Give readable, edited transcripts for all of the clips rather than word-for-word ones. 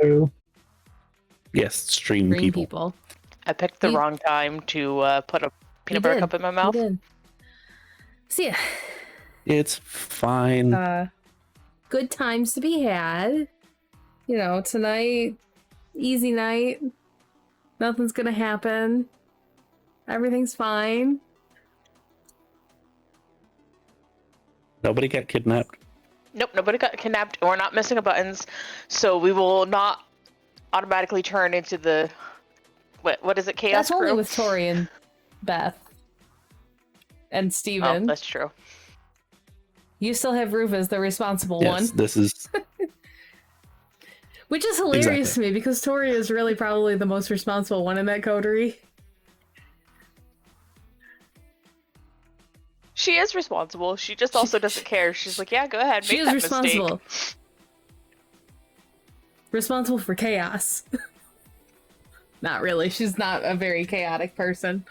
too. Yes, stream people. I picked the wrong time to put a peanut butter cup in my mouth. You did. So yeah. It's fine. Good times to be had. You know, tonight, easy night. Nothing's gonna happen. Everything's fine. Nobody got kidnapped. Nope, nobody got kidnapped. We're not missing a buttons, so we will not automatically turn into the what is it? Chaos That's only crew? with Tori and Beth and Steven. Oh, that's true. You still have Rufus, the responsible one. Yes, this is... Which is hilarious to me, because Tori is really probably the most responsible one in that coterie. She is responsible. She just also doesn't care. She's like, yeah, go ahead, She make is that responsible. mistake. Responsible for chaos. Not really. She's not a very chaotic person.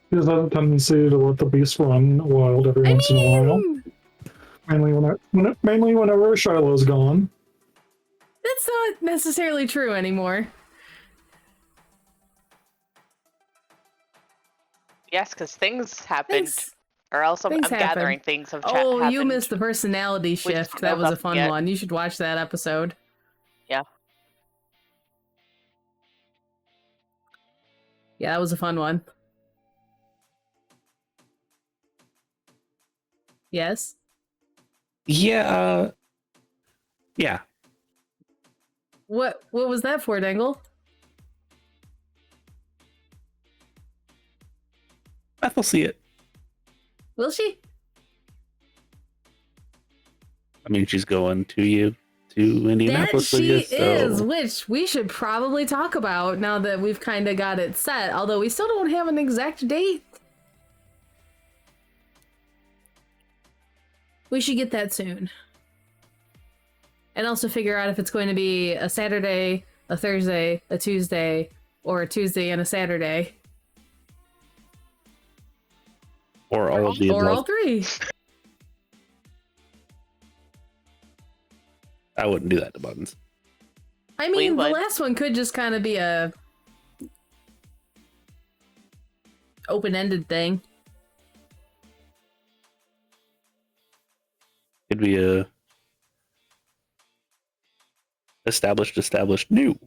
She has a tendency to let the beast run wild every once in a while. Mainly whenever Shiloh's gone. That's not necessarily true anymore. Yes, because things happened. Or else I'm gathering things have happened. Oh, you missed the personality shift. That was a fun one. You should watch that episode. Yeah. Yeah, that was a fun one. Yes? Yeah, yeah. What was that for, Dengle? Beth will see it. Will she? I mean, she's going to Indianapolis with you. That she is, which we should probably talk about now that we've kind of got it set, although we still don't have an exact date. We should get that soon. And also figure out if it's going to be a Saturday, a Thursday, a Tuesday, or a Tuesday and a Saturday. Or all of the above. Or all three. I wouldn't do that to buttons. I mean, the last one could just kind of be a open-ended thing. Could be a established new.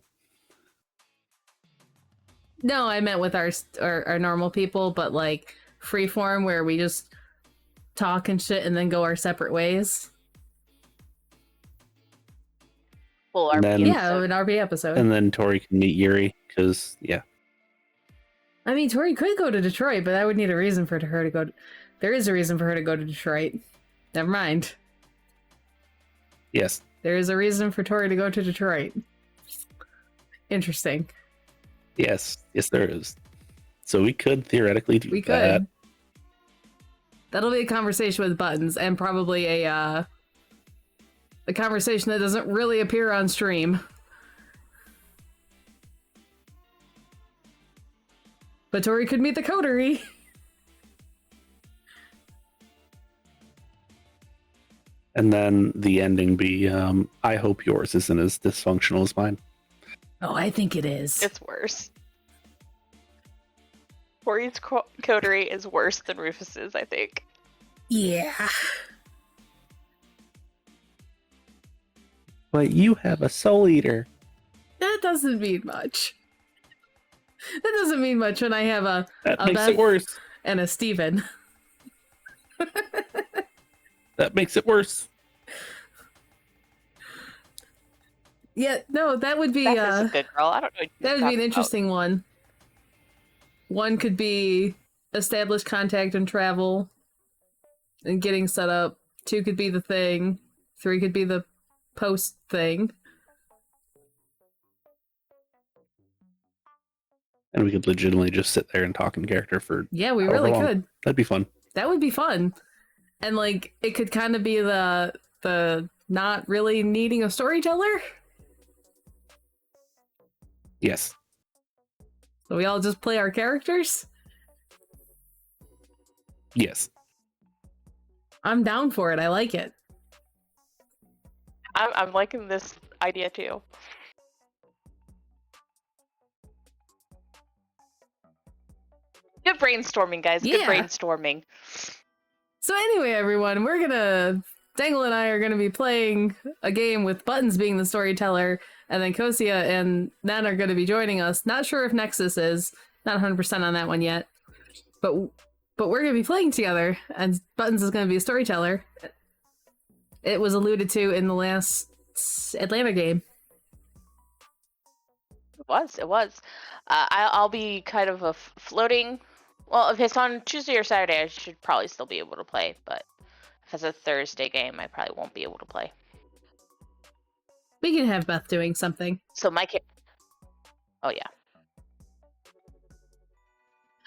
No, I meant with our normal people, but like freeform where we just talk and shit and then go our separate ways. Full RP episode. Yeah, an RP episode. And then Tori can meet Yuri, because, yeah. I mean, Tori could go to Detroit, but I would need a reason for her to go. There is a reason for her to go to Detroit. Never mind. Yes. There is a reason for Tori to go to Detroit. Interesting. Yes, there is. So we could theoretically do that. We could. That'll be a conversation with buttons, and probably a conversation that doesn't really appear on stream. But Tori could meet the coterie. And then the ending be, I hope yours isn't as dysfunctional as mine. Oh, I think it is. It's worse. Tori's coterie is worse than Rufus's, I think. Yeah. But you have a soul eater. That doesn't mean much. That doesn't mean much when I have a makes Beth it worse. And a Steven. That makes it worse. Yeah, no, that would be Beth is a good girl. I don't know. That would be an interesting one. One could be establish contact and travel and getting set up. 2 could be the thing. 3 could be the post thing. And we could legitimately just sit there and talk in character for we really long. could. That'd be fun. That would be fun. And like it could kind of be the not really needing a storyteller. Yes. So we all just play our characters? Yes. I'm down for it. I like it. I'm liking this idea too. Good brainstorming, guys. Good Yeah. brainstorming. So anyway, everyone, Dengle and I are gonna be playing a game with Buttons being the storyteller, and then Cocia and Nan are gonna be joining us. Not sure if Nexus is, not 100% on that one yet, but we're gonna be playing together, and Buttons is gonna be a storyteller. It was alluded to in the last Atlanta game. It was. I'll be kind of a floating. Well, if it's on Tuesday or Saturday, I should probably still be able to play. But if it's a Thursday game, I probably won't be able to play. We can have Beth doing something. So Oh yeah.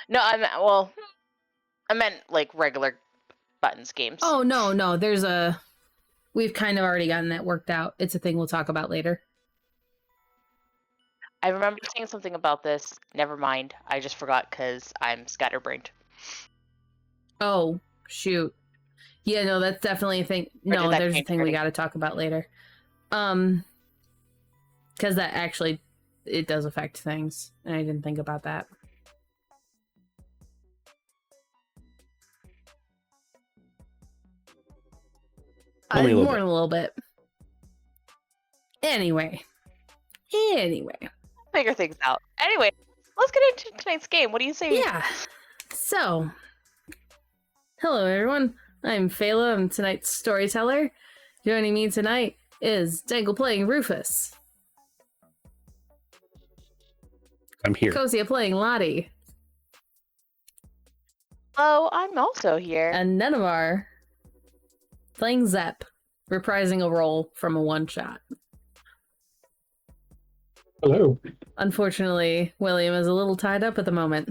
No, I meant like regular Buttons games. Oh no, we've kind of already gotten that worked out. It's a thing we'll talk about later. I remember saying something about this. Never mind. I just forgot because I'm scatterbrained. Oh, shoot. Yeah, no, that's definitely a thing. No, there's a thing we got to talk about later. Because that actually, it does affect things. And I didn't think about that. Only a little more bit. than a little bit. Anyway. Figure things out. Anyway, let's get into tonight's game. What do you say? Yeah. So, hello everyone. I'm Feyla. I'm tonight's storyteller. Joining me tonight is Dengle playing Rufus. I'm here. Cocia playing Lottie. Oh, I'm also here. And Nenavar playing Zep, reprising a role from a one-shot. Hello. Unfortunately, William is a little tied up at the moment.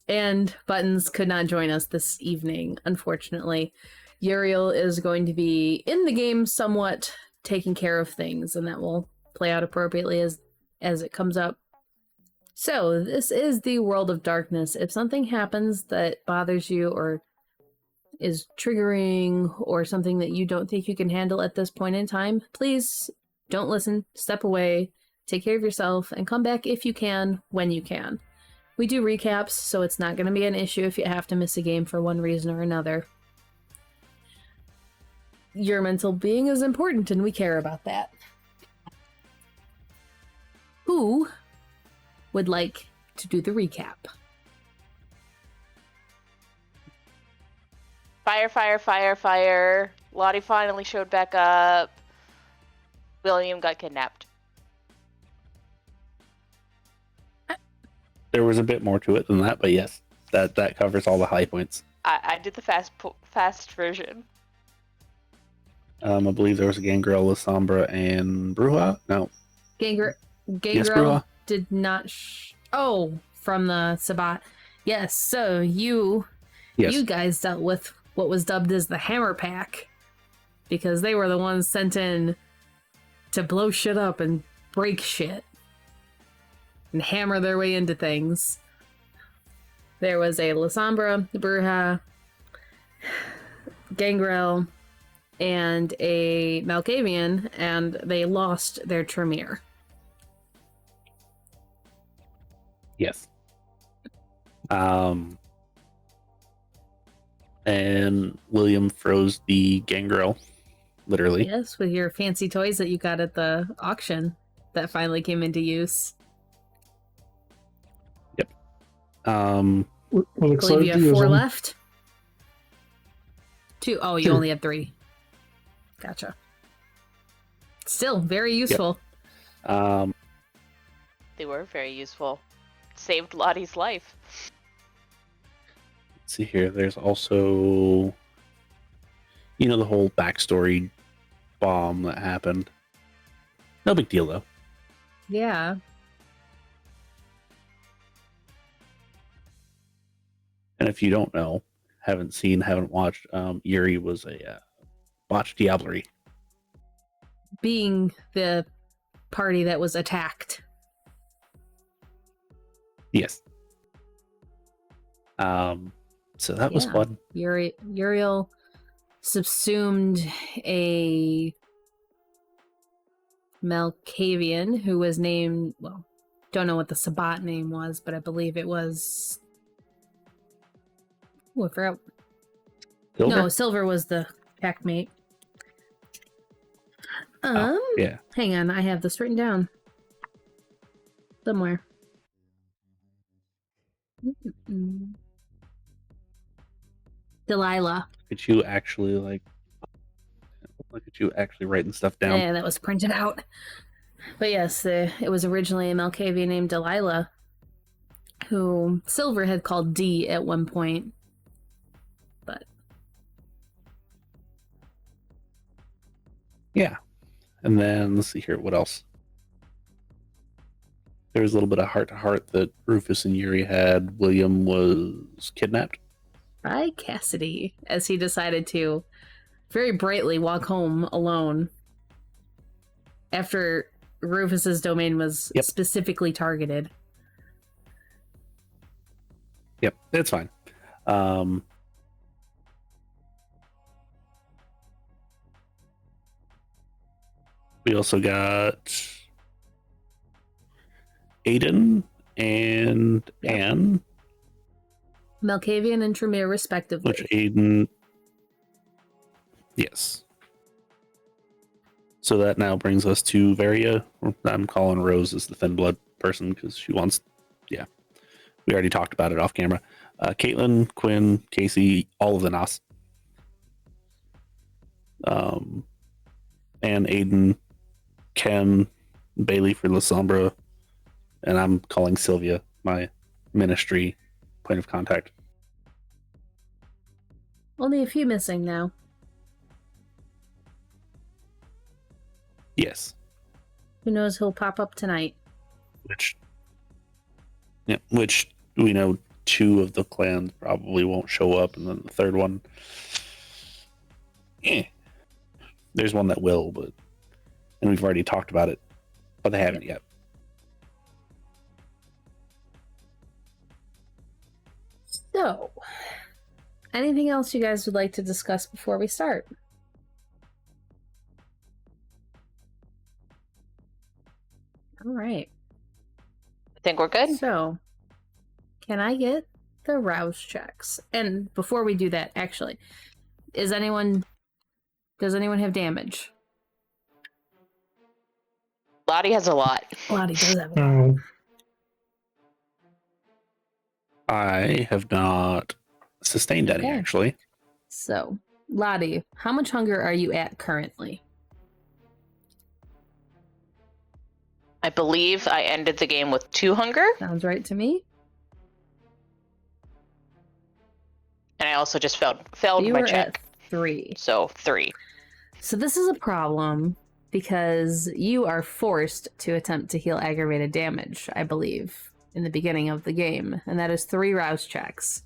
And Buttons could not join us this evening, unfortunately. Uriel is going to be in the game somewhat taking care of things, and that will play out appropriately as it comes up. So, this is the world of darkness. If something happens that bothers you or is triggering or something that you don't think you can handle at this point in time, please don't listen, step away, take care of yourself, and come back if you can, when you can. We do recaps, so it's not going to be an issue if you have to miss a game for one reason or another. Your mental being is important, and we care about that. Who would like to do the recap? Fire. Lottie finally showed back up. William got kidnapped. There was a bit more to it than that, but yes, that covers all the high points. I did the fast version. I believe there was a Gangrel, Lasombra, and Bruja. No, Gangrel Bruja. did not. From the Sabat. Yes. So you guys dealt with what was dubbed as the Hammer Pack, because they were the ones sent in to blow shit up and break shit and hammer their way into things. There was a Lasombra, Bruja, Gangrel, and a Malkavian, and they lost their Tremere. Yes. And William froze the Gangrel, literally. Yes, with your fancy toys that you got at the auction that finally came into use. Yep. What I believe excited you have you 4 is left. 2. Oh, you Sure. only had 3. Gotcha. Still very useful. They were very useful. Saved Lottie's life. Let's see here. There's also, the whole backstory bomb that happened. No big deal, though. Yeah. And if you don't know, haven't watched, Yuri was a botched diablerie. Being the party that was attacked. Yes. So that was Yeah. fun. Uriel subsumed a Malkavian, who was named, well, don't know what the Sabbat name was, but I believe it was. Oh, I forgot. Silver? No, Silver was the packmate. Yeah. Hang on, I have this written down somewhere. Delilah. Look at you actually writing stuff down. Yeah, that was printed out. But yes, it was originally a Malkavian named Delilah, who Silver had called D at one point. But Yeah. And then let's see here, what else? There was a little bit of heart-to-heart that Rufus and Uri had. William was kidnapped. by Cassidy, as he decided to very brightly walk home alone after Rufus's domain was Yep. specifically targeted. Yep, it's fine. We also got Aiden and Yep. Anne, Malkavian and Tremere, respectively. which Aiden... Yes. So that now brings us to Varia. I'm calling Rose as the thin blood person because she wants... Yeah. We already talked about it off camera. Caitlin, Quinn, Casey, all of the Nas. And Aiden, Ken, Bailey for La Sombra, and I'm calling Sylvia my ministry point of contact. Only a few missing now. Yes. Who knows who'll pop up tonight? Which we know 2 of the clans probably won't show up, and then the third one, there's one that will, and we've already talked about it, but they haven't yet. So, anything else you guys would like to discuss before we start? All right. I think we're good. So, can I get the rouse checks? And before we do that, actually, does anyone have damage? Lottie has a lot. Lottie does have. Oh, I have not sustained any, Okay. actually. So, Lottie, how much hunger are you at currently? I believe I ended the game with 2 hunger, Sounds right to me. and I also just failed You my were check. at 3. So 3. So this is a problem because you are forced to attempt to heal aggravated damage, I believe, in the beginning of the game, and that is 3 rouse checks.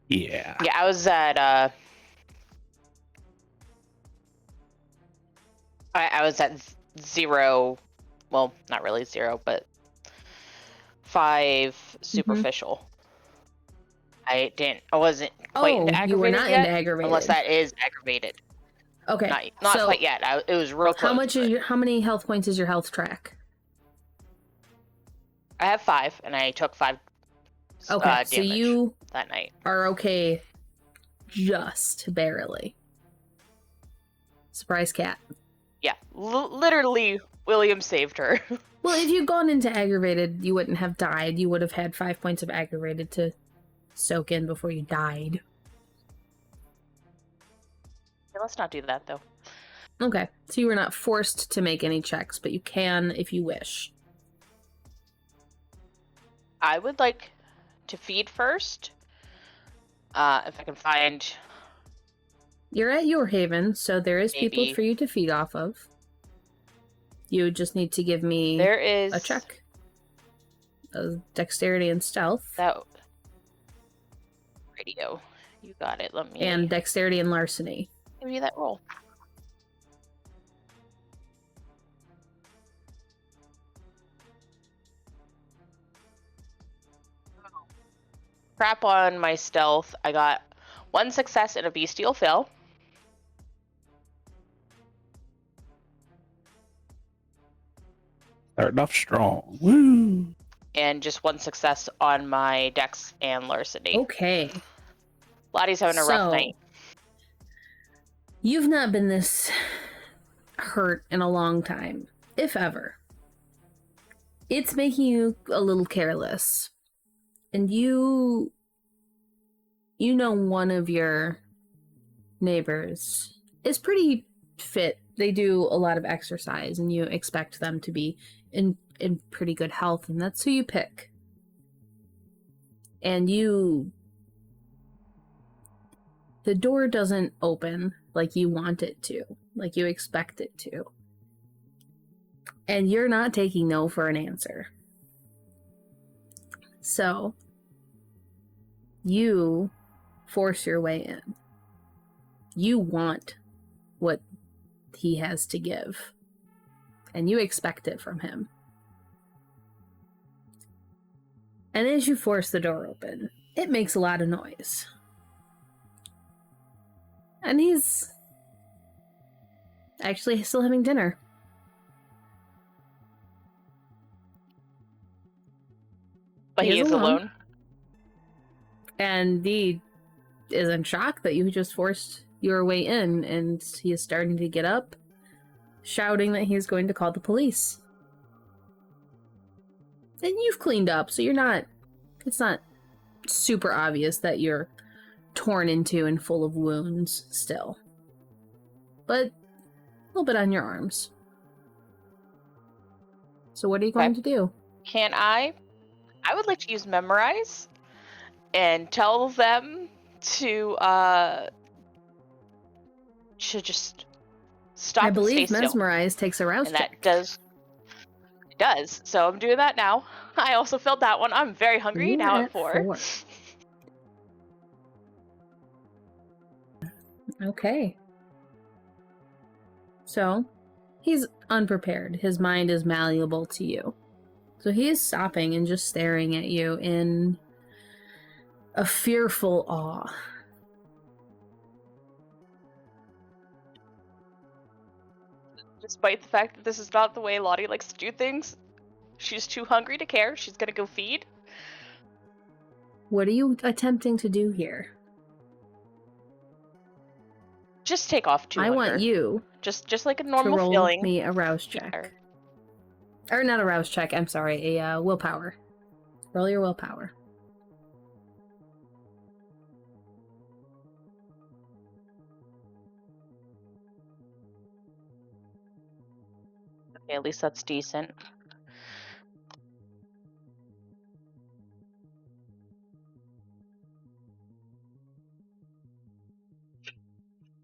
Yeah. Yeah, I was at I was at 0. Well, not really 0, but 5 superficial. I wasn't quite into aggravated you were not yet, into aggravated. unless that is aggravated. Okay, Not so quite yet. It was real close. how many health points is your health track? I have 5, and I took 5 Okay, damage so you that night. are okay just barely. Surprise cat. Yeah, literally, William saved her. Well, if you'd gone into aggravated, you wouldn't have died. You would have had 5 points of aggravated to soak in before you died. Okay, let's not do that, though. Okay, so you were not forced to make any checks, but you can if you wish. I would like to feed first. If I can find... You're at Your Haven, so there is people Maybe. for you to feed off of. You just need to give me There is... a check. Dexterity and stealth. That... Radio. You got it. Let me... And dexterity and larceny. give me that roll. crap on my stealth. I got 1 success and a bestial fail. Starting off strong. Woo! And just 1 success on my dex and larceny. Okay. Lottie's having a rough night. You've not been this hurt in a long time, if ever. It's making you a little careless. And you know one of your neighbors is pretty fit. They do a lot of exercise, and you expect them to be in pretty good health, and that's who you pick. And the door doesn't open like you want it to, like you expect it to. And you're not taking no for an answer. So, you force your way in. You want what he has to give. And you expect it from him. And as you force the door open, it makes a lot of noise. And he's actually still having dinner. But he is alone. And he is in shock that you just forced your way in, and he is starting to get up, shouting that he's going to call the police. And you've cleaned up, so it's not super obvious that you're torn into and full of wounds still. But a little bit on your arms. So what are you going to do? Can I would like to use Memorize and tell them to just stop. I and believe stay Mesmerize still. takes a rouse And check. that does. So I'm doing that now. I also failed that one. I'm very hungry You're now at at 4. Okay. So, he's unprepared. His mind is malleable to you. So he is stopping and just staring at you in a fearful awe. Despite the fact that this is not the way Lottie likes to do things, she's too hungry to care. She's gonna go feed. What are you attempting to do here? Just take off 2 I hunger. want you just like a to normal roll feeling. me a rouse check. Or not a rouse check, I'm sorry, a willpower. Roll your willpower. Okay, at least that's decent.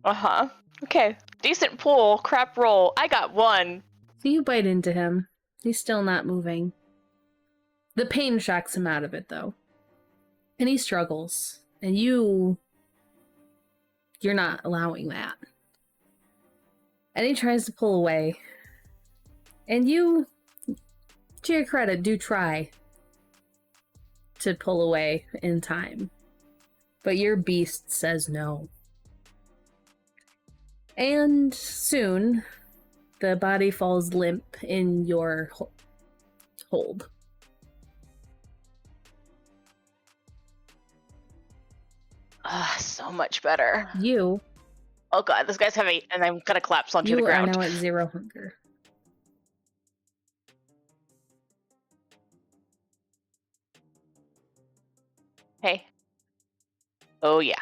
Uh-huh. Okay. Decent pull. Crap roll. I got 1. So you bite into him. He's still not moving. The pain shocks him out of it, though. And he struggles. And you're not allowing that. And he tries to pull away. And you, to your credit, do try to pull away in time. But your beast says no. And soon, the body falls limp in your hold. So much better. You Oh god, this guy's heavy, and I'm gonna collapse onto the ground. are now at 0 hunger. Hey. Oh yeah.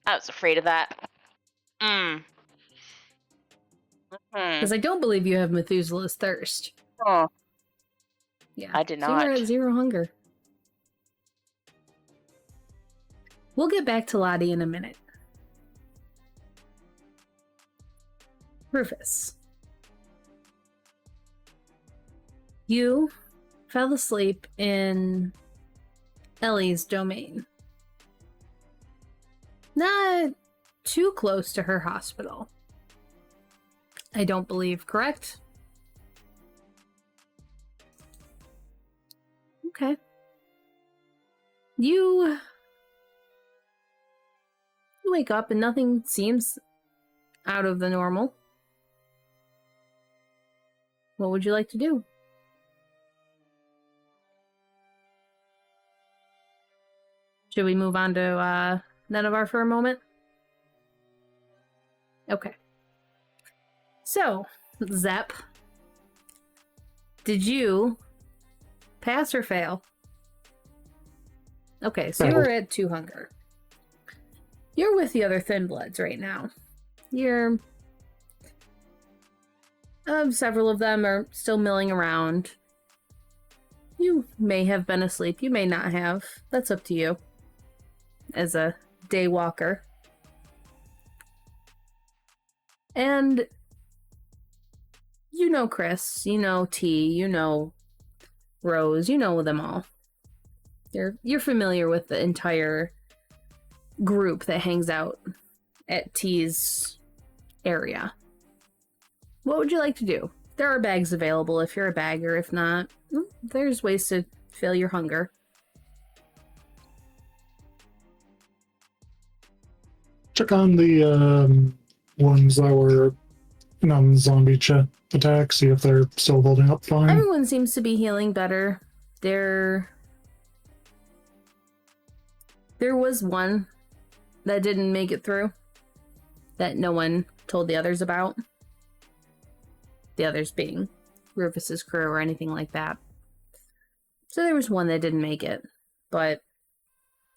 I was afraid of that. Because I don't believe you have Methuselah's thirst. Oh. Yeah. I did So not. you're at 0 hunger. We'll get back to Lottie in a minute. Rufus. You fell asleep in Ellie's domain. Not too close to her hospital. I don't believe, correct? Okay. You wake up and nothing seems out of the normal. What would you like to do? Should we move on to Nenavar for a moment? Okay. So, Zep, did you pass or fail? Okay, so Failed. you're at 2 hunger. You're with the other Thin Bloods right now. You're... several of them are still milling around. You may have been asleep, you may not have. That's up to you. As a day walker. And you know Chris, you know T, you know Rose, you know them all. You're familiar with the entire group that hangs out at T's area. What would you like to do? There are bags available if you're a bagger. If not, there's ways to fill your hunger. Check on the ones that were non-zombie attacks, see if they're still holding up fine. Everyone seems to be healing better. There was one that didn't make it through that no one told the others about. The others being Rufus's crew or anything like that. So there was one that didn't make it, but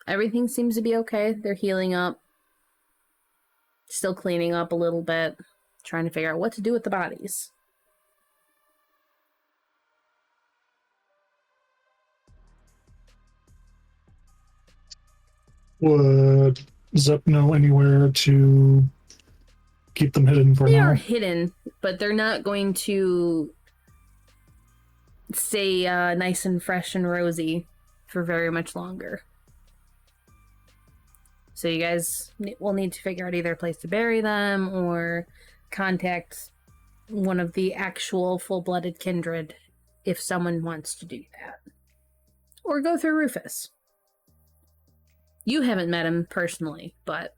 everything seems to be okay. They're healing up, still cleaning up a little bit, trying to figure out what to do with the bodies. Would Zep know anywhere to keep them hidden for They now? are hidden, but they're not going to stay nice and fresh and rosy for very much longer. So you guys will need to figure out either a place to bury them or contact one of the actual full-blooded kindred if someone wants to do that. Or go through Rufus. You haven't met him personally, but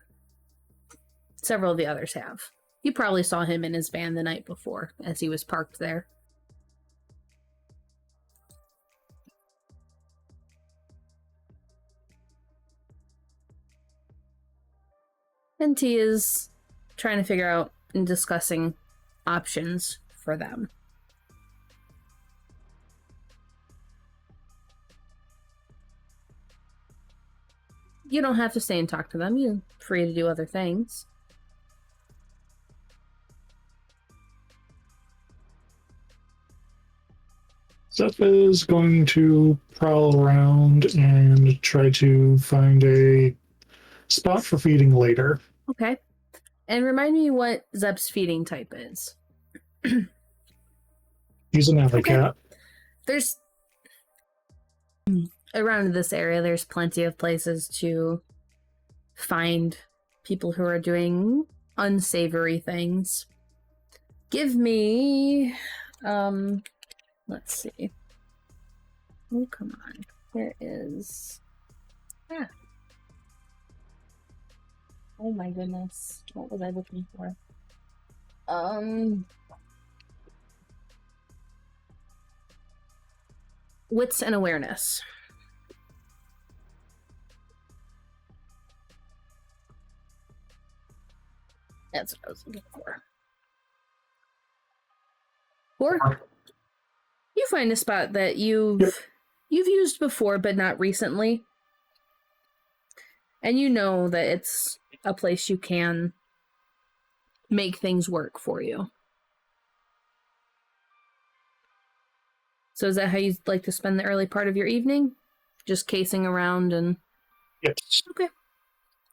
several of the others have. You probably saw him in his van the night before as he was parked there. And T is trying to figure out and discussing options for them. You don't have to stay and talk to them. You're free to do other things. Zep is going to prowl around and try to find a spot for feeding later. Okay. And remind me what Zep's feeding type is. He's an alley Okay. cat. There's... Around this area, there's plenty of places to find people who are doing unsavory things. Give me... let's see. Oh, come on. Where is... Ah. Oh my goodness. What was I looking for? Wits and awareness. That's what I was looking for. Or you find a spot that you've used before, but not recently. And you know that it's a place you can make things work for you. So is that how you like to spend the early part of your evening? Just casing around and... Yes. Okay.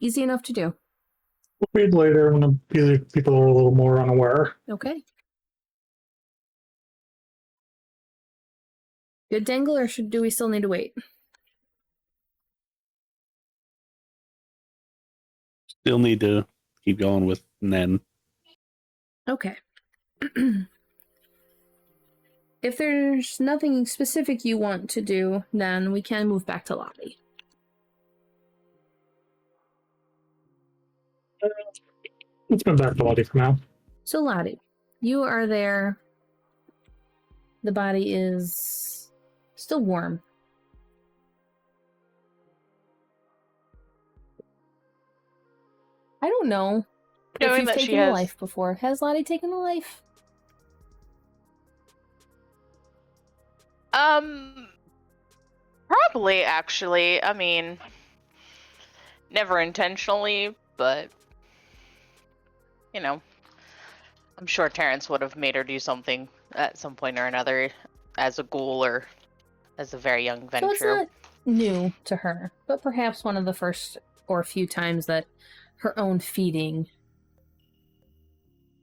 Easy enough to do. We'll feed later when people are a little more unaware. Okay. Good Dengle, or do we still need to wait? Still need to keep going with Nen. Okay. If there's nothing specific you want to do, then we can move back to Lottie. Let's go back to Lottie for now. So Lottie, you are there. The body is still warm. I don't know if Knowing you've that she taken a has- life before. Has Lottie taken a life? Probably, actually. I mean, never intentionally, but, you know, I'm sure Terrence would have made her do something at some point or another as a ghoul or as a very young venture. So it's not new to her, but perhaps one of the first or few times that her own feeding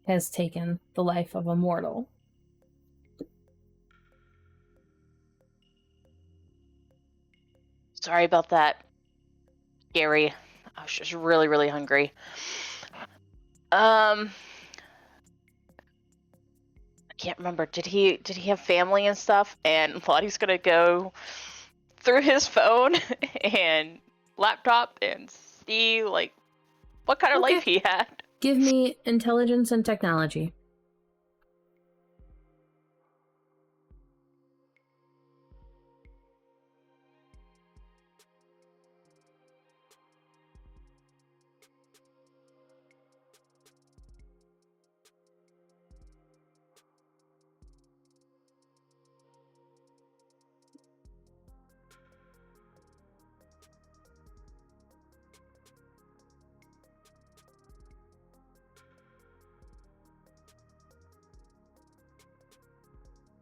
has taken the life of a mortal. Sorry about that, Gary. I was just really, really hungry. I can't remember. Did he have family and stuff? And Lottie's gonna go through his phone and laptop and see like what kind of Okay. life he had. Give me intelligence and technology.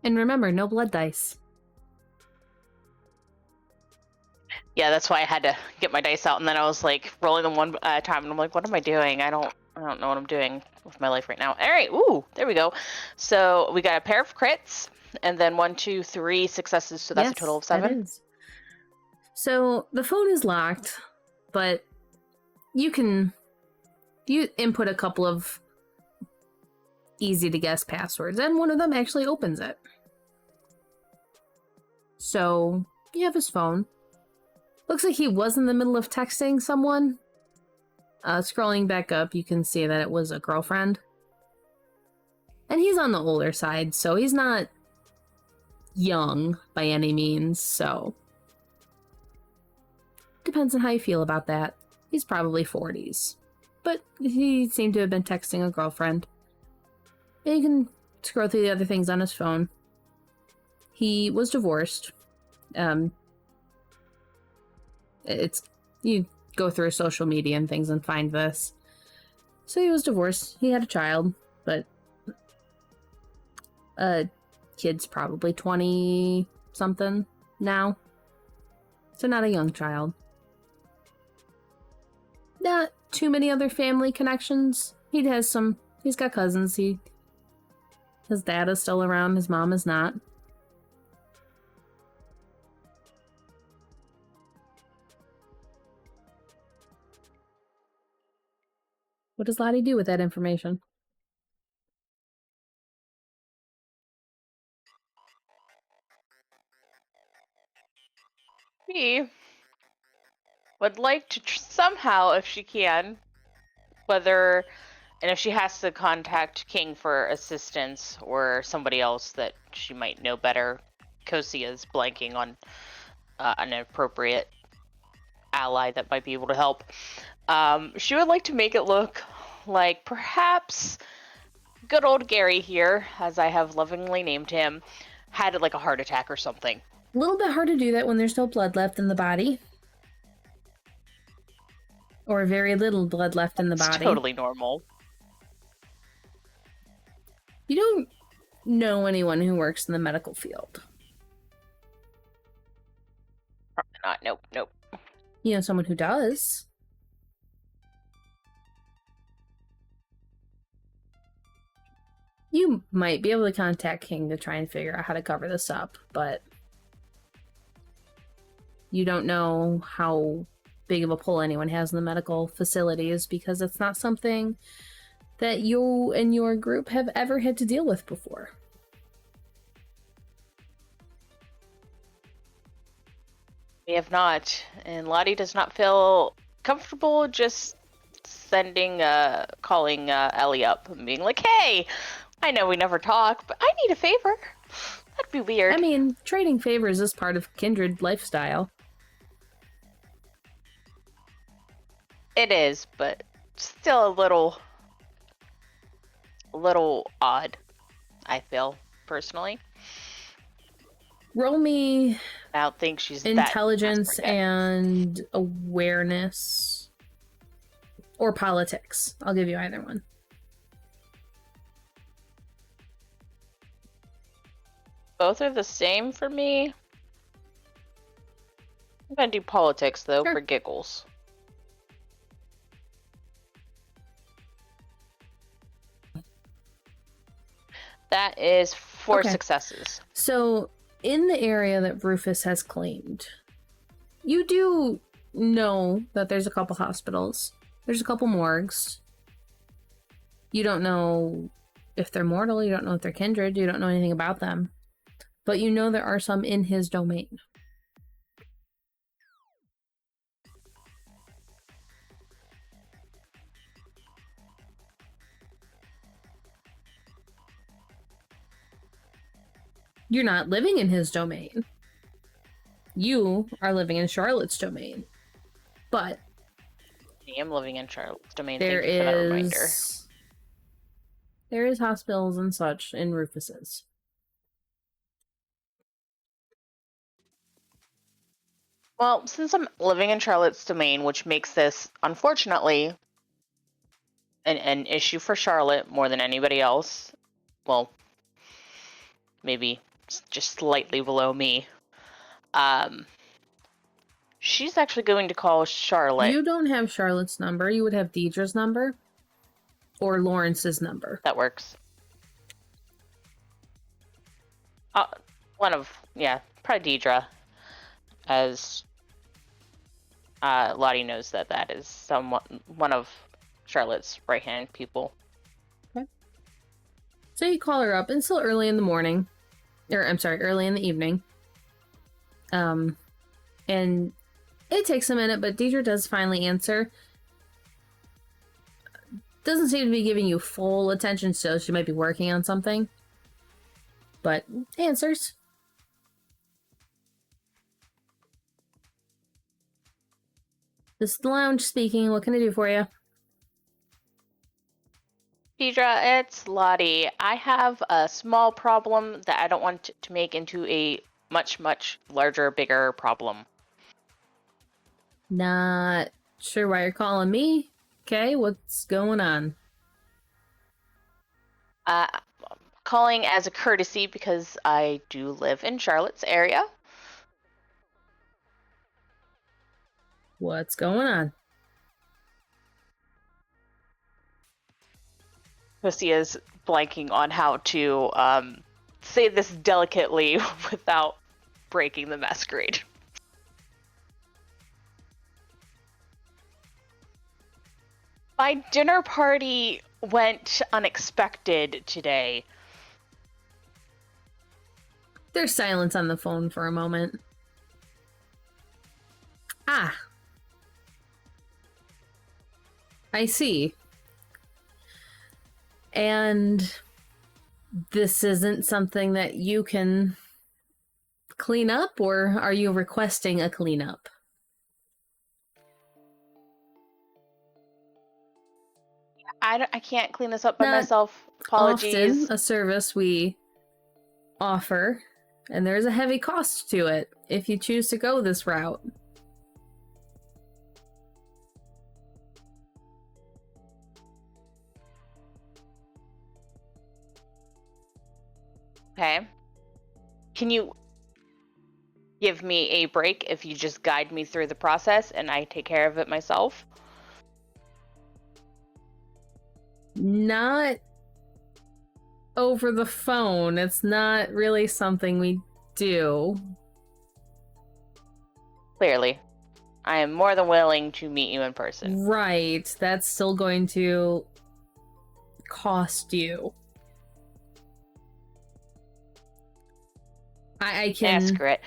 And remember, no blood dice. Yeah, that's why I had to get my dice out, and then I was like rolling them one at a time, and I'm like, what am I doing? I don't know what I'm doing with my life right now. All right, ooh, there we go. So we got a pair of crits, and then 1, 2, 3 successes, so that's Yes, a total of that 7. is. So the phone is locked, but you input a couple of easy to guess passwords, and one of them actually opens it. So you have his phone. Looks like he was in the middle of texting someone. Scrolling back up, you can see that it was a girlfriend. And he's on the older side, so he's not young by any means, so depends on how you feel about that. He's probably 40s. But he seemed to have been texting a girlfriend. And you can scroll through the other things on his phone. He was divorced. You go through social media and things and find this. So he was divorced. He had a child, but kid's probably 20 something now. So not a young child. Not too many other family connections. He's got cousins. His dad is still around, his mom is not. What does Lottie do with that information? She would like to somehow, if she can, and if she has to contact King for assistance or somebody else that she might know better. Cocia is blanking on an appropriate ally that might be able to help. She would like to make it look like perhaps good old Gary here, as I have lovingly named him, had like a heart attack or something. A little bit hard to do that when there's no blood left in the body. Or very little blood left in the body. It's totally normal. You don't know anyone who works in the medical field. Probably not. Nope. You know someone who does. You might be able to contact King to try and figure out how to cover this up, but you don't know how big of a pull anyone has in the medical facilities because it's not something that you and your group have ever had to deal with before. We have not, and Lottie does not feel comfortable just calling Ellie up and being like, "Hey, I know we never talk, but I need a favor." That'd be weird. I mean, trading favors is part of kindred lifestyle. It is, but still a little odd, I feel, personally. Roll me I don't think she's intelligence that desperate yet. and awareness. Or politics. I'll give you either one. Both are the same for me. I'm gonna do politics, though, Sure. for giggles. That is 4 Okay. successes. So, in the area that Rufus has claimed, you do know that there's a couple hospitals. There's a couple morgues. You don't know if they're mortal, you don't know if they're kindred, you don't know anything about them. But you know there are some in his domain. You're not living in his domain. You are living in Charlotte's domain. But I am living in Charlotte's domain. there Thank you for that reminder. There is hospitals and such in Rufus's. Well, since I'm living in Charlotte's domain, which makes this, unfortunately, an issue for Charlotte more than anybody else, well, maybe just slightly below me, she's actually going to call Charlotte. You don't have Charlotte's number. You would have Deidre's number. Or Lawrence's number. That works. Probably Deidre, as Lottie knows that is one of Charlotte's right-hand people. Okay. So you call her up. It's still early in the morning. Early in the evening. And it takes a minute, but Deidre does finally answer. Doesn't seem to be giving you full attention still. She might be working on something. But answers. This is the lounge speaking. What can I do for you? Deidre, it's Lottie. I have a small problem that I don't want to make into a much, much larger, bigger problem. Not sure why you're calling me. Okay, what's going on? Calling as a courtesy because I do live in Charlotte's area. What's going on? Cocia is blanking on how to say this delicately without breaking the masquerade. My dinner party went unexpected today. There's silence on the phone for a moment. Ah. I see. And this isn't something that you can clean up, or are you requesting a cleanup? I can't clean this up by Not myself. Apologies. Often a service we offer, and there's a heavy cost to it if you choose to go this route. Okay. Can you give me a break if you just guide me through the process and I take care of it myself? Not over the phone. It's not really something we do. Clearly. I am more than willing to meet you in person. Right. That's still going to cost you. I can Ask Krit.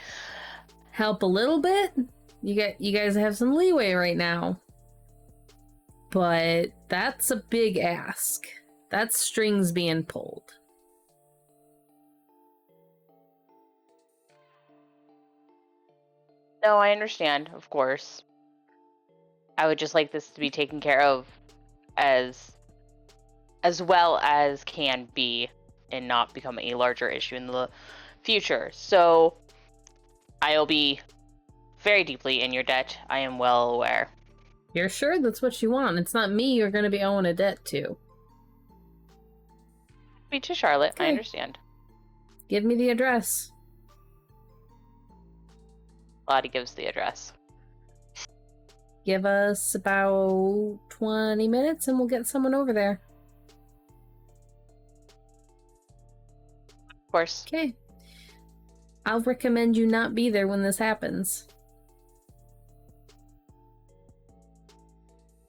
help a little bit. You guys have some leeway right now. but that's a big ask. That's strings being pulled. No, I understand, of course. I would just like this to be taken care of as well as can be and not become a larger issue in the future. So I'll be very deeply in your debt. I am well aware. You're sure that's what you want? It's not me you're going to be owing a debt to. Me too, Charlotte. Okay. I understand. Give me the address. Lottie gives the address. Give us about 20 minutes and we'll get someone over there. Of course. Okay. I'll recommend you not be there when this happens.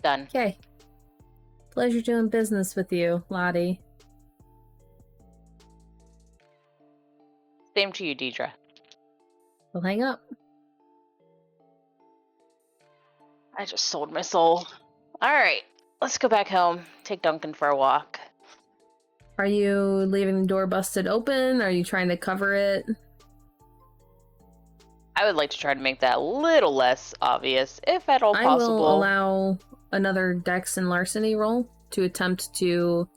Done. Okay. Pleasure doing business with you, Lottie. Same to you, Deidre. We'll hang up. I just sold my soul. Alright, let's go back home. Take Duncan for a walk. Are you leaving the door busted open? Are you trying to cover it? I would like to try to make that a little less obvious, if at all I possible. will allow another Dex and Larceny roll to attempt to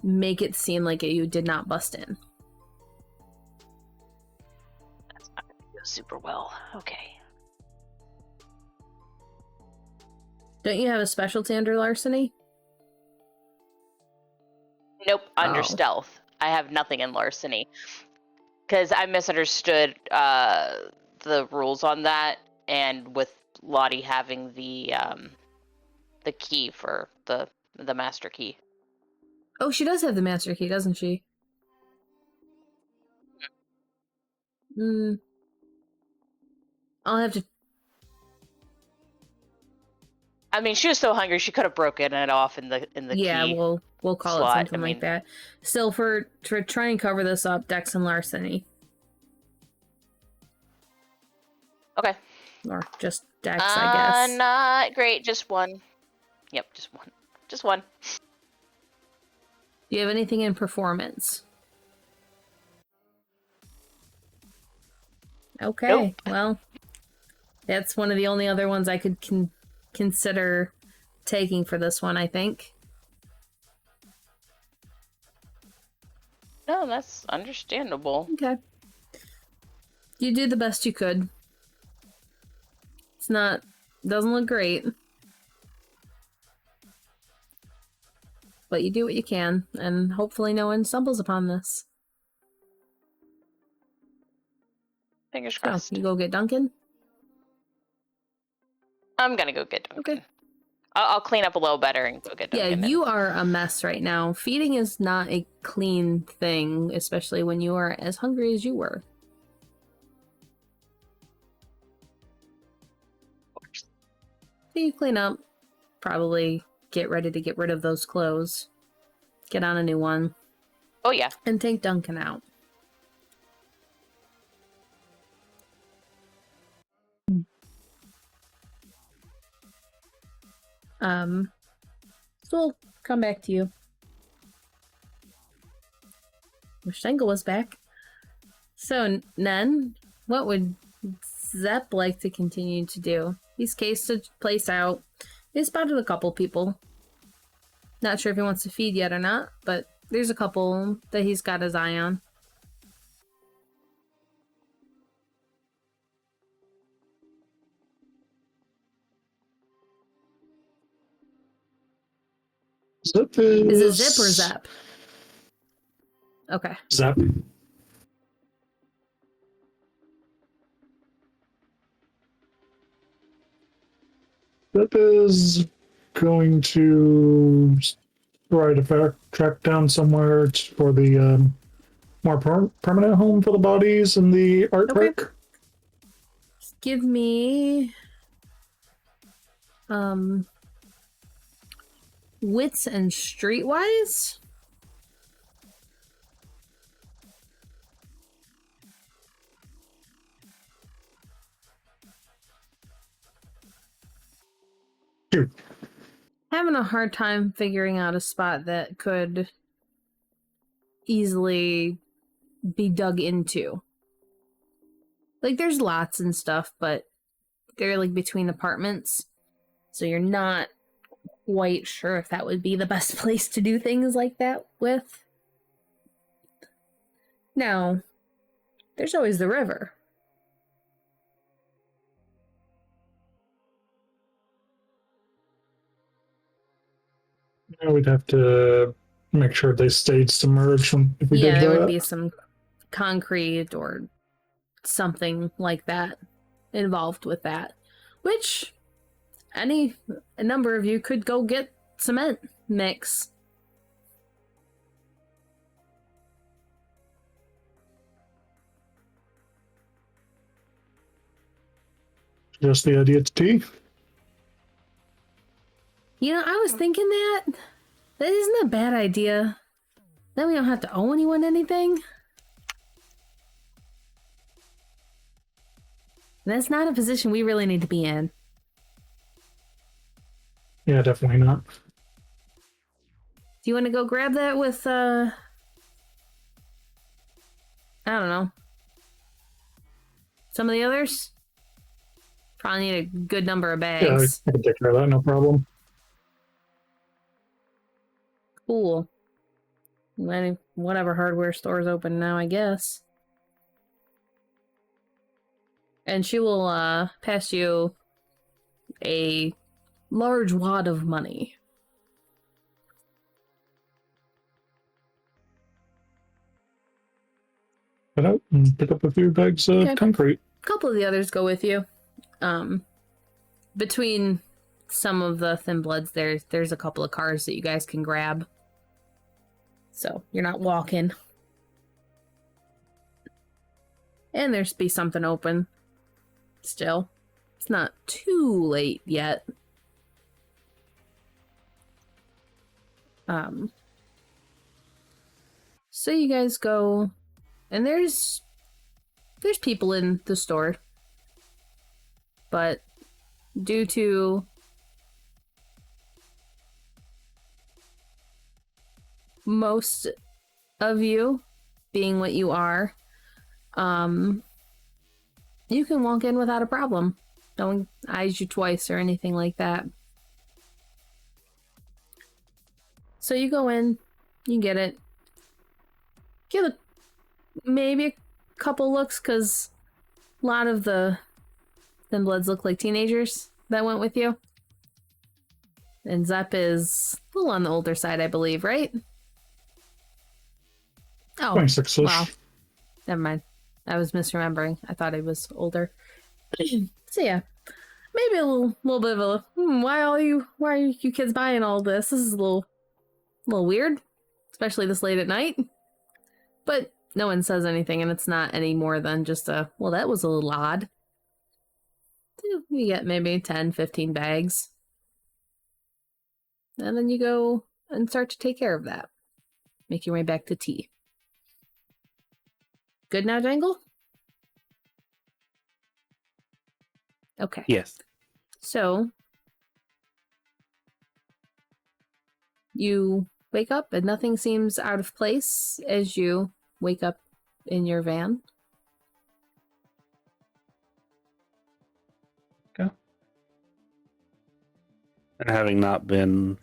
make it seem like you did not bust in. That's not going to go super well. Okay. Don't you have a specialty under Larceny? Nope, under Oh. stealth. I have nothing in larceny. Because I misunderstood the rules on that, and with Lottie having the key for the master key. Oh, she does have the master key, doesn't she? Hmm. I'll have to... I mean, she was so hungry she could have broken it off in the yeah, key. we'll call slot. it something like that. Still, for try and cover this up, Dex and Larceny. Okay. Or just Dex, I guess. Not great. Just one. Yep, just one. Just one. Do you have anything in performance? Okay, Nope. well, that's one of the only other ones I could consider taking for this one, I think. No, that's understandable. Okay. You did the best you could. It's not... doesn't look great. But you do what you can, and hopefully no one stumbles upon this. Fingers So, crossed. you go get Duncan? I'm gonna go get Duncan. Okay. I'll clean up a little better and go get Yeah, Duncan. you are a mess right now. Feeding is not a clean thing, especially when you are as hungry as you were. Of course. So you clean up, probably get ready to get rid of those clothes, get on a new one, Oh yeah. and take Duncan out. So we'll come back to you. Wish Dengle was back. So, Nen, what would Zep like to continue to do? He's cased the place out. He spotted a couple people. Not sure if he wants to feed yet or not, but there's a couple that he's got his eye on. Zip Is it Zip or Zap? Okay. Zap. Zip is going to try to track down somewhere for the more permanent home for the bodies and the artwork. Okay. Give me wits and streetwise. Two. having a hard time figuring out a spot that could easily be dug into. Like, there's lots and stuff, but they're, like, between apartments. So you're not quite sure if that would be the best place to do things like that with. Now, there's always the river. Yeah, we'd have to make sure they stayed submerged if we Yeah, did there that. would be some concrete or something like that involved with that. Which, a number of you could go get cement mix. Just the idea to tea. You know, I was thinking that. That isn't a bad idea. Then we don't have to owe anyone anything. That's not a position we really need to be in. Yeah, definitely not. Do you want to go grab that with, I don't know. Some of the others? Probably need a good number of Yeah, bags. I can take care of that, no problem. Cool. Whatever hardware store's open now, I guess. And she will pass you a large wad of money. Head out and pick up a few bags of Okay. concrete. A couple of the others go with you. Between some of the thin bloods, there's a couple of cars that you guys can grab. So you're not walking. And there's be something open. Still. It's not too late yet. So you guys go, and there's people in the store. But due to most of you being what you are, you can walk in without a problem. No one eyes you twice or anything like that. So you go in, you get it. Give it maybe a couple looks, because a lot of the thin bloods look like teenagers that went with you. And Zep is a little on the older side, I believe, right? Oh, 26-ish. wow. Never mind. I was misremembering. I thought he was older. So yeah, maybe a little bit of a why are you kids buying all this? This is a little weird, especially this late at night. But no one says anything, and it's not any more than just a, well, that was a little odd. You get maybe 10, 15 bags. And then you go and start to take care of that. Make your way back to tea. Good now, Dengle? Okay. Yes. So, you wake up and nothing seems out of place as you wake up in your van. Okay. And having not been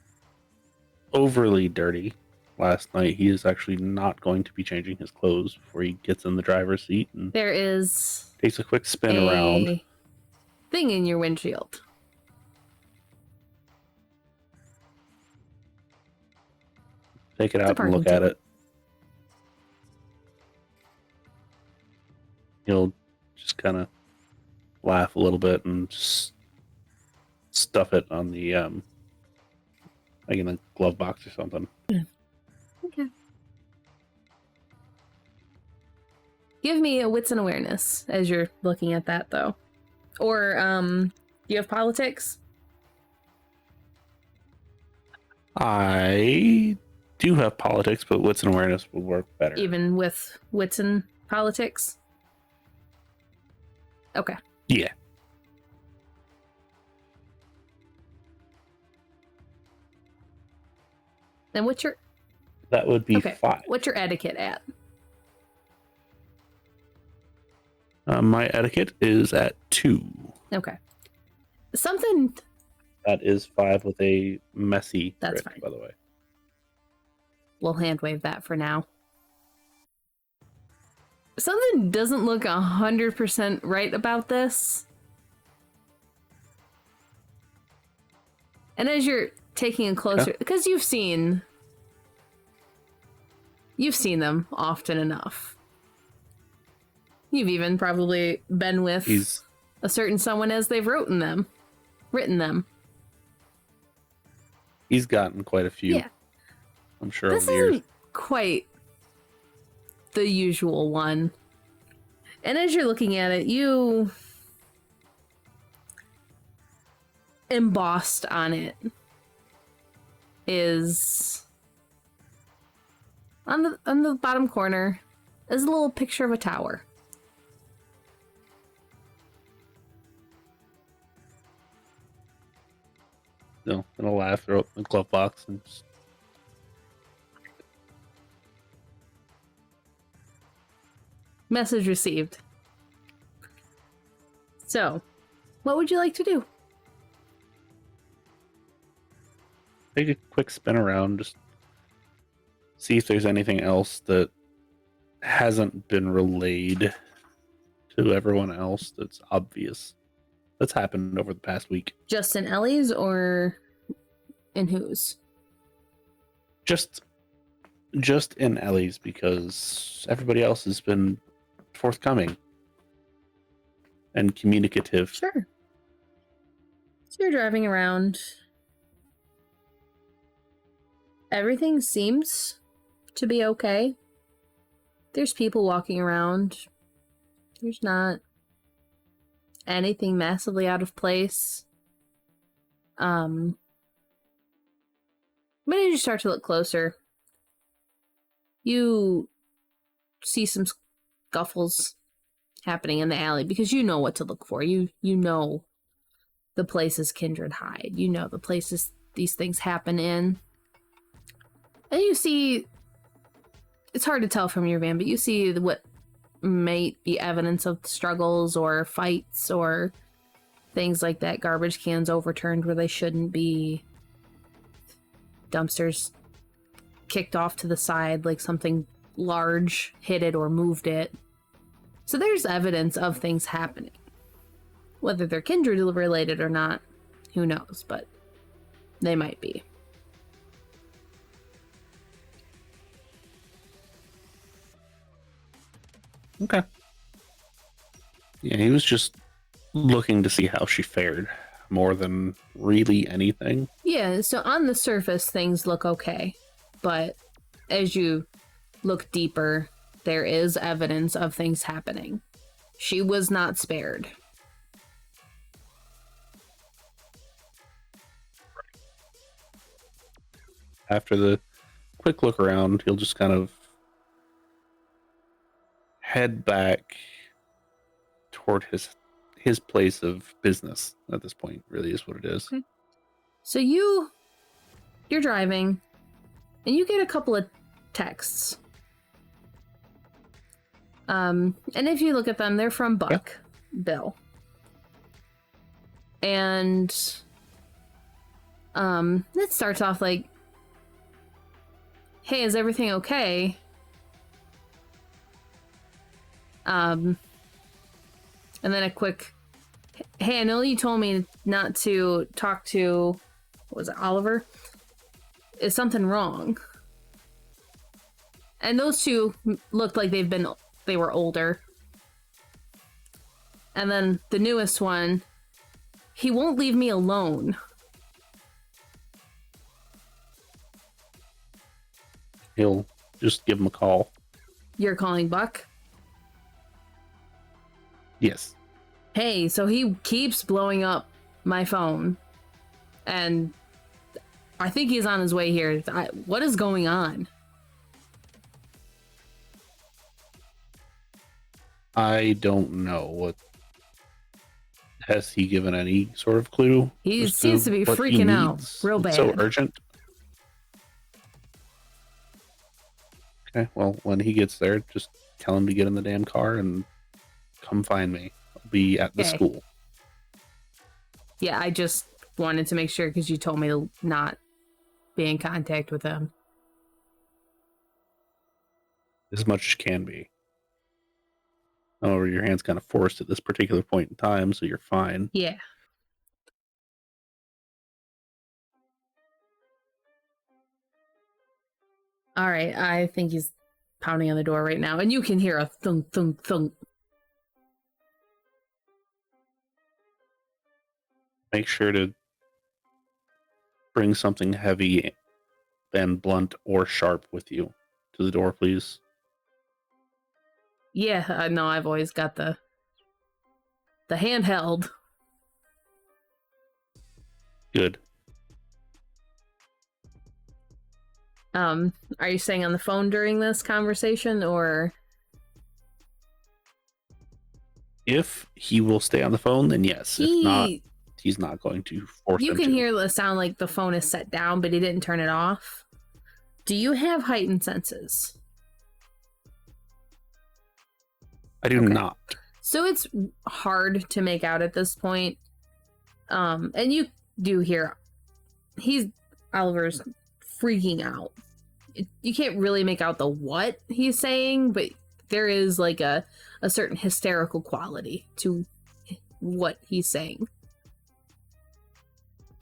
overly dirty last night, he is actually not going to be changing his clothes before he gets in the driver's seat and There is takes a quick spin a around. thing in your windshield. Take it It's a out and parking look at ticket. it. He'll just kind of laugh a little bit and just stuff it on the like in a glove box or something. Okay. Give me a wits and awareness as you're looking at that, though. Or, do you have politics? I do have politics, but wits and awareness would work better. Even with wits and politics? Okay. Yeah. And what's your That would be okay? 5. What's your etiquette at? My etiquette is at 2. Okay. Something. That is 5 with a messy That's crit, fine. by the way. We'll hand wave that for now. Something doesn't look 100% right about this. And as you're taking a closer, because you've seen them often enough. You've even probably been with a certain someone as they've written them. He's gotten quite a few. Yeah. I'm sure This over the years. isn't quite the usual one. And as you're looking at it, you embossed on it is on the bottom corner is a little picture of a tower. No, gonna laugh, throw it in the glove box, and just... Message received. So, what would you like to do? take a quick spin around, just see if there's anything else that hasn't been relayed to everyone else that's obvious that's happened over the past week. Just in Ellie's or in whose? Just in Ellie's, because everybody else has been forthcoming and communicative. Sure. So you're driving around. Everything seems to be okay. There's people walking around. There's not anything massively out of place. But as you start to look closer, you see some scuffles happening in the alley because you know what to look for. You know the places Kindred hide. You know the places these things happen in. And you see, it's hard to tell from your van, but you see what might be evidence of struggles or fights or things like that. Garbage cans overturned where they shouldn't be. Dumpsters kicked off to the side like something large hit it or moved it. So there's evidence of things happening. Whether they're Kindred related or not, who knows, but they might be. Okay. Yeah, he was just looking to see how she fared more than really anything. Yeah, so on the surface, things look okay. But as you look deeper, there is evidence of things happening. She was not spared. After the quick look around, he'll just kind of head back toward his place of business at this point, really is what it is. Okay. So you're driving, and you get a couple of texts. And if you look at them, they're from Buck, Bill. And it starts off like, hey, is everything okay? And then a quick, hey, I know you told me not to talk to, what was it, Oliver? Is something wrong? And those two looked like they were older. And then the newest one, he won't leave me alone. He'll just give him a call. You're calling Buck? Yes. Hey, so he keeps blowing up my phone. And I think he's on his way here. What is going on? I don't know. What has he given any sort of clue? He as seems to be what he freaking out needs? real It's bad. so urgent. Okay, well, when he gets there, just tell him to get in the damn car and come find me. I'll be at the Okay. school. Yeah, I just wanted to make sure because you told me to not be in contact with him. As much as can be. However, your hand's kind of forced at this particular point in time, so you're fine. Yeah. All right, I think he's pounding on the door right now, and you can hear a thunk, thunk, thunk. Make sure to bring something heavy and blunt or sharp with you to the door, please. Yeah, I know. I've always got the handheld. Good. Are you staying on the phone during this conversation, or? If he will stay on the phone, then yes. If not, he's not going to force You him can to. hear the sound like the phone is set down, but he didn't turn it off. Do you have heightened senses? I do Okay. not. So it's hard to make out at this point. And you do hear Oliver's freaking out. You can't really make out the what he's saying, but there is like a certain hysterical quality to what he's saying.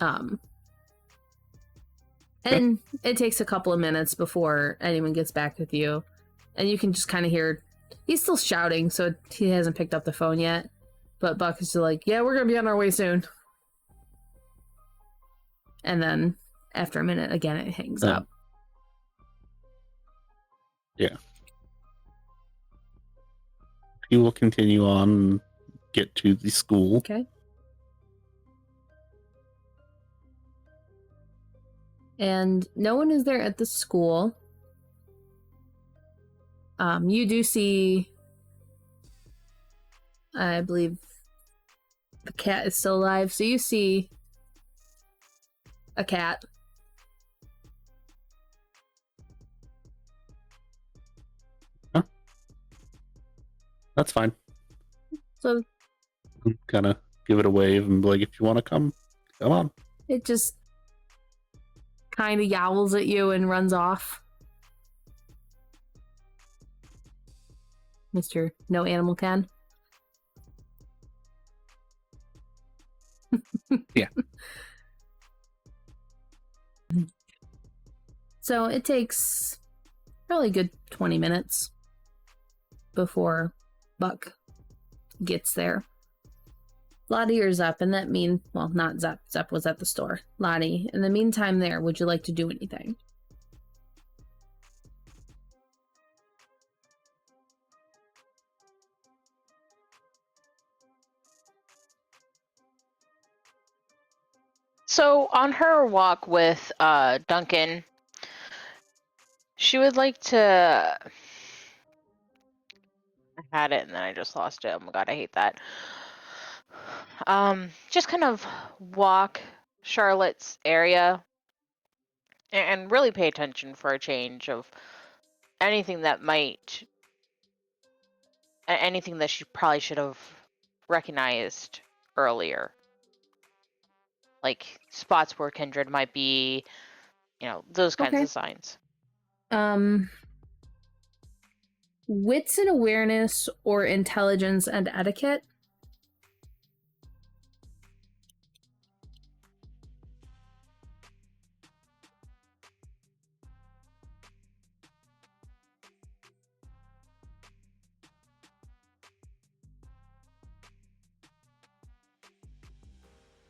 And it takes a couple of minutes before anyone gets back with you. And you can just kind of hear, he's still shouting, so he hasn't picked up the phone yet. But Buck is still like, yeah, we're going to be on our way soon. And then after a minute, again, it hangs up. Yeah. He will continue on and get to the school. Okay. And no one is there at the school. You do see, I believe the cat is still alive. So you see a cat. Huh? That's fine. So Kind of give it a wave and be like, if you want to come on. it just kind of yowls at you and runs off. Mr. No Animal Can. Yeah. So it takes probably a good 20 minutes before Buck gets there. Lottie or Zep, and that mean, well, not Zep. Zep was at the store. Lottie, in the meantime there, would you like to do anything? So on her walk with Duncan, she would like to. I had it and then I just lost it. Oh my god, I hate that. Just kind of walk Charlotte's area and really pay attention for a change of anything that she probably should have recognized earlier. Like spots where kindred might be, those kinds of signs. Wits and awareness or intelligence and etiquette?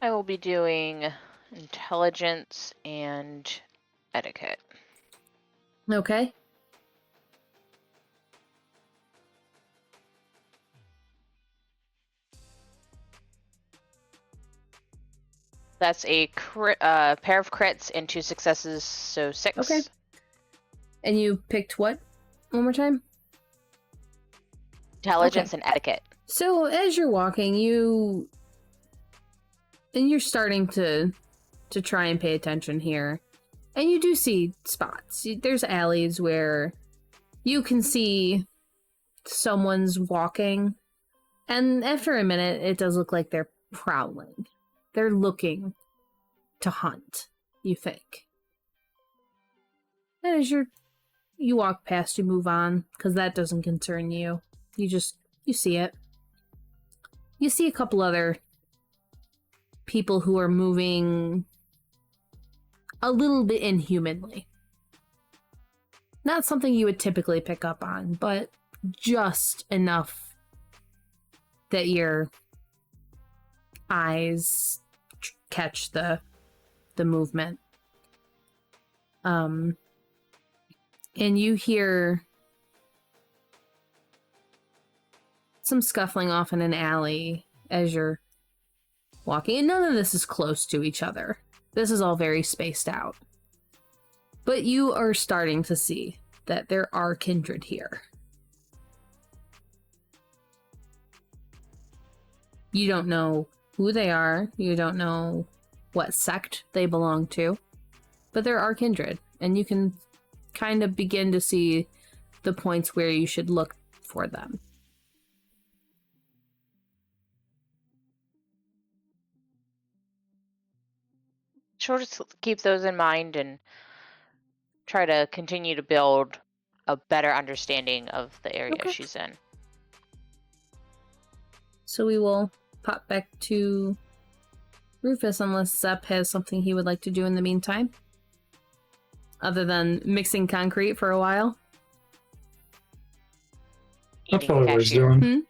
I will be doing intelligence and etiquette. Okay. That's a pair of crits and 2 successes, so 6. Okay. And you picked what? One more time? Intelligence and etiquette. So as you're walking, you're starting to try and pay attention here. And you do see spots. There's alleys where You can see someone's walking, and after a minute, it does look like they're prowling. They're looking to hunt, you think. And as you walk past, you move on, because that doesn't concern you. You see it. You see a couple other people who are moving a little bit inhumanly. Not something you would typically pick up on, but just enough that your eyes catch the movement. And you hear some scuffling off in an alley as you're walking, and none of this is close to each other. This is all very spaced out. But you are starting to see that there are kindred here. You don't know who they are, you don't know what sect they belong to, but there are kindred, and you can kind of begin to see the points where you should look for them. She'll just keep those in mind and try to continue to build a better understanding of the area Okay. she's in. So we will pop back to Rufus unless Zep has something he would like to do in the meantime. Other than mixing concrete for a while. That's Eating a probably what he's cashier. doing.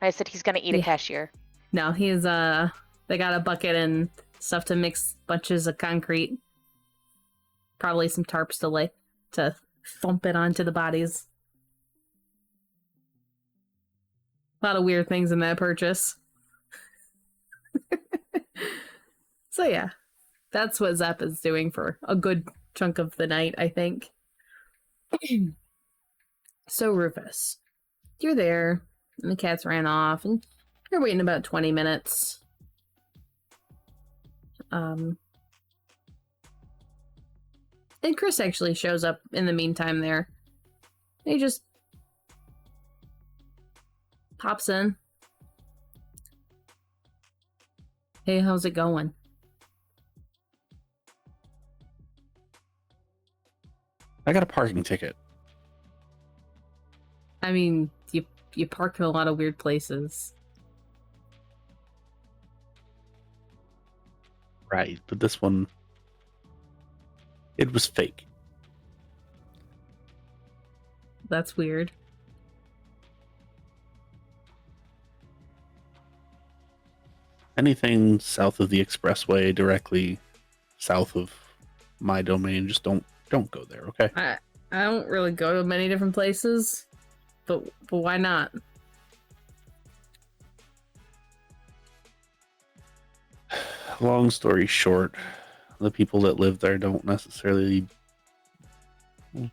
I said he's gonna eat a Yeah. cashier. No, he's they got a bucket and stuff to mix bunches of concrete. Probably some tarps to thump it onto the bodies. A lot of weird things in that purchase. So yeah, that's what Zep is doing for a good chunk of the night, I think. So Rufus, you're there, and the cats ran off, and you're waiting about 20 minutes. And Chris actually shows up in the meantime there. He just pops in. Hey, how's it going? I got a parking ticket. I mean, you park in a lot of weird places. Right, but this one, it was fake. That's weird. Anything south of the expressway, directly south of my domain, just don't go there, okay? I don't really go to many different places, but why not? Long story short, the people that live there don't necessarily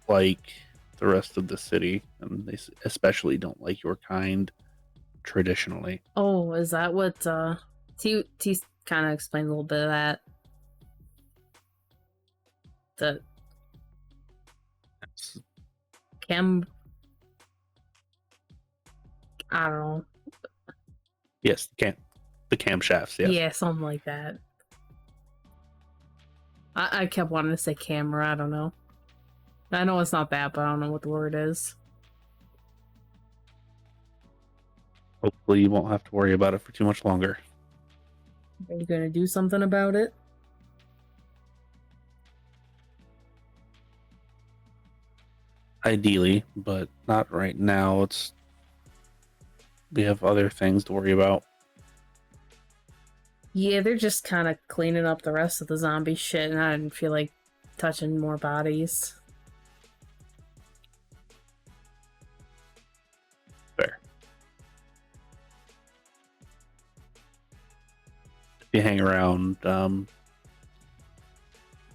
like the rest of the city, and they especially don't like your kind traditionally. Oh, is that what T kind of explained a little bit of that? The I don't know. Yes, the camshafts, yes. Yeah, something like that. I kept wanting to say camera, I don't know. I know it's not that, but I don't know what the word is. Hopefully you won't have to worry about it for too much longer. Are you gonna do something about it? Ideally, but not right now. We have other things to worry about. Yeah, they're just kind of cleaning up the rest of the zombie shit, and I didn't feel like touching more bodies. Fair. If you hang around,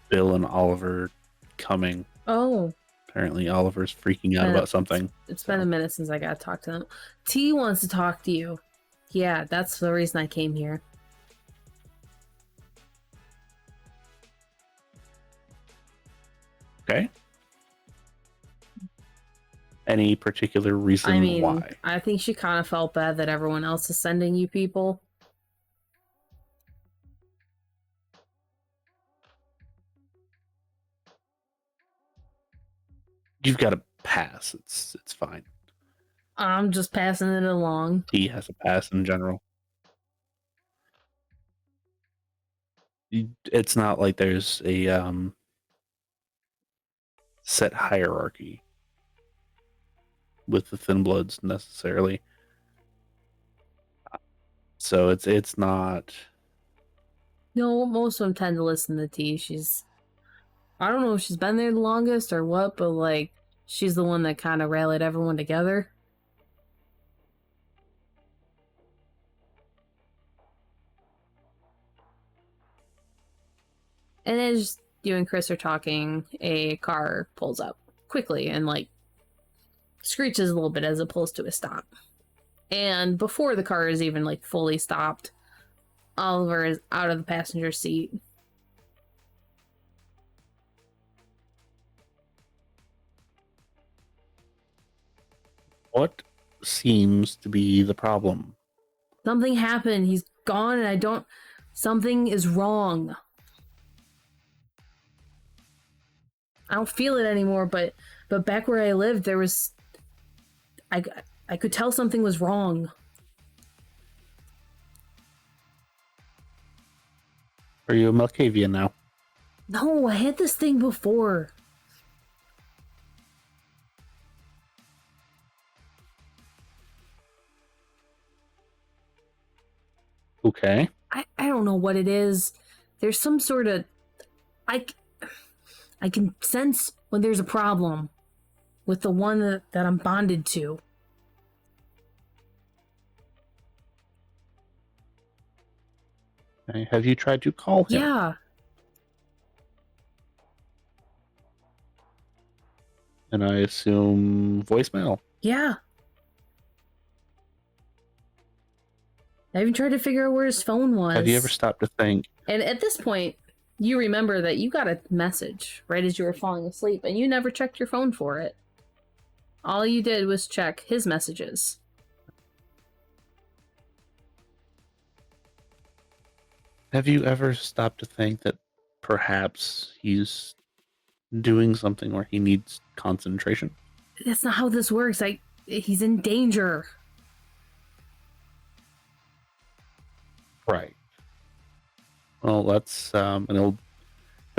Bill and Oliver coming. Oh, Apparently Oliver's freaking out about something. it's been a minute since I got to talk to them. T wants to talk to you. Yeah, that's the reason I came here. Okay. any particular reason I mean, why? I think she kind of felt bad that everyone else is sending you people. You've got a pass. It's fine. I'm just passing it along. He has a pass in general. It's not like there's a set hierarchy with the Thin Bloods necessarily. So it's not. No, most of them tend to listen to T. I don't know if she's been there the longest or what, but like, she's the one that kind of rallied everyone together. And as you and Chris are talking, a car pulls up quickly and like screeches a little bit as it pulls to a stop. And before the car is even like fully stopped, Oliver is out of the passenger seat. What seems to be the problem? Something happened. He's gone and something is wrong. I don't feel it anymore, but back where I lived, there was... I could tell something was wrong. Are you a Malkavian now? No, I had this thing before. Okay. I don't know what it is. There's some sort of... I can sense when there's a problem with the one that I'm bonded to. Okay. Have you tried to call him? Yeah. And I assume voicemail. Yeah. I even tried to figure out where his phone was. Have you ever stopped to think? And at this point, you remember that you got a message right as you were falling asleep, and you never checked your phone for it. All you did was check his messages. Have you ever stopped to think that perhaps he's doing something where he needs concentration? That's not how this works. He's in danger. Right. Well, let's and he'll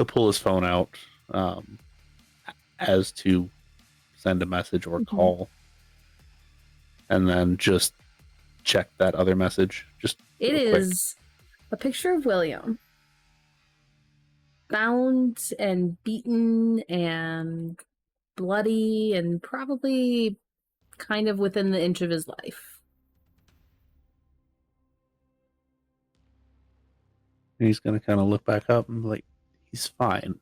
pull his phone out as to send a message or call, and then just check that other message. Just It real quick. is a picture of William, bound and beaten and bloody and probably kind of within the inch of his life. And he's gonna kind of look back up and be like, he's fine.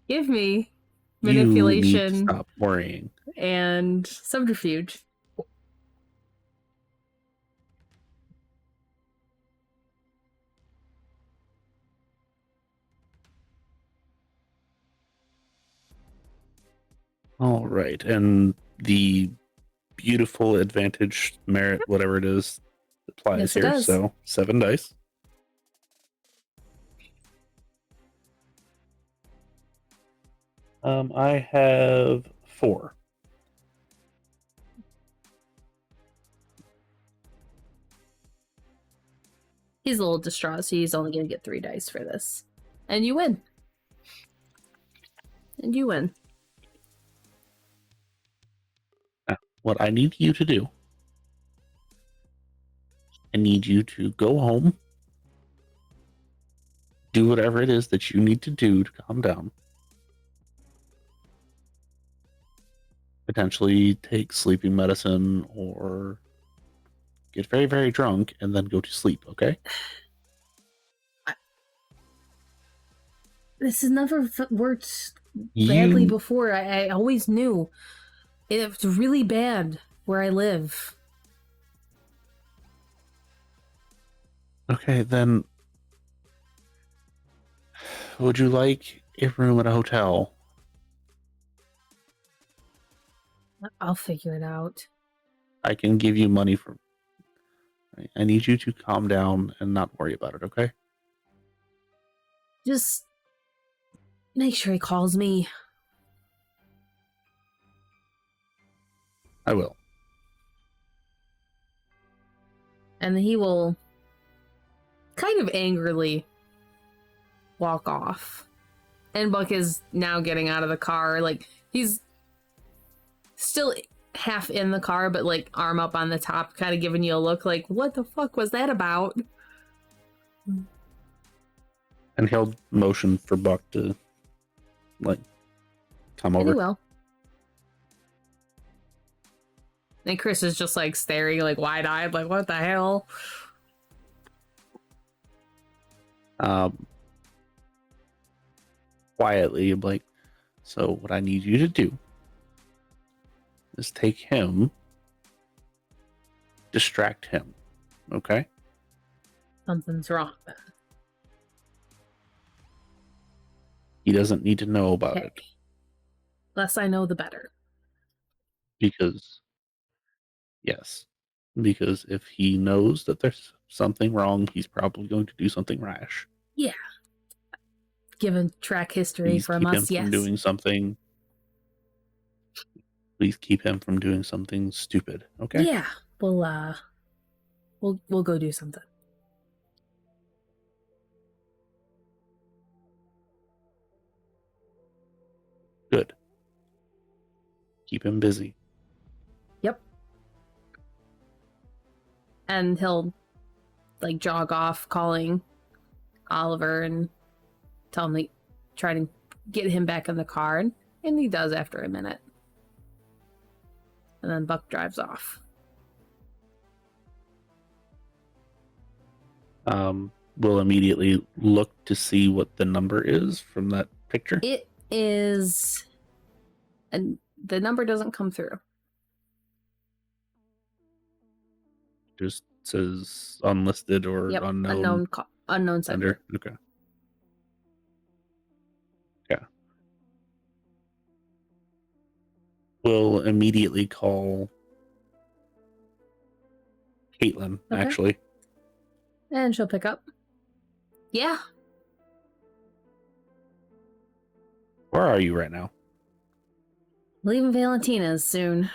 Give me You need to manipulation stop worrying. and subterfuge. All right, and the beautiful advantage merit, whatever it is, applies Yes, it here. does. So 7 dice. I have 4. He's a little distraught, so he's only going to get 3 dice for this. And you win. And you win. Now, what I need you to do, I need you to go home, do whatever it is that you need to do to calm down. Potentially take sleeping medicine or get very, very drunk and then go to sleep, okay? This has never worked badly You, before. I always knew. It's really bad where I live. okay, then would you like a room at a hotel? I'll figure it out. I can give you money for. I need you to calm down and not worry about it, okay? Just make sure he calls me. I will. And he will kind of angrily walk off. And Buck is now getting out of the car. Like, he's still half in the car, but like arm up on the top, kind of giving you a look like, what the fuck was that about? And he'll motion for Buck to, like, come And he over. will. And Chris is just like staring, like wide-eyed, like, what the hell? Quietly, like, so what I need you to do is take him, distract him, okay? Something's wrong. He doesn't need to know about Okay. it Less I know, the better. because, yes, because if he knows that there's something wrong, he's probably going to do something rash. Yeah. Given track history Please from keep him us, from yes. doing something. Please keep him from doing something stupid, okay? Yeah. We'll go do something. Good. Keep him busy. Yep. And he'll like jog off calling Oliver and tell him to try to get him back in the car, and he does after a minute. And then Buck drives off. We'll immediately look to see what the number is from that picture. It is, and the number doesn't come through. Just says unlisted or Yep, unknown. unknown sender. Okay. Yeah. We'll immediately call Caitlin, Okay. actually. And she'll pick up. Yeah. Where are you right now? Leaving Valentina's soon.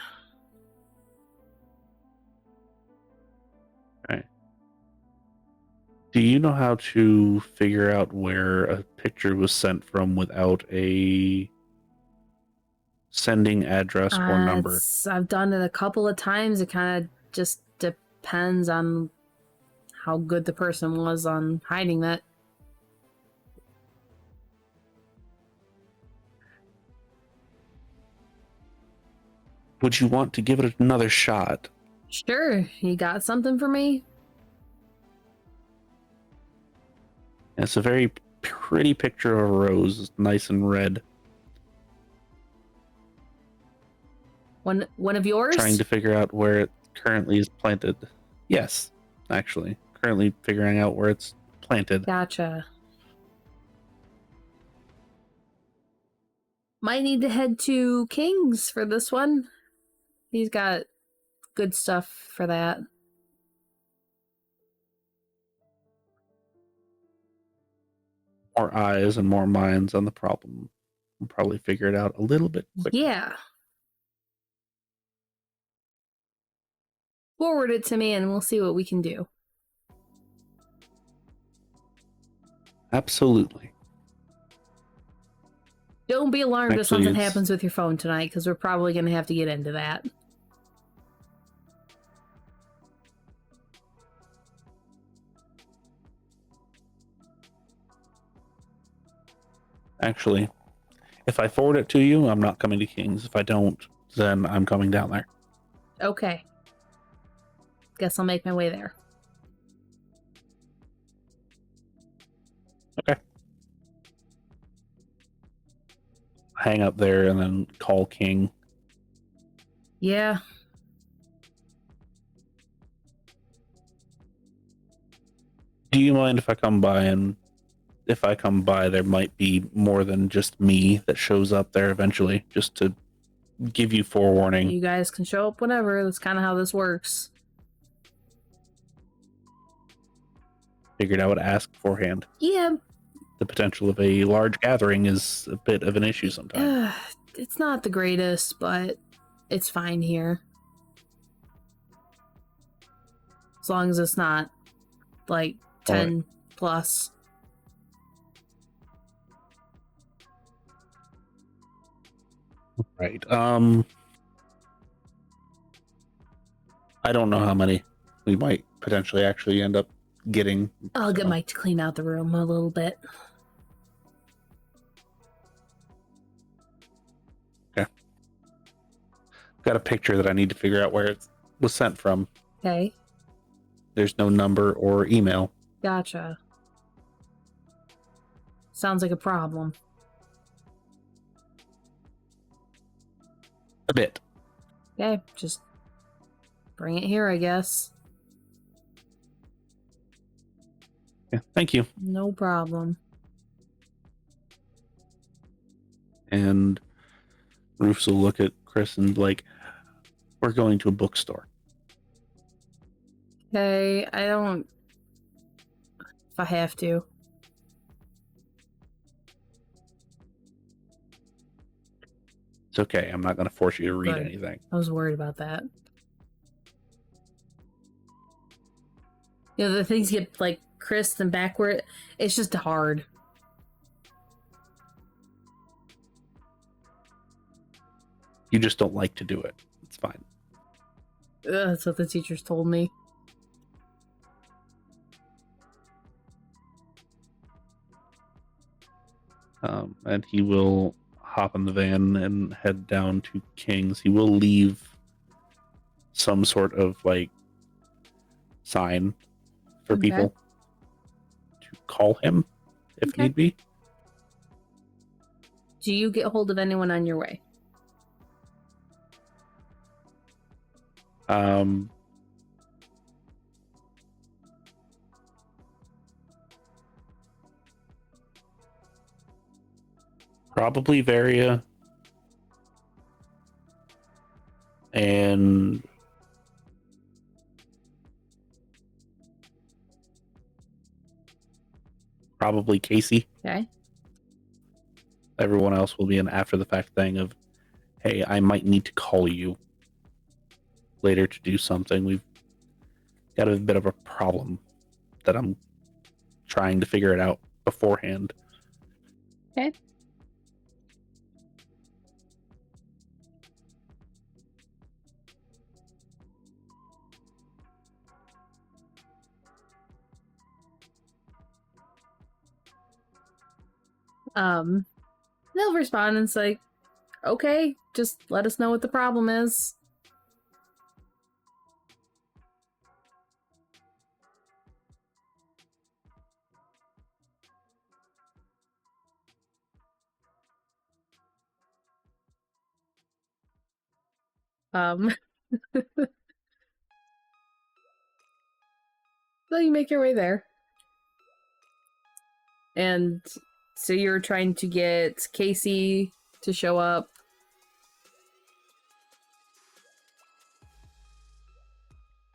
Right. Do you know how to figure out where a picture was sent from without a sending address or number? I've done it a couple of times. It kind of just depends on how good the person was on hiding that. Would you want to give it another shot? Sure, you got something for me? It's a very pretty picture of a rose. It's nice and red. One of yours? Trying to figure out where it currently is planted. Yes, actually. Currently figuring out where it's planted. Gotcha. Might need to head to King's for this one. He's got good stuff for that. More eyes and more minds on the problem. We'll probably figure it out a little bit quicker. Yeah. Forward it to me and we'll see what we can do. Absolutely. Don't be alarmed if Actually, something it's- happens with your phone tonight, because we're probably going to have to get into that. Actually, if I forward it to you, I'm not coming to King's. If I don't, then I'm coming down there. Okay. Guess I'll make my way there. Okay. Hang up there and then call King. Yeah. Do you mind if I come by? And if I come by, there might be more than just me that shows up there eventually, just to give you forewarning. You guys can show up whenever. That's kind of how this works. Figured I would ask beforehand. Yeah. The potential of a large gathering is a bit of an issue sometimes. It's not the greatest, but it's fine here. As long as it's not like 10 plus. Right. I don't know how many we might potentially actually end up getting. I'll get Mike to clean out the room a little bit. Okay. Got a picture that I need to figure out where it was sent from. Okay. There's no number or email. Gotcha. Sounds like a problem. A bit. Okay, just bring it here, I guess. Yeah, thank you. No problem. And Rufus will look at Chris and be like, we're going to a bookstore. Okay, I don't... If I have to. It's okay. I'm not going to force you to read Good. anything. I was worried about that. You know, the things get, like, crisp and backward. It's just hard. You just don't like to do it. It's fine. That's what the teachers told me. And he will hop in the van and head down to King's. He will leave some sort of like sign for Okay. people to call him if Okay. need be. Do you get hold of anyone on your way? Probably Varia and probably Casey. Okay. Everyone else will be an after the fact thing of, hey, I might need to call you later to do something. We've got a bit of a problem that I'm trying to figure it out beforehand. Okay. They'll respond and say, okay, just let us know what the problem is. So you make your way there. And so you're trying to get Casey to show up.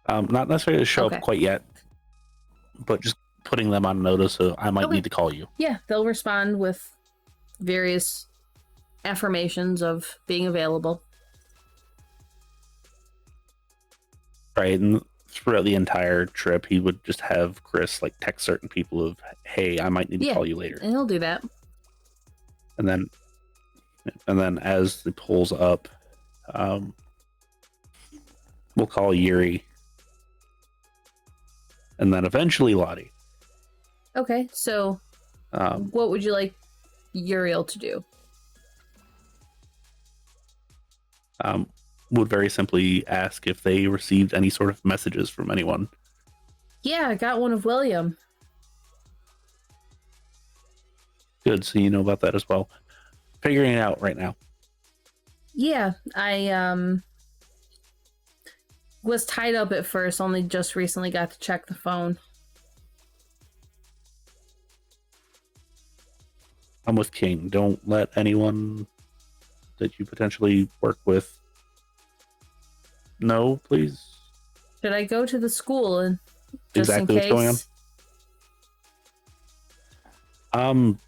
Not necessarily to show Okay. up quite yet, but just putting them on notice so I might Okay. need to call you. Yeah, they'll respond with various affirmations of being available. Right, and throughout the entire trip, he would just have Chris like text certain people of, "Hey, I might need to Yeah. call you later," And he'll do that. and then as it pulls up, we'll call Yuri, and then eventually Lottie. Okay, so what would you like Uriel to do? Would very simply ask if they received any sort of messages from anyone. Yeah, I got one of William. Good, so you know about that as well. Figuring it out right now. Yeah, I was tied up at first, only just recently got to check the phone. I'm with King. Don't let anyone that you potentially work with. No, please. Should I go to the school and just Exactly in what's going case? on.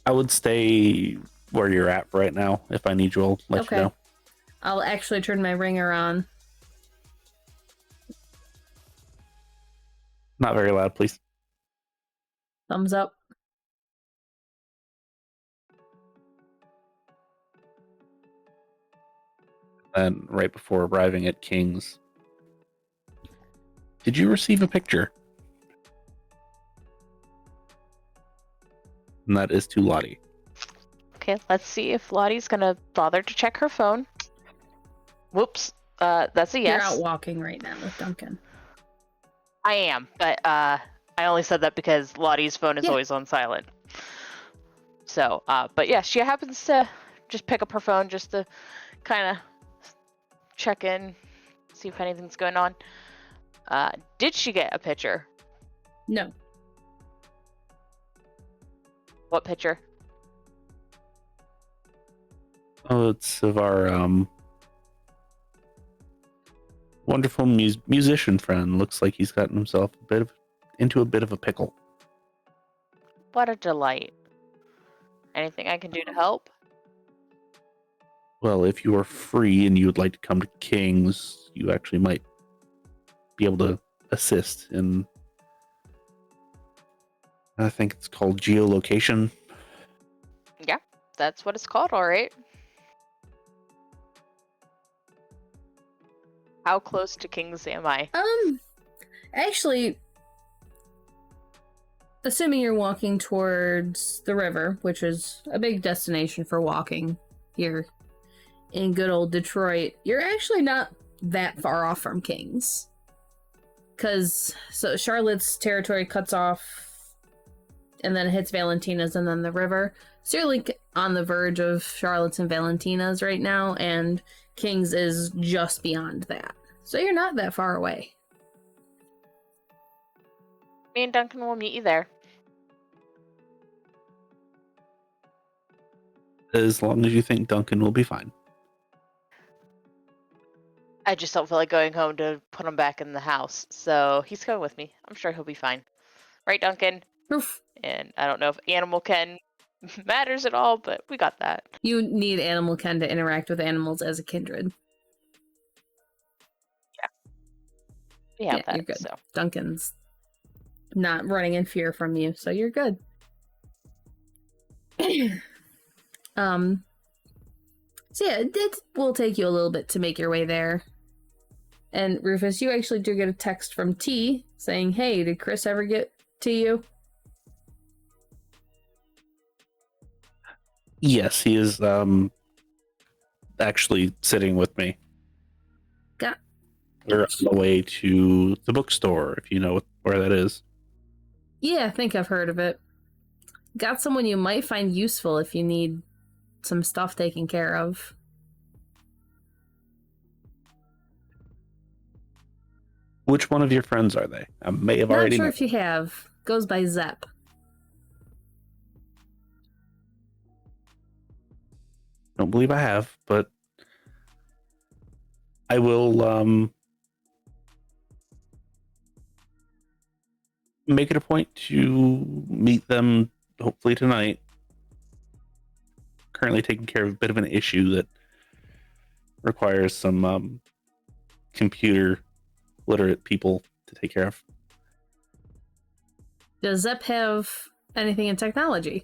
I would stay where you're at right now. If I need you, I'll let you know. I'll actually turn my ringer on. Not very loud, please. Thumbs up. And right before arriving at King's, did you receive a picture? And that is to Lottie. Okay, let's see if Lottie's gonna bother to check her phone. Whoops. That's a yes. You're out walking right now with Duncan. I am, but I only said that because Lottie's phone is always on silent. So, but yeah, she happens to just pick up her phone just to kind of check in, see if anything's going on. Did she get a picture? No. What picture? Oh, it's of our wonderful musician friend. Looks like he's gotten himself into a bit of a pickle. What a delight. Anything I can do to help? Well, if you are free and you would like to come to King's, you actually might be able to assist in, I think it's called geolocation. Yeah, that's what it's called, all right. How close to King's am I? Actually, assuming you're walking towards the river, which is a big destination for walking here in good old Detroit, you're actually not that far off from King's. So Charlotte's territory cuts off and then hits Valentina's and then the river. So you're like on the verge of Charlotte's and Valentina's right now, and King's is just beyond that. So you're not that far away. Me and Duncan will meet you there. As long as you think Duncan will be fine. I just don't feel like going home to put him back in the house. So he's coming with me. I'm sure he'll be fine. Right, Duncan? Oof. And I don't know if Animal Ken matters at all, but we got that. You need Animal Ken to interact with animals as a kindred. We have that. You're good. So. Duncan's not running in fear from you, so you're good. So yeah, it will take you a little bit to make your way there. And Rufus, you actually do get a text from T saying, "Hey, did Chris ever get to you?" Yes, he is actually sitting with me. We're on the way to the bookstore, if you know where that is. Yeah, I think I've heard of it. Got someone you might find useful if you need some stuff taken care of. Which one of your friends are they? I may have Not already sure met. if you have. Goes by Zep. Don't believe I have, but I will make it a point to meet them hopefully tonight. Currently taking care of a bit of an issue that requires some computer literate people to take care of. Does Zep have anything in technology?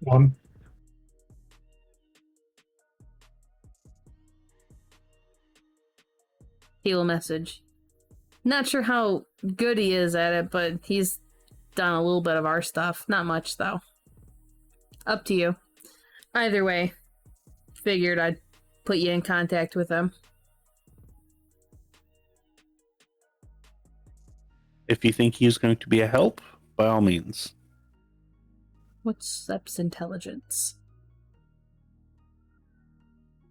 One. He will message. Not sure how good he is at it, but he's done a little bit of our stuff. Not much, though. Up to you. Either way, figured I'd put you in contact with him. If you think he's going to be a help, by all means. What's Zep's intelligence?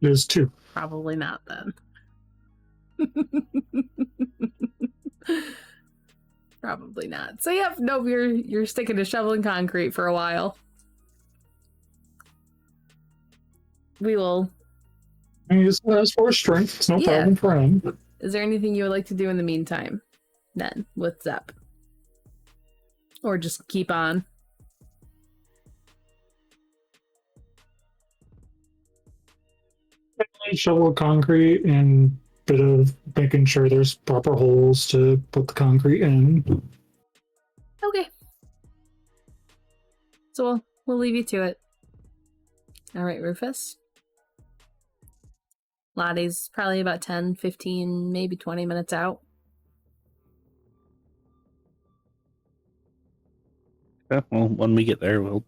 It is 2. Probably not, then. Probably not. So yep, no, you're sticking to shoveling concrete for a while. We will. He's as for strength, it's no Yeah. problem for him. Is there anything you would like to do in the meantime, then, with Zep? Or just keep on? Shovel concrete and bit of making sure there's proper holes to put the concrete in. Okay. So we'll leave you to it. All right, Rufus. Lottie's probably about 10, 15, maybe 20 minutes out. Yeah, well, when we get there, we'll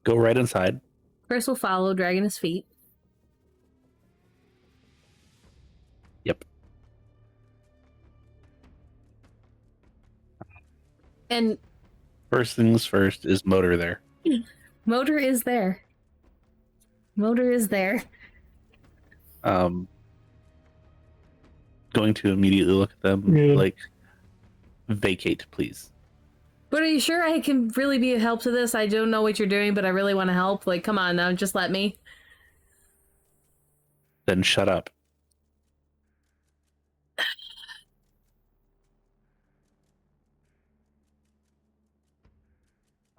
go right inside. Chris will follow, dragging his feet. Yep. And First things first, is Motor there? Motor is there. Motor is there. Going to immediately look at them, Yeah. like, vacate, please. But are you sure I can really be a help to this? I don't know what you're doing, but I really want to help. Like, come on now, just let me. Then shut up.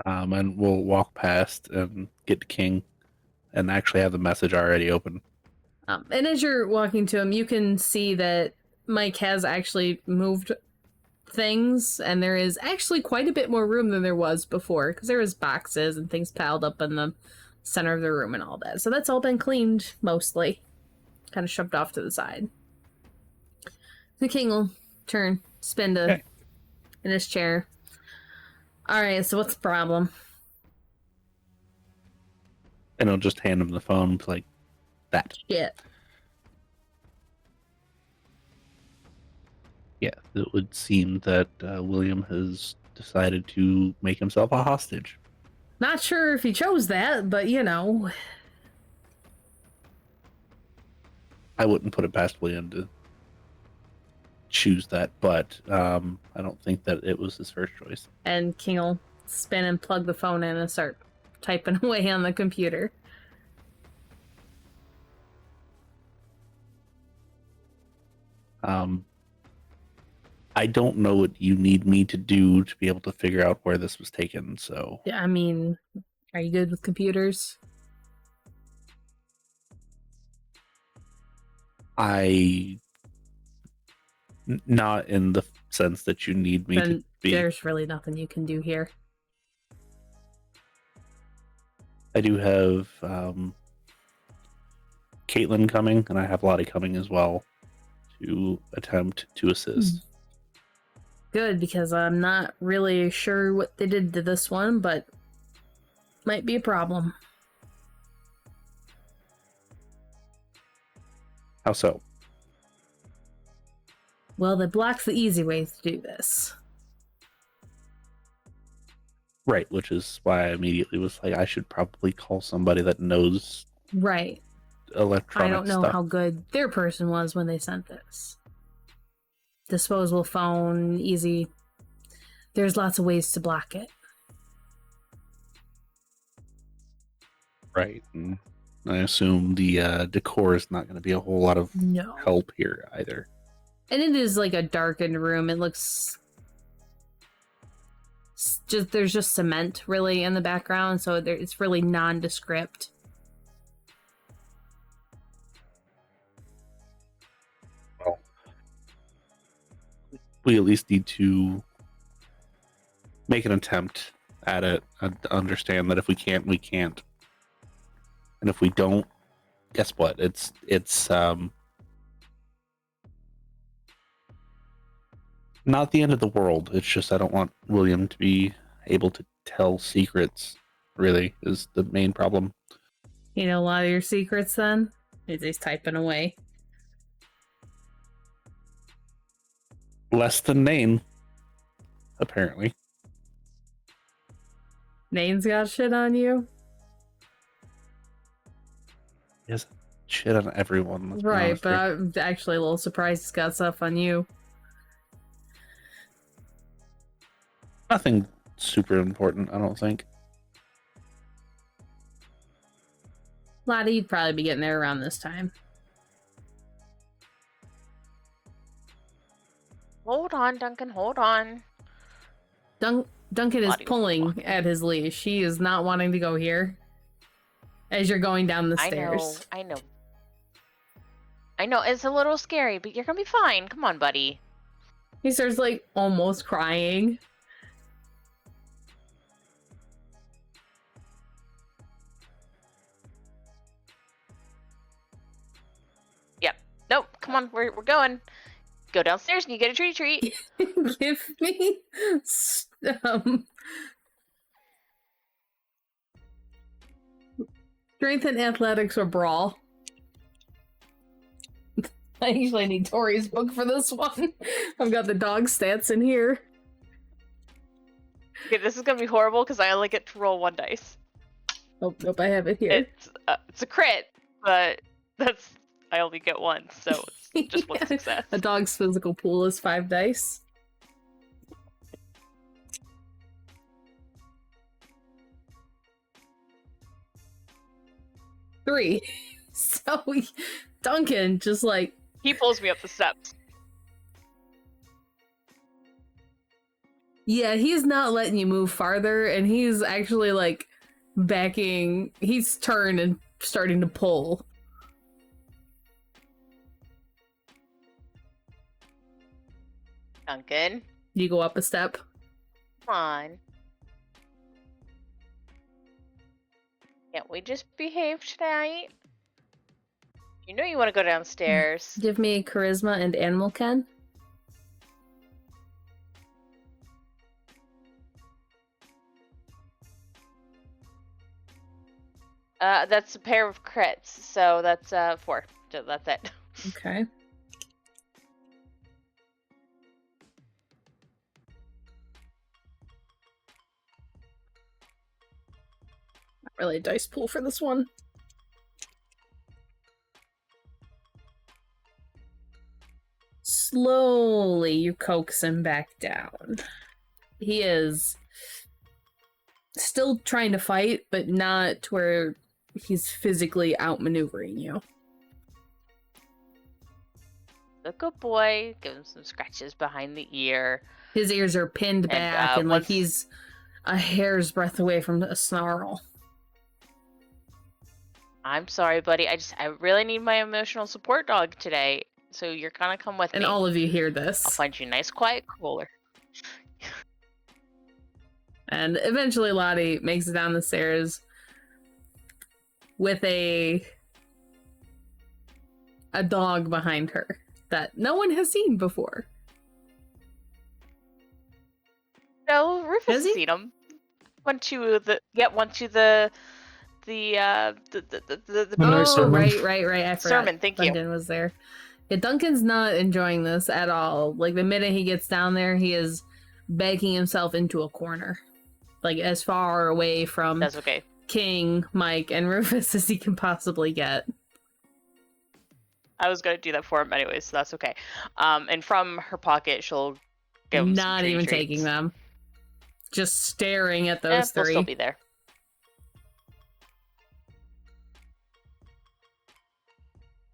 And we'll walk past and get to King and actually have the message already open. And as you're walking to him, you can see that Mike has actually moved things, and there is actually quite a bit more room than there was before, because there was boxes and things piled up in the center of the room and all that. So that's all been cleaned, mostly. Kind of shoved off to the side. The King will spin Okay. in his chair. Alright, so what's the problem? And I'll just hand him the phone, like, that. Shit. Yeah, it would seem that William has decided to make himself a hostage. Not sure if he chose that, but you know. I wouldn't put it past William to choose that, but I don't think that it was his first choice. And King will spin and plug the phone in and start typing away on the computer. I don't know what you need me to do to be able to figure out where this was taken, so... Yeah, I mean, are you good with computers? Not in the sense that you need me Then to be. there's really nothing you can do here. I do have Caitlin coming, and I have Lottie coming as well to attempt to assist. Good, because I'm not really sure what they did to this one, but might be a problem. How so? Well, they blocked the easy way to do this. Right, which is why I immediately was like, I should probably call somebody that knows Right. electronic I don't know stuff. how good their person was when they sent this. Disposable phone, easy. There's lots of ways to block it. Right, and I assume the decor is not going to be a whole lot of No. help here either. And it is like a darkened room. It looks there's just cement really in the background, so it's really nondescript. Well, we at least need to make an attempt at it and understand that if we can't, we can't. And if we don't, guess what? It's not the end of the world. It's just I don't want William to be able to tell secrets, really, is the main problem. You know a lot of your secrets then? He's typing away. Less than Nain, apparently. Nane's got shit on you? He has shit on everyone. Let's be Right, honest but here. I'm actually a little surprised he's got stuff on you. Nothing super important, I don't think. Lottie, you'd probably be getting there around this time. Hold on, Duncan, hold on. Duncan is Lottie was pulling walking. at his leash. He is not wanting to go here. As you're going down the stairs. I know, it's a little scary, but you're gonna be fine. Come on, buddy. He starts, like, almost crying. Yep. Nope, come on, we're going. Go downstairs and you get a treat. Give me strength and athletics or brawl. I usually need Tori's book for this one. I've got the dog stats in here. Okay, this is gonna be horrible because I only get to roll 1 dice. Oh, nope, I have it here. It's a crit, but I only get 1, so it's just 1 success. A dog's physical pool is 5 dice. Three. So Duncan just like He pulls me up the steps. yeah, he's not letting you move farther, and he's actually like backing. He's turned and starting to pull. Duncan, You go up a step. come on. Can't we just behave tonight? You know you want to go downstairs. Give me charisma and animal ken. That's a pair of crits, so that's 4. So that's it. Okay. Not really a dice pool for this one. Slowly, you coax him back down. He is still trying to fight, but not to where he's physically outmaneuvering you. A good boy. Give him some scratches behind the ear. His ears are pinned back, and like once- he's a hair's breadth away from a snarl. I'm sorry, buddy. I really need my emotional support dog today. So you're gonna come with And me. all of you hear this. I'll find you a nice, quiet cooler. And eventually Lottie makes it down the stairs with a dog behind her that no one has seen before. No, Rufus Has has he? seen him. Went to the the The nice Oh, sermon. right. I forgot. sermon. Thank you. Duncan was there. Yeah, Duncan's not enjoying this at all. Like, the minute he gets down there, he is begging himself into a corner. Like, as far away from That's okay. King, Mike, and Rufus as he can possibly get. I was gonna do that for him anyway, so that's okay. And from her pocket, she'll give him some Not treat even treats. taking them. Just staring at Eh, those they'll three. still be there.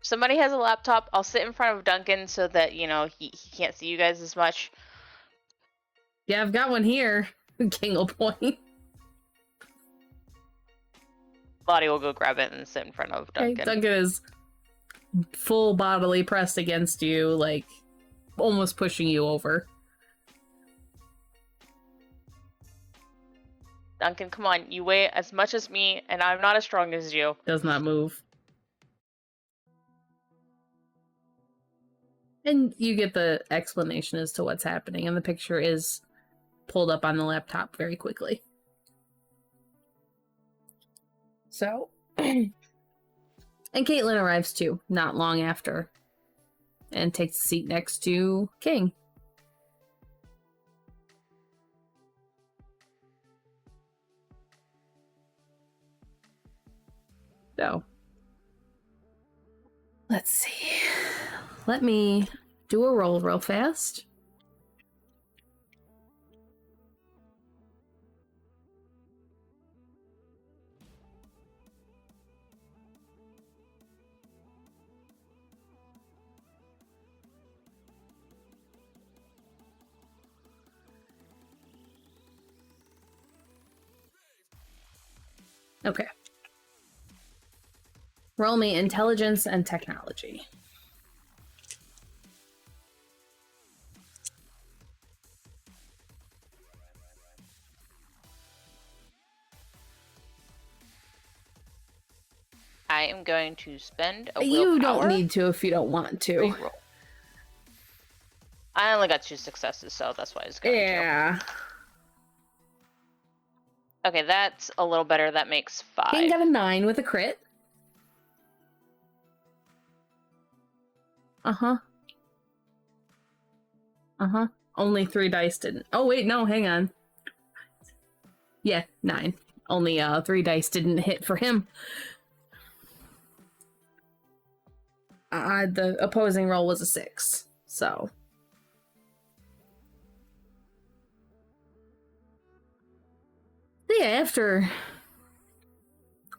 Somebody has a laptop. I'll sit in front of Duncan so that, you know, he can't see you guys as much. Yeah, I've got one here. King will point. Lottie will go grab it and sit in front of Okay, Duncan. Duncan is full bodily pressed against you, like almost pushing you over. Duncan, come on. You weigh as much as me, and I'm not as strong as you. Does not move. And you get the explanation as to what's happening, and the picture is pulled up on the laptop very quickly. So, and Caitlin arrives too, not long after, and takes a seat next to King. So, let's see. Let me do a roll real fast. Okay. Roll me intelligence and technology. I am going to spend a You willpower. don't need to if you don't want to. Reroll. I only got 2 successes, so that's why I was going to. Yeah. Okay, that's a little better. That makes 5. King got a 9 with a crit. Uh-huh. Uh-huh. Only 3 dice didn't. Oh, wait, no, hang on. Yeah, 9. Only 3 dice didn't hit for him. The opposing roll was a 6, so... Yeah, after...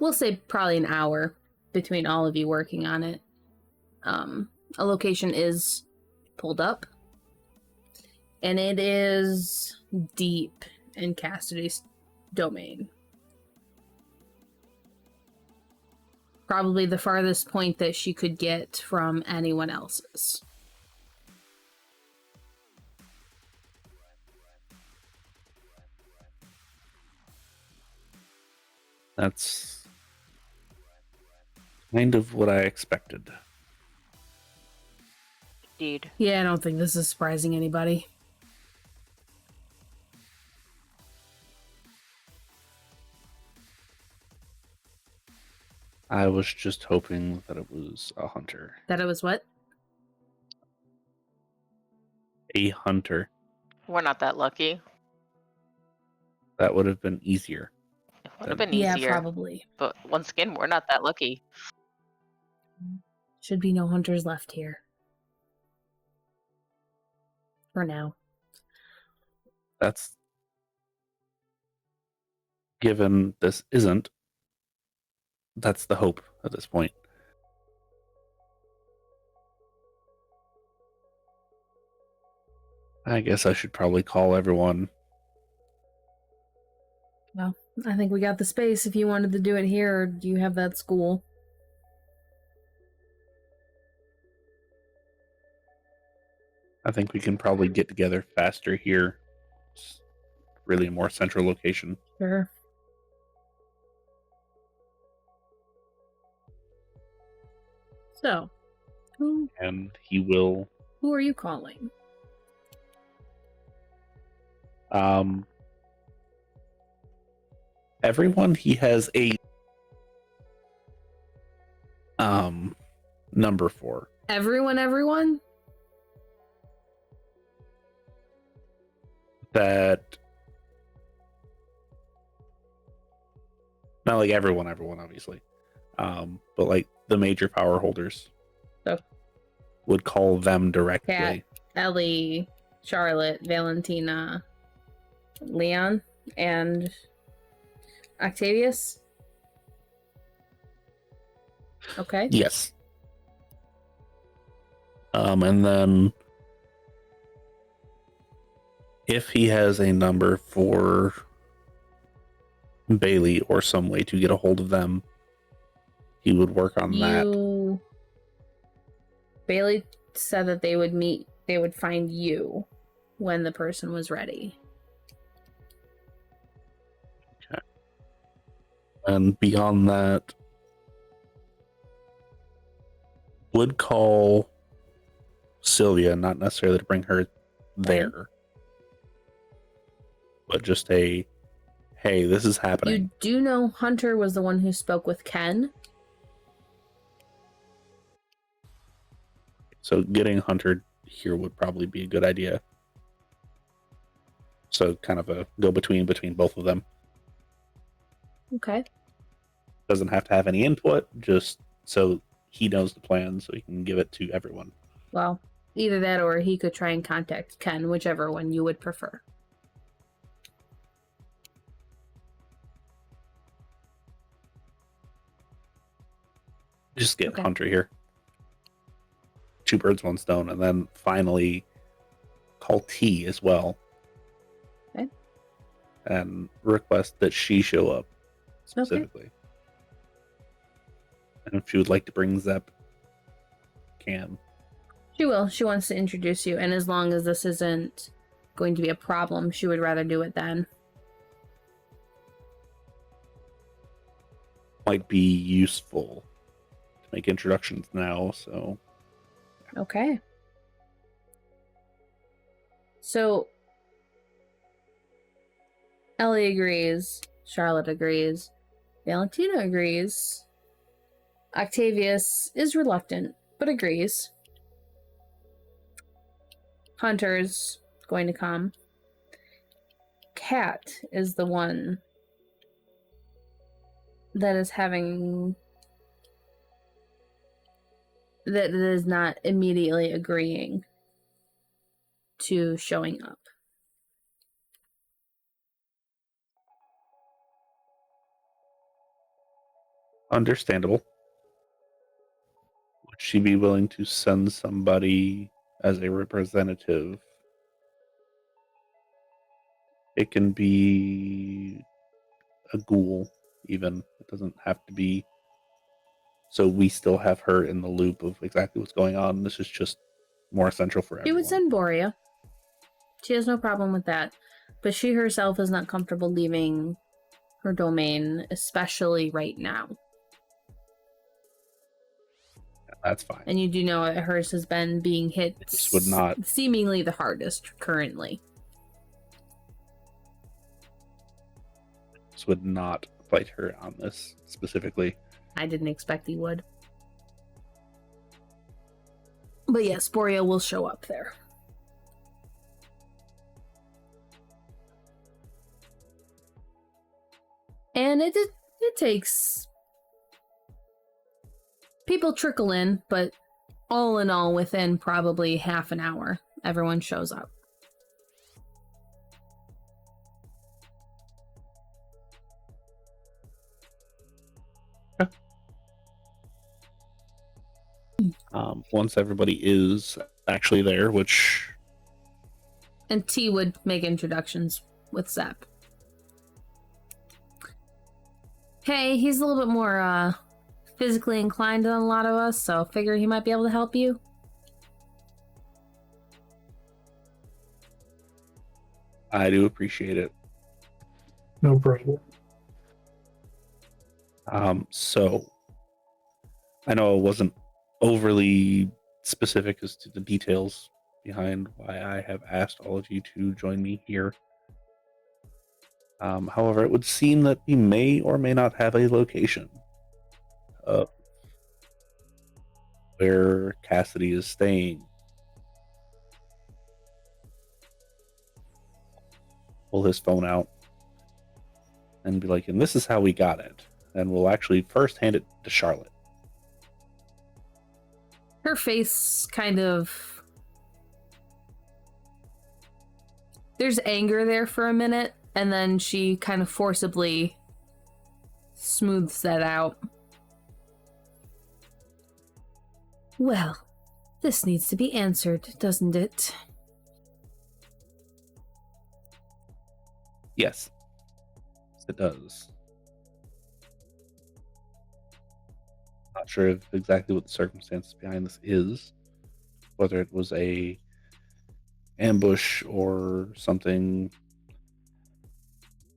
We'll say probably an hour between all of you working on it. A location is pulled up. And it is deep in Cassidy's domain. Probably the farthest point that she could get from anyone else's. That's kind of what I expected. Indeed. Yeah, I don't think this is surprising anybody. I was just hoping that it was a hunter. That it was what? A hunter. We're not that lucky. That would have been easier. It would have been Yeah, easier. probably. But once again, we're not that lucky. Should be no hunters left here. For now. That's... Given this isn't, that's the hope at this point. I guess I should probably call everyone. Well, I think we got the space if you wanted to do it here, or do you have that school? I think we can probably get together faster here. It's really a more central location. Sure. So, who And he will... are you calling? Everyone he has a number for. Everyone? That not like everyone obviously. But like the major power holders. Oh. Would call them directly. Kat, Ellie, Charlotte, Valentina, Leon, and Octavius? Okay. Yes. And then if he has a number for Bailey or some way to get a hold of them, he would work on that. Bailey said that they would find you when the person was ready. Okay. And beyond that, would call Sylvia, not necessarily to bring her there, but just a, hey, this is happening. You do know Hunter was the one who spoke with Ken? So getting Hunter here would probably be a good idea. So kind of a go-between between both of them. Okay. Doesn't have to have any input, just so he knows the plan so he can give it to everyone. Well, either that or he could try and contact Ken, whichever one you would prefer. Just get Okay. Hunter here. 2 birds, 1 stone, and then finally call T as well. Okay. And request that she show up specifically. And if she would like to bring Zep, can. She will. She wants to introduce you, and as long as this isn't going to be a problem, she would rather do it then. Might be useful to make introductions now, so Okay. So, Ellie agrees. Charlotte agrees. Valentina agrees. Octavius is reluctant, but agrees. Hunter's going to come. Cat is the one that is having... that is not immediately agreeing to showing up. understandable. Would she be willing to send somebody as a representative? It can be a ghoul, even. It doesn't have to be. So we still have her in the loop of exactly what's going on. This is just more essential for everyone. She would send Borea. She has no problem with that. But she herself is not comfortable leaving her domain, especially right now. That's fine. And you do know that hers has been being hit This would not seemingly the hardest currently. This would not fight her on this specifically. I didn't expect he would. But yes, Borea will show up there. And it takes... people trickle in, but all in all, within probably half an hour, everyone shows up. Once everybody is actually there, which... And T would make introductions with Zep. Hey, he's a little bit more, physically inclined than a lot of us, so I figure he might be able to help you. I do appreciate it. No problem. So I know I wasn't overly specific as to the details behind why I have asked all of you to join me here. However, it would seem that we may or may not have a location of where Cassidy is staying. Pull his phone out and be like, and this is how we got it. And we'll actually first hand it to Charlotte. Her face kind of... there's anger there for a minute, and then she kind of forcibly smooths that out. Well, this needs to be answered, doesn't it? Yes, it does. Not sure of exactly what the circumstances behind this is, whether it was a ambush or something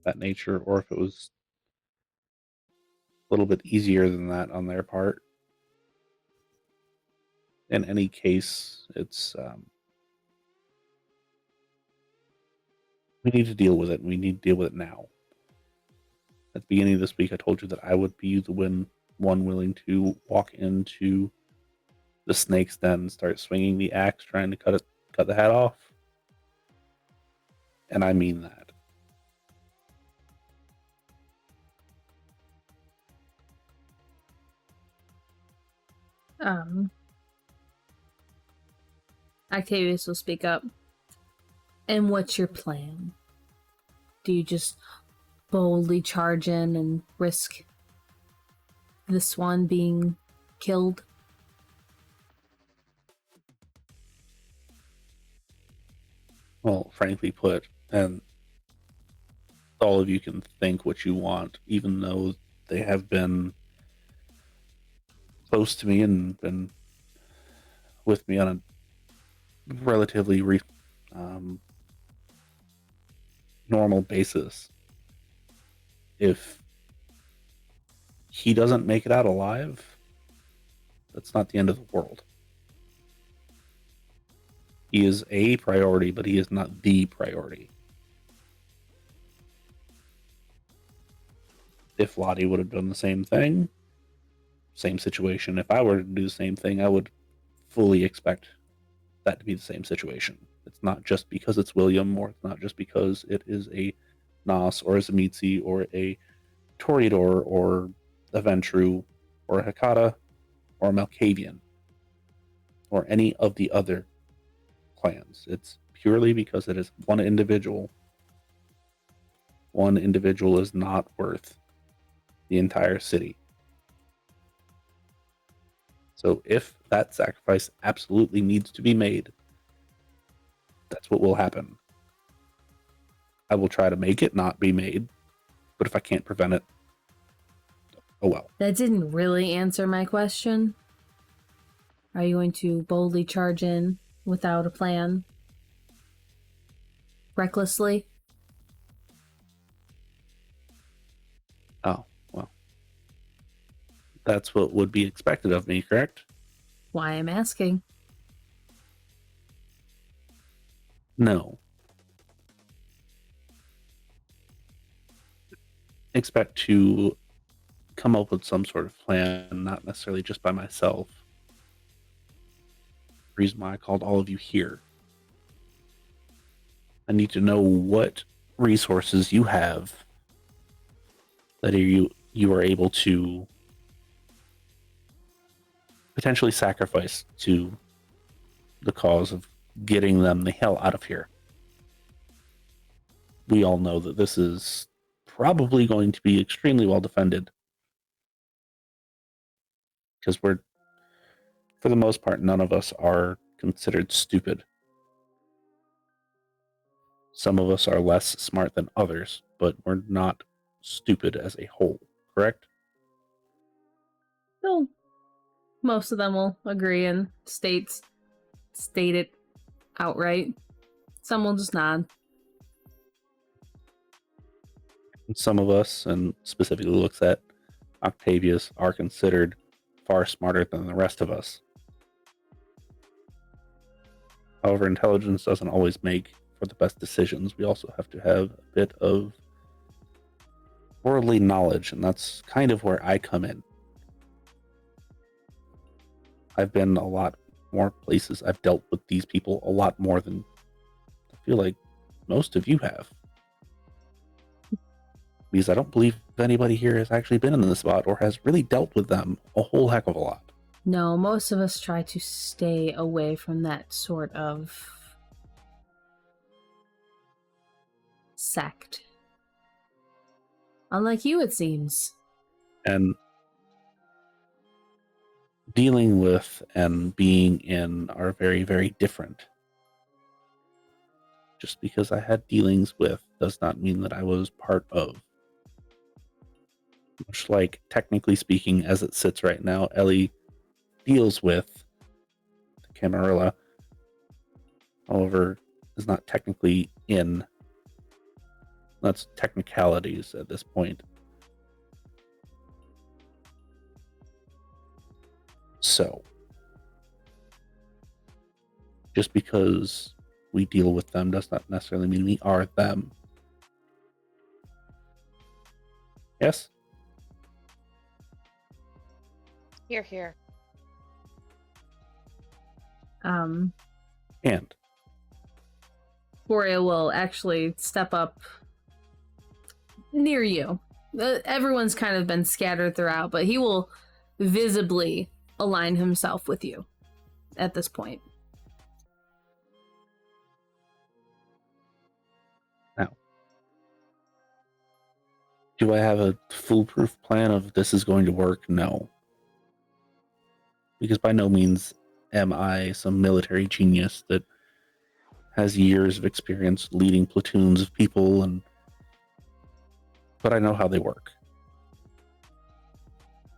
that nature, or if it was a little bit easier than that on their part. In any case, it's we need to deal with it, and we need to deal with it now. At the beginning of this week, I told you that I would be the one willing to walk into the snake's den and start swinging the axe, trying to cut the head off. And I mean that. Octavius will speak up. And what's your plan? Do you just boldly charge in and risk this one being killed? Well, frankly put, and all of you can think what you want, even though they have been close to me and been with me on a relatively normal basis. If he doesn't make it out alive, that's not the end of the world. He is a priority, but he is not the priority. If Lottie would have done the same thing, same situation. If I were to do the same thing, I would fully expect that to be the same situation. It's not just because it's William, or it's not just because it is a Nas or a Zamitzi or a Toreador or a Ventru or a Hekata or a Malkavian or any of the other clans. It's purely because it is one individual. One individual is not worth the entire city. So if that sacrifice absolutely needs to be made, that's what will happen. I will try to make it not be made, but if I can't prevent it, oh well. That didn't really answer my question. Are you going to boldly charge in without a plan? Recklessly? Oh, well. That's what would be expected of me, correct? Why I'm asking. No. Expect to come up with some sort of plan, not necessarily just by myself. The reason why I called all of you here. I need to know what resources you have that you are able to potentially sacrifice to the cause of getting them the hell out of here. We all know that this is probably going to be extremely well defended, because we're, for the most part, none of us are considered stupid. Some of us are less smart than others, but we're not stupid as a whole, correct? No. Most of them will agree and state it outright. Some will just nod. And some of us, and specifically looks at Octavius, are considered far smarter than the rest of us. However, intelligence doesn't always make for the best decisions. We also have to have a bit of worldly knowledge, and that's kind of where I come in. I've been a lot more places. I've dealt with these people a lot more than I feel like most of you have. Because I don't believe anybody here has actually been in this spot or has really dealt with them a whole heck of a lot. No, most of us try to stay away from that sort of sect. Unlike you, it seems. And dealing with and being in are very, very different. Just because I had dealings with does not mean that I was part of. Much like, technically speaking, as it sits right now, Ellie deals with the Camarilla, however, is not technically in. That's technicalities at this point. So, just because we deal with them does not necessarily mean we are them. Yes? Here, here. And Borea will actually step up near you. Everyone's kind of been scattered throughout, but he will visibly align himself with you at this point. Now, do I have a foolproof plan of this is going to work? No. Because by no means am I some military genius that has years of experience leading platoons of people, but I know how they work.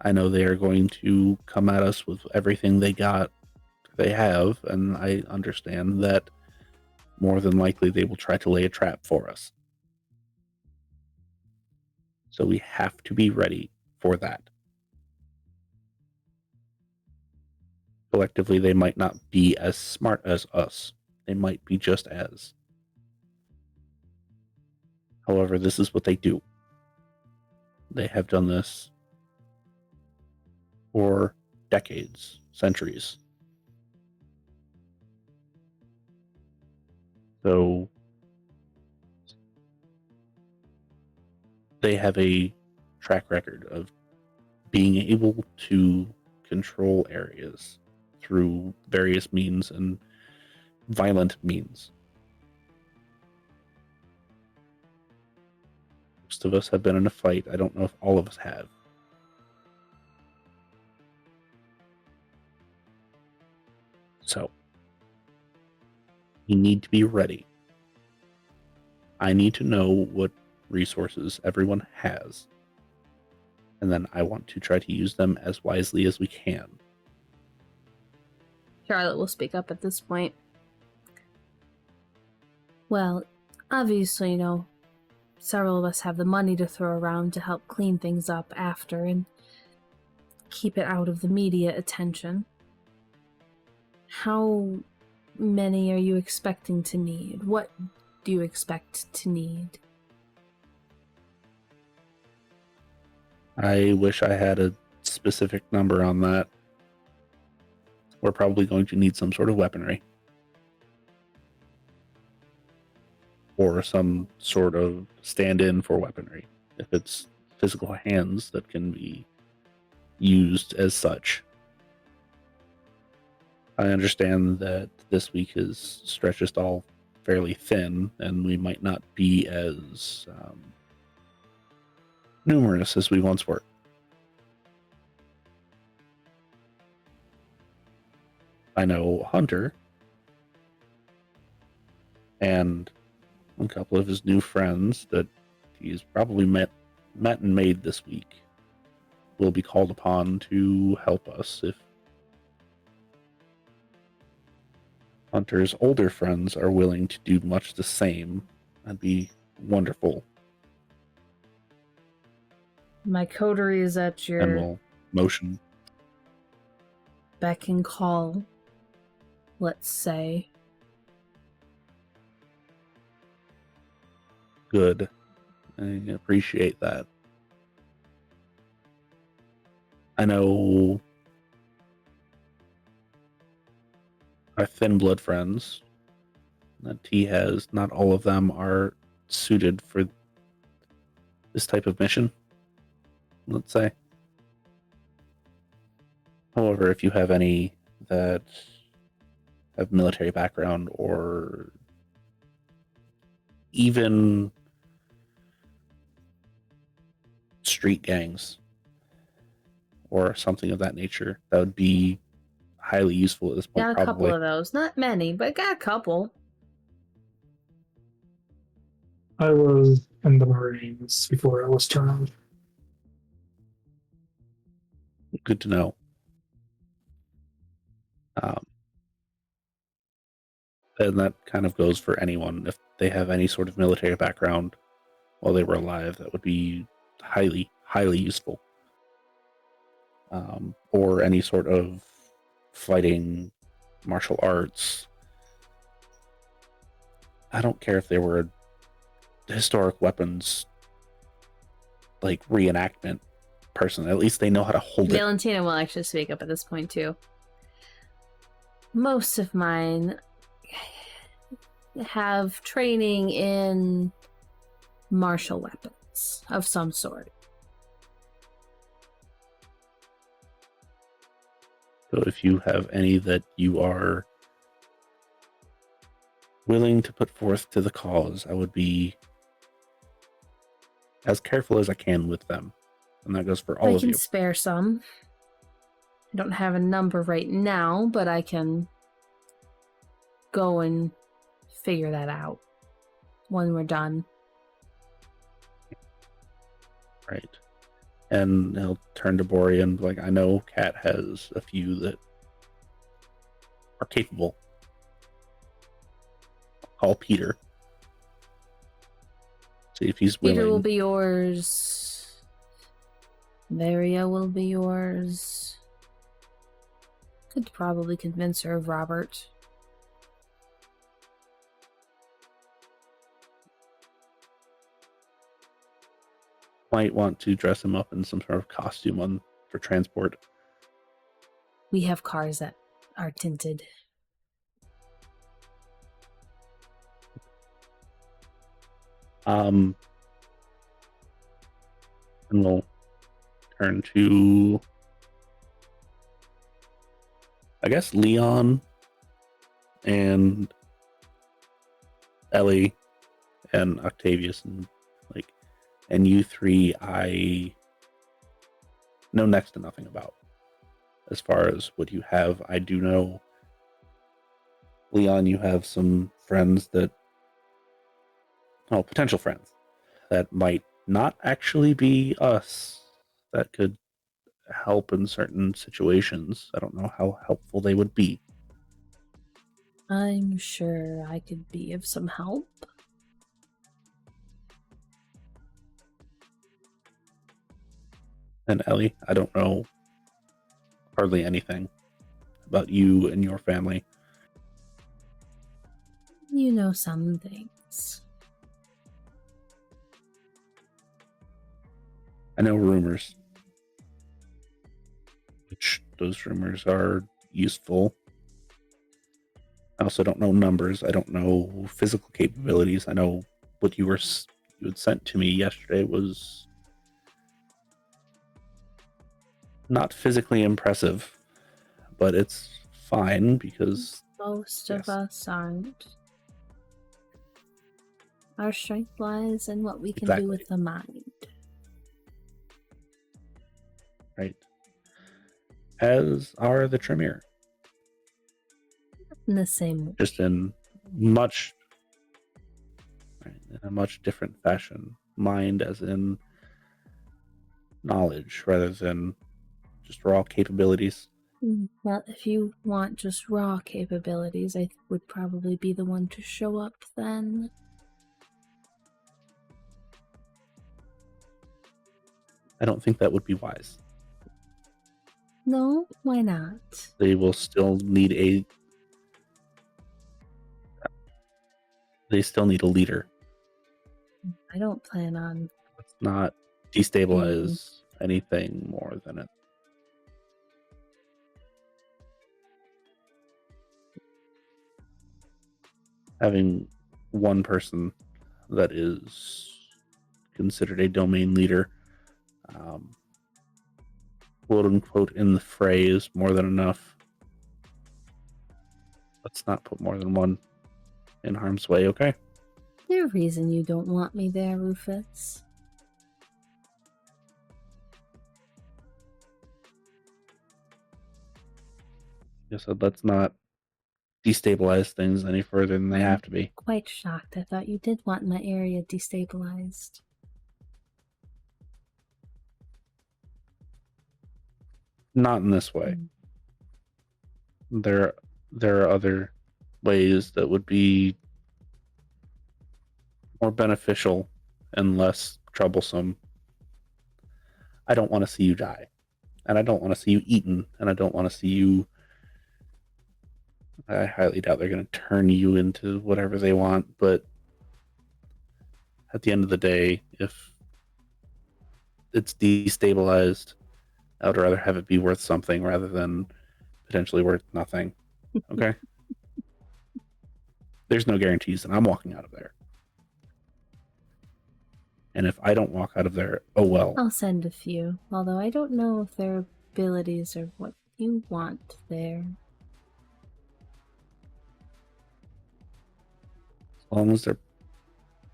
I know they are going to come at us with everything they have, and I understand that more than likely they will try to lay a trap for us. So we have to be ready for that. Collectively, they might not be as smart as us. They might be just as. However, this is what they do. They have done this for decades, centuries. So they have a track record of being able to control areas through various means and violent means. Most of us have been in a fight. I don't know if all of us have. So, we need to be ready. I need to know what resources everyone has, and then I want to try to use them as wisely as we can. Charlotte will speak up at this point. Well, obviously, several of us have the money to throw around to help clean things up after and keep it out of the media attention. How many are you expecting to need? What do you expect to need? I wish I had a specific number on that. We're probably going to need some sort of weaponry. Or some sort of stand-in for weaponry. If it's physical hands that can be used as such. I understand that this week has stretched us all fairly thin, and we might not be as numerous as we once were. I know Hunter and a couple of his new friends that he's probably met and made this week will be called upon to help us if Hunter's older friends are willing to do much the same. That'd be wonderful. My coterie is at And your we'll motion. beck and call, let's say. Good. I appreciate that. I know our thin blood friends that he has, not all of them are suited for this type of mission, let's say. However, if you have any that have military background or even street gangs or something of that nature, that would be highly useful at this point. Got a probably. couple of those. Not many, but got a couple. I was in the Marines before I was turned. Good to know. And that kind of goes for anyone. If they have any sort of military background while they were alive, that would be highly, highly useful. Or any sort of fighting, martial arts. I don't care if they were historic weapons, like reenactment person. At least they know how to hold it. Valentina will actually speak up at this point too. Most of mine have training in martial weapons of some sort. So if you have any that you are willing to put forth to the cause, I would be as careful as I can with them. And that goes for all I of can you. spare some. I don't have a number right now, but I can go and figure that out when we're done. Right. And he'll turn to Bori and be like, I know Kat has a few that are capable. Call Peter. See if he's willing. Peter will be yours. Maria will be yours. Could probably convince her of Robert. Might want to dress him up in some sort of costume for transport. We have cars that are tinted. And we'll turn to, I guess, Leon and Ellie and Octavius and you three I know next to nothing about. As far as what you have, I do know, Leon, you have some friends potential friends that might not actually be us, that could help in certain situations. I don't know how helpful they would be. I'm sure I could be of some help. And Ellie, I don't know hardly anything about you and your family. You know some things. I know rumors, which those rumors are useful. I also don't know numbers. I don't know physical capabilities. I know what you had sent to me yesterday was not physically impressive, but it's fine because Most yes. of us aren't. Our strength lies in what we can Exactly. do with the mind. Right. As are the Tremere. In the same way. Just in a much different fashion. Mind as in knowledge rather than just raw capabilities. Well, if you want just raw capabilities, I would probably be the one to show up then. I don't think that would be wise. No? Why not? They will still need a leader. I don't plan on... Let's not destabilize anything more than it. Having one person that is considered a domain leader, quote unquote, in the fray is more than enough. Let's not put more than one in harm's way, okay? There's a reason you don't want me there, Rufus. Just said let's not destabilize things any further than they have to be. Quite shocked. I thought you did want my area destabilized. Not in this way. There are other ways that would be more beneficial and less troublesome. I don't want to see you die. And I don't want to see you eaten. And I don't want to see you... I highly doubt they're going to turn you into whatever they want. But at the end of the day, if it's destabilized, I would rather have it be worth something rather than potentially worth nothing. Okay? There's no guarantees that I'm walking out of there. And if I don't walk out of there, oh well. I'll send a few, although I don't know if their abilities are what you want there. As long as they're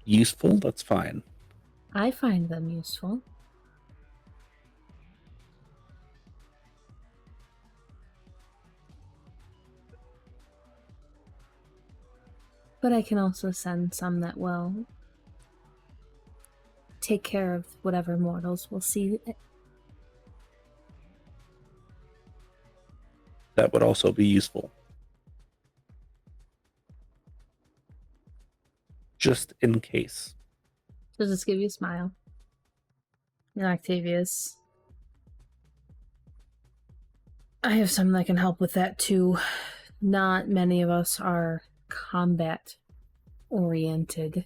useful, that's fine. I find them useful. But I can also send some that will take care of whatever mortals will see that would also be useful. Just in case. Does this give you a smile? And Octavius. I have something that can help with that too. Not many of us are combat oriented.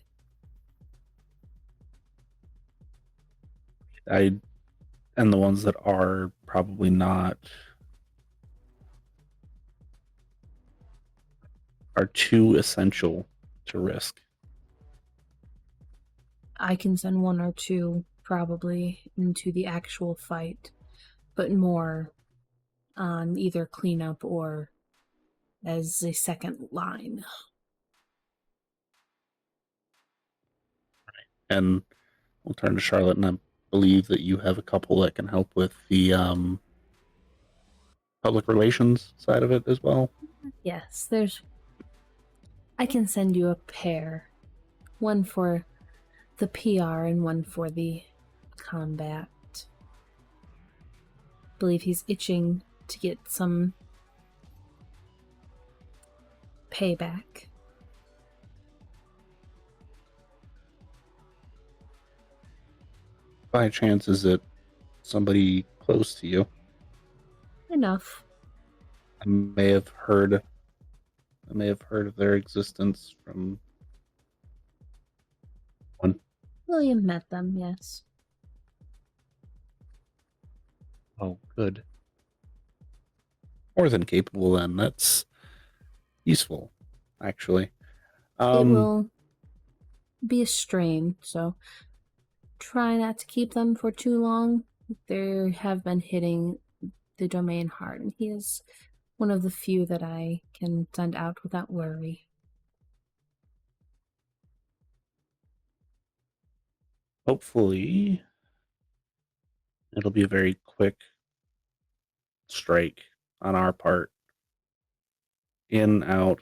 And the ones that are probably not are too essential to risk. I can send one or two probably into the actual fight, but more on either cleanup or as a second line. And we'll turn to Charlotte, and I believe that you have a couple that can help with the public relations side of it as well. Yes, I can send you a pair. One for the PR and one for the combat. I believe he's itching to get some payback. By chance, is it somebody close to you? Enough. I may have heard of their existence from one. William met them, yes. Oh, good. More than capable, then. That's useful, actually. It will be a strain, so try not to keep them for too long. They have been hitting the domain hard, and he is one of the few that I can send out without worry. Hopefully, it'll be a very quick strike on our part. In, out.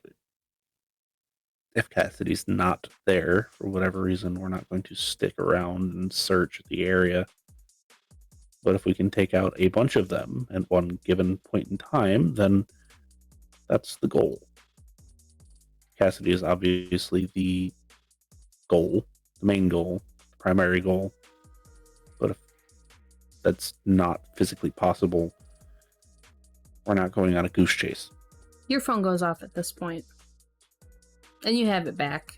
If Cassidy's not there, for whatever reason, we're not going to stick around and search the area. But if we can take out a bunch of them at one given point in time, then that's the goal. Cassidy is obviously the goal, the main goal, the primary goal. But if that's not physically possible, we're not going on a goose chase. Your phone goes off at this point, and you have it back.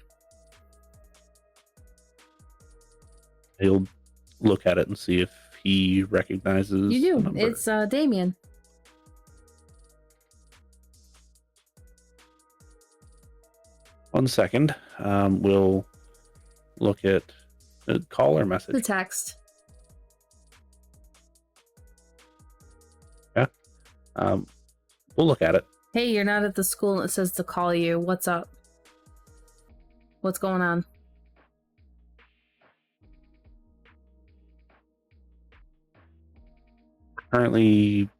He'll look at it and see if he recognizes You the do. number. It's Damien. One second. We'll look at the call or message. The text. Yeah. We'll look at it. Hey, you're not at the school and it says to call you. What's up? What's going on? Currently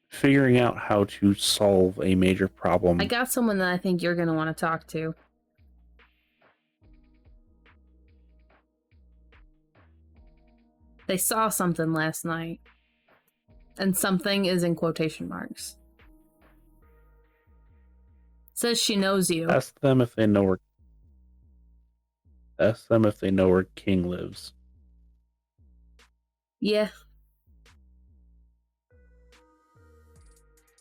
figuring out how to solve a major problem. I got someone that I think you're going to want to talk to. They saw something last night. And something is in quotation marks. Says she knows you. Ask them if they know where King lives. Yeah.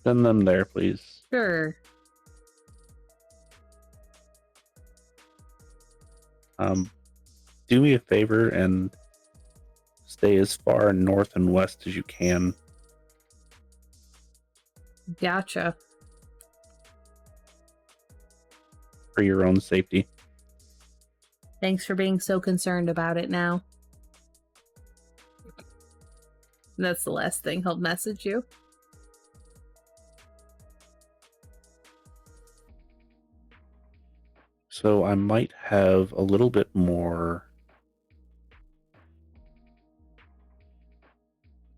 Send them there, please. Sure. Do me a favor and stay as far north and west as you can. Gotcha. For your own safety. Thanks for being so concerned about it now. That's the last thing he'll message you. So I might have a little bit more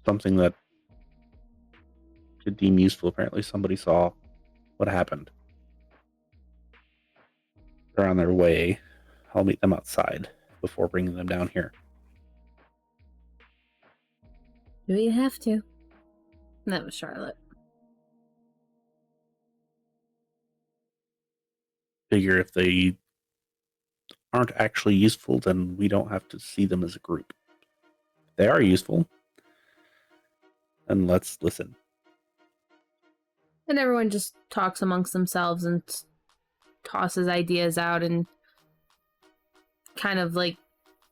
something that could deem useful. Apparently somebody saw what happened. They're on their way. I'll meet them outside before bringing them down here. Do you have to? That was Charlotte. figure if they aren't actually useful, then we don't have to see them as a group. If they are useful, then let's listen. And everyone just talks amongst themselves and tosses ideas out and kind of like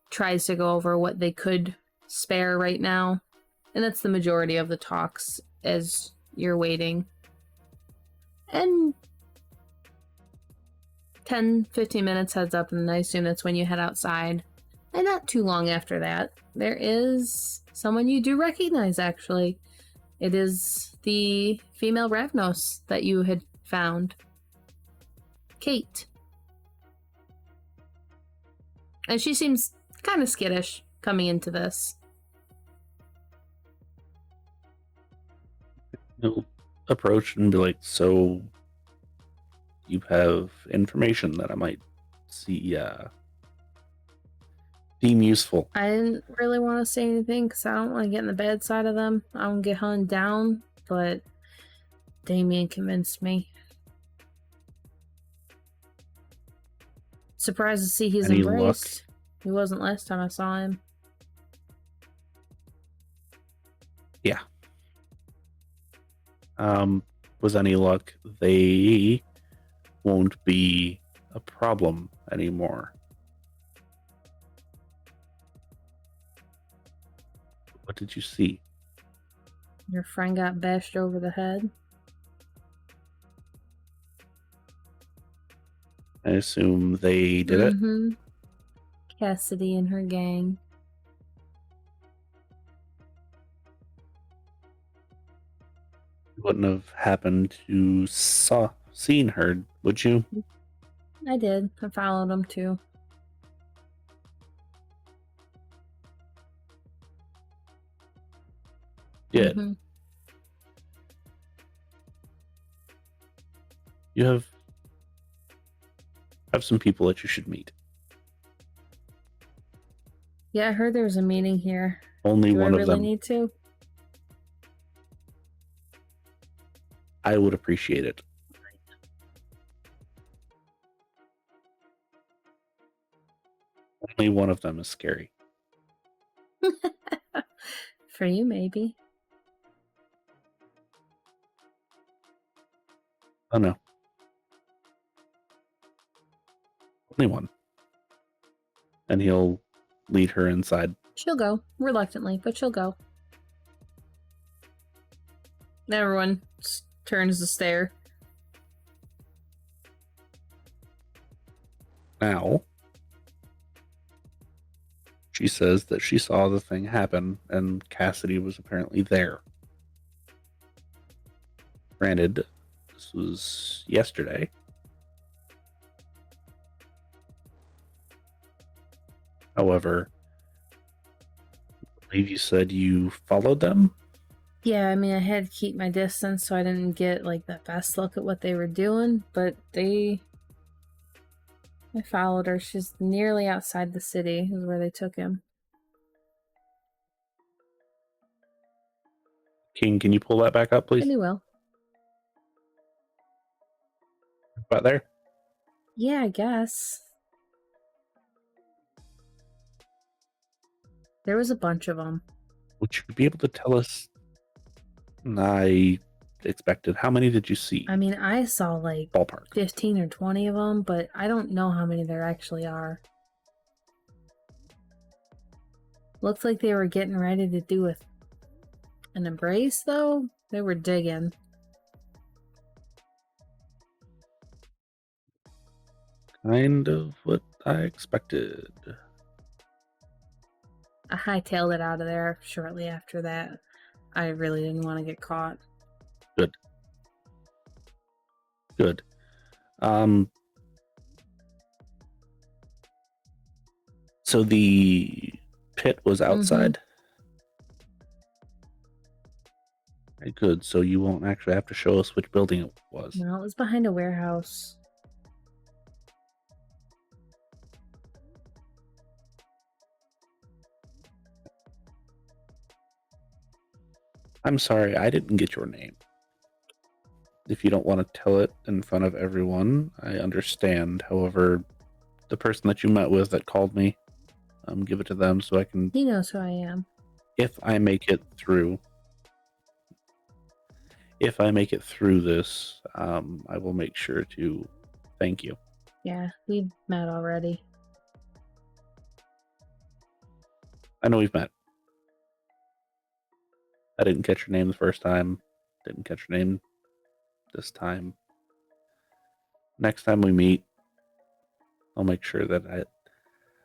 tries to go over what they could spare right now. And that's the majority of the talks as you're waiting. And 10-15 minutes heads up, and I assume that's when you head outside. And not too long after that, there is someone you do recognize, actually. It is the female Ravnos that you had found. Kate. And she seems kind of skittish coming into this. He'll approach and be like, so you have information that I might see deem useful. I didn't really want to say anything because I don't want to get in the bad side of them. I don't get hunned down, but Damien convinced me. Surprised to see he's Any embraced. He wasn't last time I saw him. Yeah. With any luck, they won't be a problem anymore. What did you see? Your friend got bashed over the head. I assume they did it. Mm-hmm. Cassidy and her gang. You wouldn't have happened to seen her, would you? I did. I followed them too. Did. Mhm. You have some people that you should meet. Yeah, I heard there was a meeting here. Only Do I one of really them. need to? I would appreciate it. Only one of them is scary. For you, maybe. Oh no. Only one. And he'll lead her inside. She'll go. Reluctantly, but she'll go. Everyone turns to stare. Now, she says that she saw the thing happen and Cassidy was apparently there. Granted, this was yesterday. However, I believe you said you followed them? Yeah, I mean, I had to keep my distance so I didn't get, like, the best look at what they were doing, but I followed her. She's nearly outside the city, is where they took him. King, can you pull that back up, please? And he will. About there? Yeah, I guess. There was a bunch of them. Would you be able to tell us? I expected. How many did you see? I mean, I saw, like, Ballpark. 15 or 20 of them, but I don't know how many there actually are. Looks like they were getting ready to do an embrace, though. They were digging. Kind of what I expected. I hightailed it out of there shortly after that. I really didn't want to get caught. Good. So the pit was outside? Okay, good. So you won't actually have to show us which building it was. No, it was behind a warehouse. I'm sorry, I didn't get your name. If you don't want to tell it in front of everyone, I understand. However, the person that you met with that called me, give it to them so I can, He knows who I am. if I make it through this, I will make sure to thank you. Yeah, we met already. I know we've met. I didn't catch your name the first time. Didn't catch your name this time. Next time we meet, I'll make sure that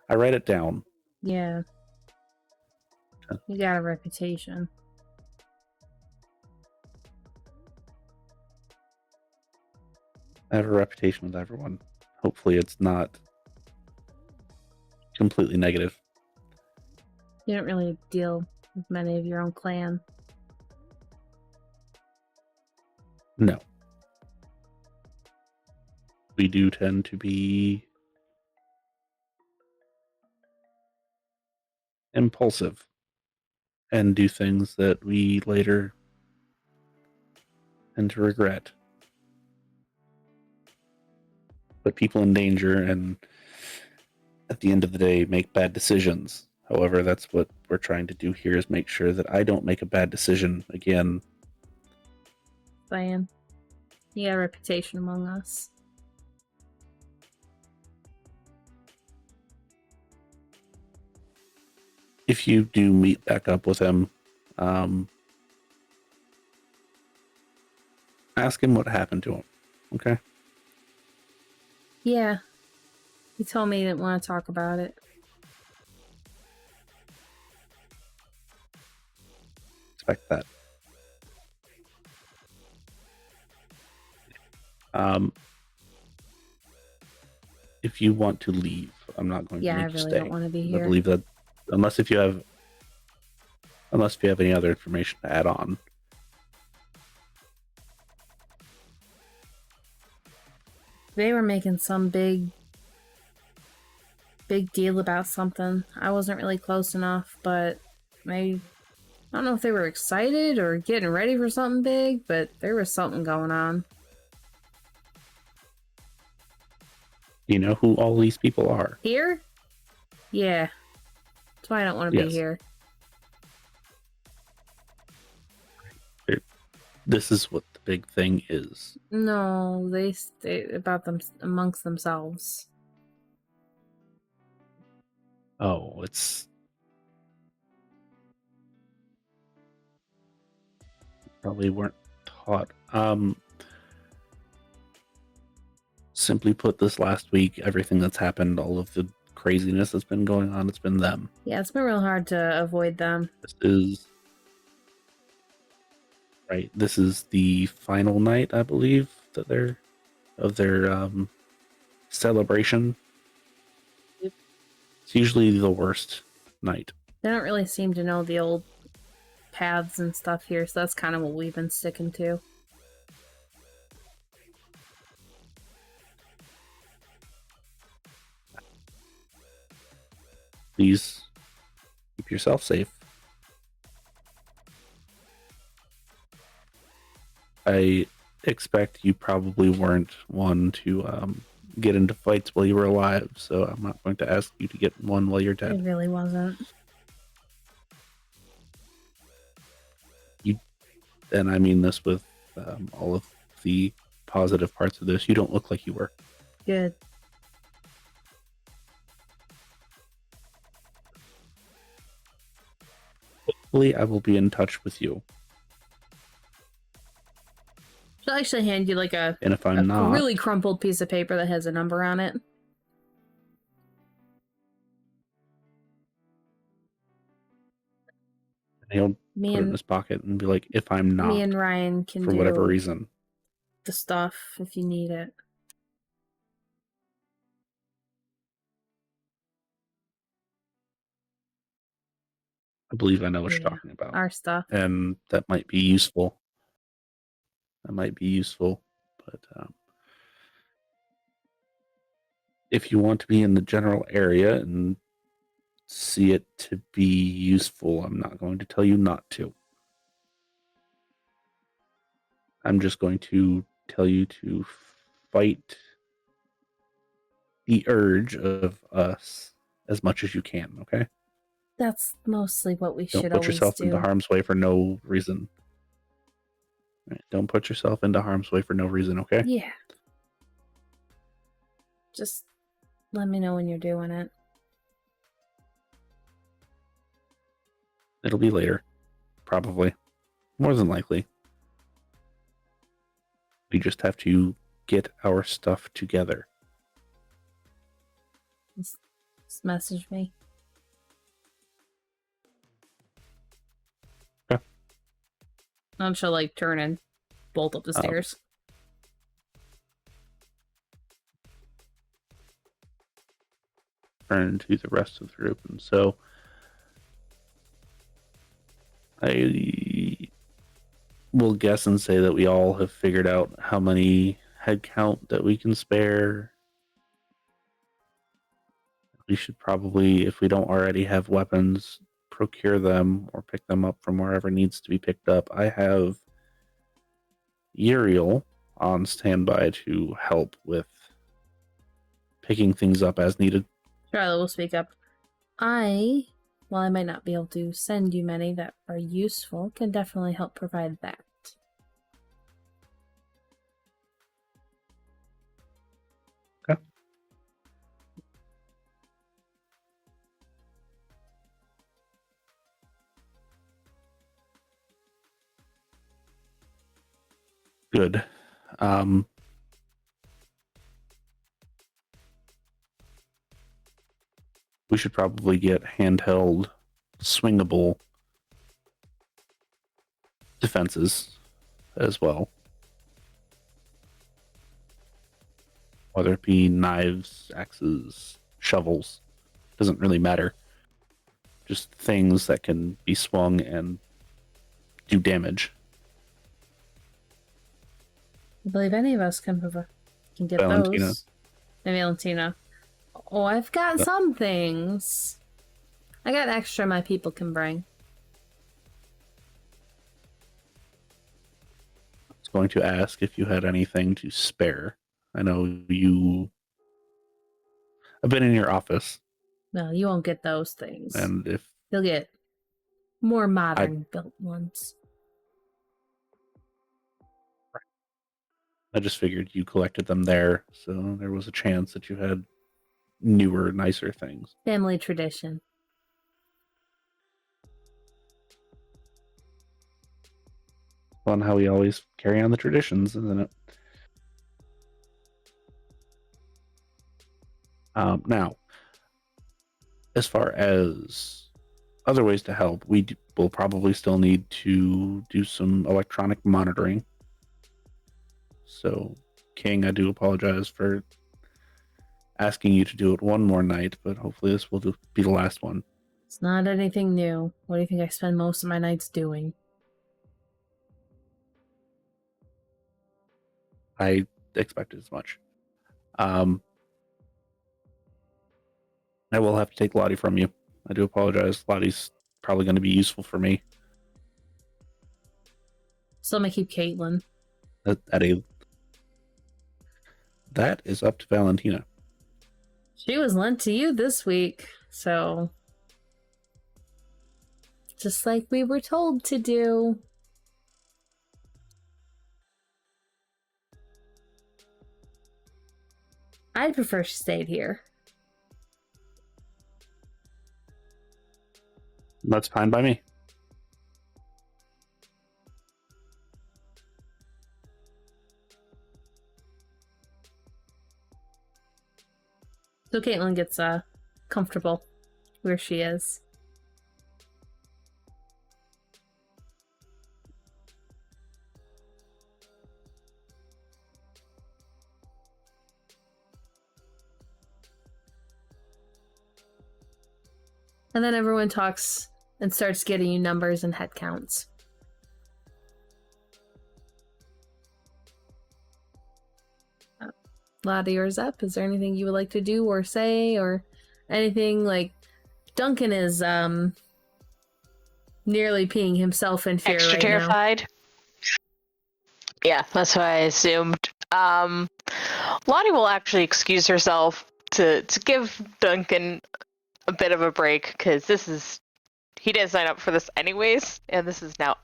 I write it down. Yeah. Okay. You got a reputation. I have a reputation with everyone. Hopefully it's not completely negative. You don't really deal with many of your own clan. No. We do tend to be impulsive and do things that we later tend to regret. Put people in danger and at the end of the day make bad decisions. However, that's what we're trying to do here, is make sure that I don't make a bad decision again. Saying. You got a reputation among us. If you do meet back up with him, ask him what happened to him. Okay? Yeah. He told me he didn't want to talk about it. Expect that. If you want to leave, I'm not going Yeah, to I make you really stay. don't want to be I here. believe that unless if you have any other information to add on. They were making some big deal about something. I wasn't really close enough, but I don't know if they were excited or getting ready for something big, but there was something going on. You know who all these people are. Here? Yeah. That's why I don't want to be Yes. here. This is what the big thing is. No, they about them amongst themselves. Oh, it's probably weren't taught. Simply put, this last week, everything that's happened, all of the craziness that's been going on, it's been them. Yeah, it's been real hard to avoid them. This is right. This is the final night, I believe, that their celebration. It's usually the worst night. They don't really seem to know the old paths and stuff here, so that's kind of what we've been sticking to. Please keep yourself safe. I expect you probably weren't one to get into fights while you were alive, so I'm not going to ask you to get one while you're It dead. really wasn't. And I mean this with all of the positive parts of this. You don't look like you were. Good. Hopefully, I will be in touch with you. She'll actually hand you like a And if I'm not, really crumpled piece of paper that has a number on it. he'll Me put it in and his pocket and be like, if I'm not, me and Ryan can for do whatever reason. the stuff if you need it. I believe I know what Yeah, you're talking about. our stuff. And that might be useful. But if you want to be in the general area and see it to be useful, I'm not going to tell you not to. I'm just going to tell you to fight the urge of us as much as you can, okay? That's mostly what we Don't should put always yourself into do. harm's way for no reason. Right, don't put yourself into harm's way for no reason, okay? Yeah. Just let me know when you're doing it. It'll be later. Probably. More than likely. We just have to get our stuff together. Just message me. Okay. I'm sure, like, turn and bolt up the stairs. Turn to the rest of the group, and so I will guess and say that we all have figured out how many head count that we can spare. We should probably, if we don't already have weapons, procure them or pick them up from wherever needs to be picked up. I have Uriel on standby to help with picking things up as needed. Charlotte will speak up. While I might not be able to send you many that are useful, can definitely help provide that. Okay. Good. We should probably get handheld, swingable defenses as well. Whether it be knives, axes, shovels, doesn't really matter. Just things that can be swung and do damage. I believe any of us can get Valentina. those. And Valentina. Oh, I've got some things. I got extra my people can bring. I was going to ask if you had anything to spare. I know you have been in your office, No, you won't get those things. and if You'll get more modern built ones. I just figured you collected them there, so there was a chance that you had newer, nicer things. Family tradition. Fun how we always carry on the traditions, isn't it? Now, as far as other ways to help, we will probably still need to do some electronic monitoring. So, King, I do apologize for asking you to do it one more night, but hopefully this will be the last one. It's not anything new. What do you think I spend most of my nights doing? I expected as much. I will have to take Lottie from you. I do apologize. Lottie's probably going to be useful for me. So I'm gonna keep Caitlin. That is up to Valentina. She was lent to you this week, so just like we were told to do. I'd prefer she stayed here. That's fine by me. So Caitlin gets comfortable where she is. And then everyone talks and starts getting you numbers and head counts. Lottie, yours up. Is there anything you would like to do or say or anything? Like, Duncan is nearly peeing himself in fear Extra right terrified. Yeah, that's what I assumed. Lottie will actually excuse herself to give Duncan a bit of a break, because he didn't sign up for this anyways, and this is now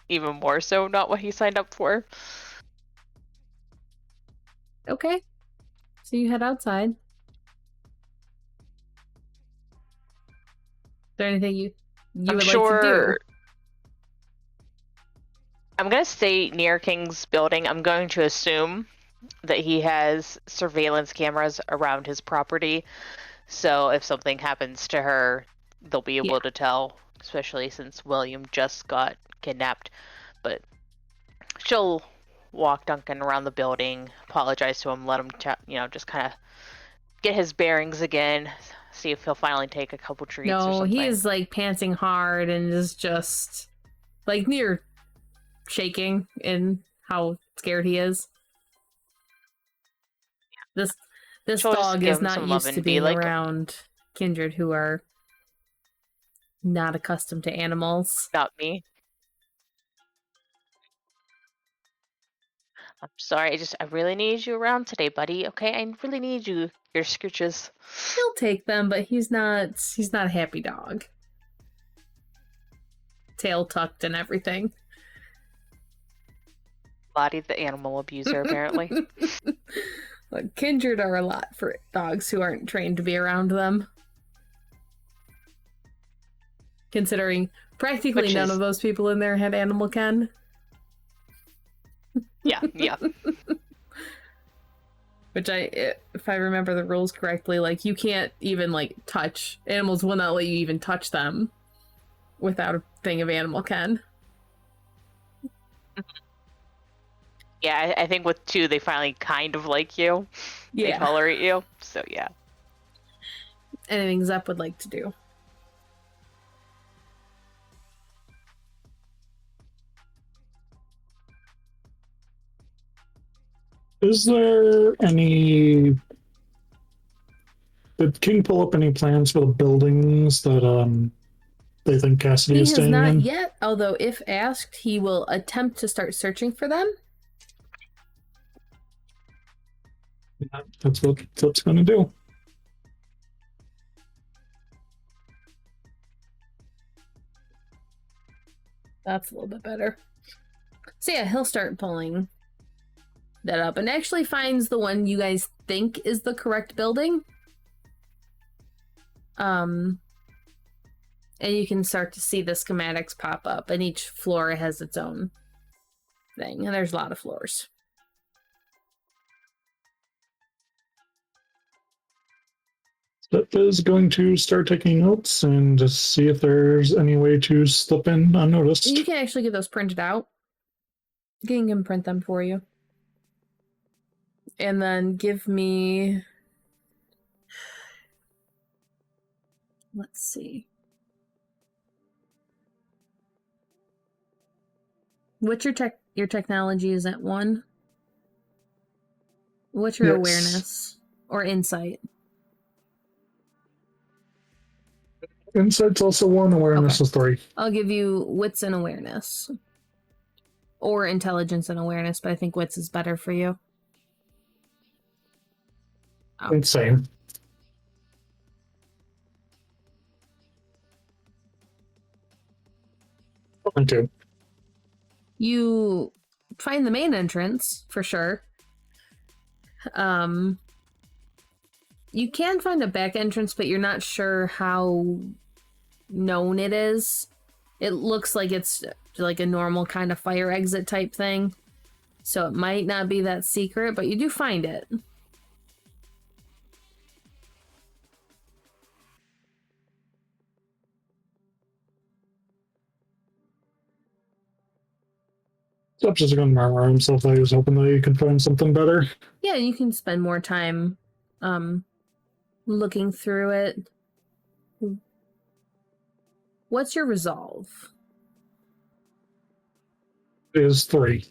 even more so not what he signed up for. Okay. So you head outside. Is there anything you I'm would sure like to do? I'm going to stay near King's building. I'm going to assume that he has surveillance cameras around his property. So if something happens to her, they'll be able to tell, especially since William just got kidnapped. But she'll walk Duncan around the building, apologize to him, let him, just kind of get his bearings again, see if he'll finally take a couple treats or No, something. he is like panting hard and is just like near shaking in how scared he is. This She'll just dog give is him not some love used to and be being like, around kindred who are not accustomed to animals. not me. I'm sorry, I really need you around today, buddy. Okay, I really need your scooches. He'll take them, but he's not a happy dog. Tail tucked and everything. Lottie, the animal abuser, apparently. Look, kindred are a lot for dogs who aren't trained to be around them. Considering practically none of those people in there had animal ken. Yeah. Which if I remember the rules correctly, like you can't even like touch animals. Will not let you even touch them without a thing of animal ken. Yeah, I think with 2, they finally kind of like you. Yeah. They tolerate you. So yeah. Anything Zep would like to do. Is there any... Did King pull up any plans for the buildings that they think Cassidy He is has staying not in? yet, although if asked, he will attempt to start searching for them. That's what Flip's going to do. That's a little bit better. So yeah, he'll start pulling that up and actually finds the one you guys think is the correct building. And you can start to see the schematics pop up, and each floor has its own thing, and there's a lot of floors. Flip is going to start taking notes and just see if there's any way to slip in unnoticed. You can actually get those printed out. King can print them for you. And then give me... Let's see. What's your technology is at 1? What's your awareness or insight? Insight's also 1, awareness is 3. I'll give you wits and awareness. Or intelligence and awareness, but I think wits is better for you. Oh. Insane. Thank you. You find the main entrance, for sure. You can find a back entrance, but you're not sure how known it is. It looks like it's like a normal kind of fire exit type thing. So it might not be that secret, but you do find it. Step's just going to murmur himself that he was hoping that he could find something better. Yeah, you can spend more time looking through it. What's your resolve? It is 3.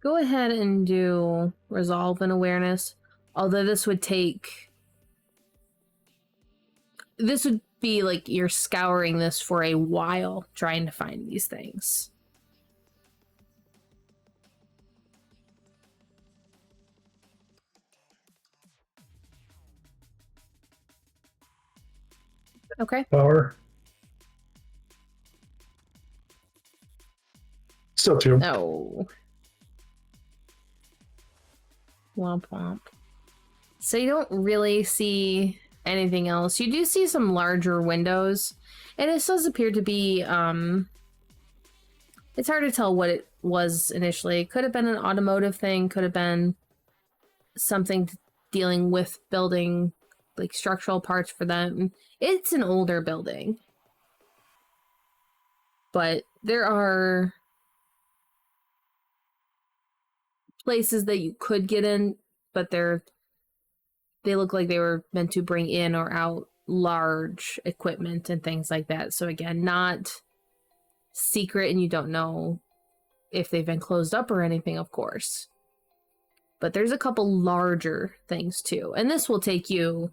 Go ahead and do resolve and awareness. Although this would be like you're scouring this for a while trying to find these things. Okay. Power. Still 2. No. Womp womp. So you don't really see anything else. You do see some larger windows, and it does appear to be, it's hard to tell what it was initially. It could have been an automotive thing, could have been something dealing with building, like, structural parts for them. It's an older building. But there are places that you could get in, but they look like they were meant to bring in or out large equipment and things like that. So again, not secret, and you don't know if they've been closed up or anything, of course. But there's a couple larger things too. And this will take you...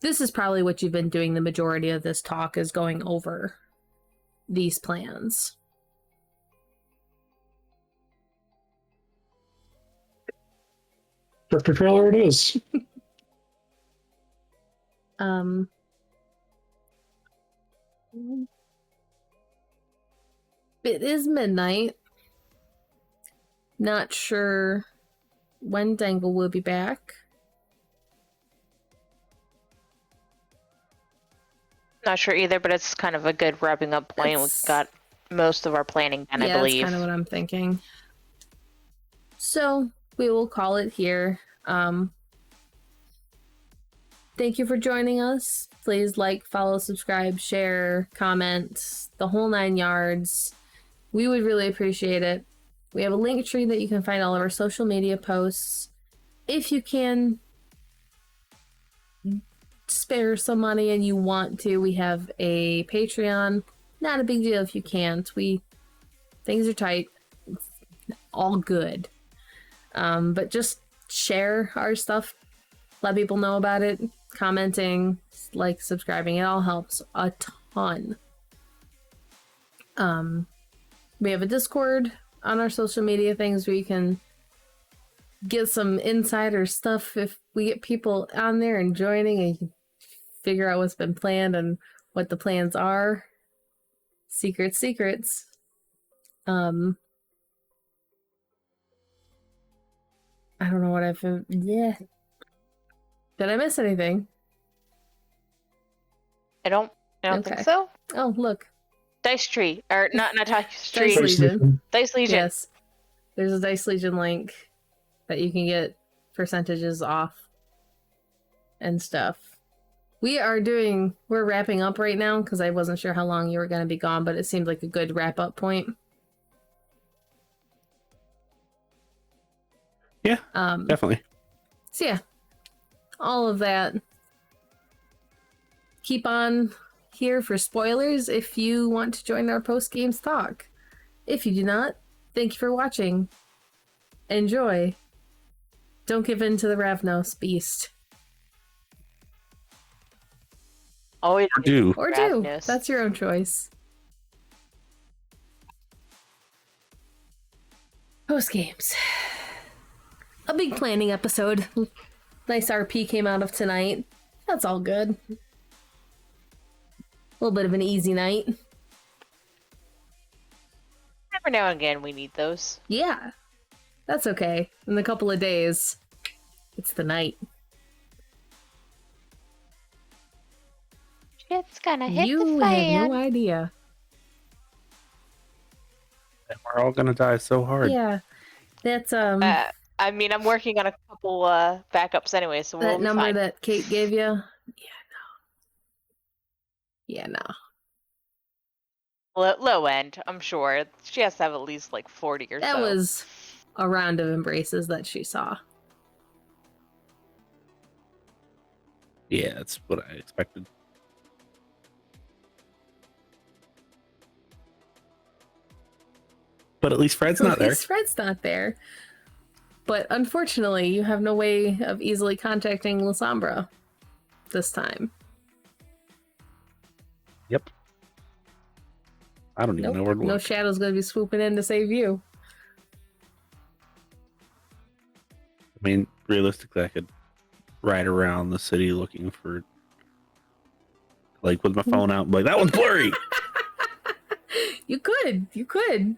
This is probably what you've been doing the majority of this talk, is going over these plans. Tractor trailer it is. It is midnight. Not sure when Dengle will be back. Not sure either, but it's kind of a good wrapping up point. We've got most of our planning done, I Yeah, believe. that's kind of what I'm thinking. So we will call it here. Thank you for joining us. Please like, follow, subscribe, share, comment, the whole 9 yards. We would really appreciate it. We have a link tree that you can find all of our social media posts. If you can spare some money and you want to, we have a Patreon. Not a big deal if you can't. Things are tight. It's all good. But just share our stuff. Let people know about it. Commenting, like, subscribing. It all helps a ton. We have a Discord on our social media things where you can get some insider stuff if we get people on there and joining, and you can figure out what's been planned and what the plans are. Secrets. I don't know what I've... Yeah. Did I miss anything? I don't Okay. think so. Oh, look. Dice tree, or not Dice tree. Dice Legion. Dice Legion. Yes. There's a Dice Legion link that you can get percentages off and stuff. We're wrapping up right now because I wasn't sure how long you were going to be gone, but it seemed like a good wrap up point. Yeah, definitely. So yeah, all of that. Keep on here for spoilers if you want to join our post-games talk. If you do not, thank you for watching. Enjoy. Don't give in to the Ravnos beast. Always Or do. Or do. Ravnos. That's your own choice. Post-games. A big planning episode. Nice RP came out of tonight. That's all good. A little bit of an easy night. Every now and again we need those. Yeah. That's okay. In a couple of days, it's the night. Shit's gonna hit You the have fan. no idea. And we're all gonna die so hard. Yeah. That's I mean, I'm working on a couple backups anyway, so we'll that be number fine. that Kate gave you. Yeah, no. Low end, I'm sure. She has to have at least like 40 or That so. was a round of embraces that she saw. Yeah, that's what I expected. But at least Fred's not At there. least Fred's not there. But unfortunately, you have no way of easily contacting Lasombra this time. Yep. I don't even know where to No look. Shadow's going to be swooping in to save you. I mean, realistically, I could ride around the city looking for like with my phone out, and be like, that one's blurry. You could.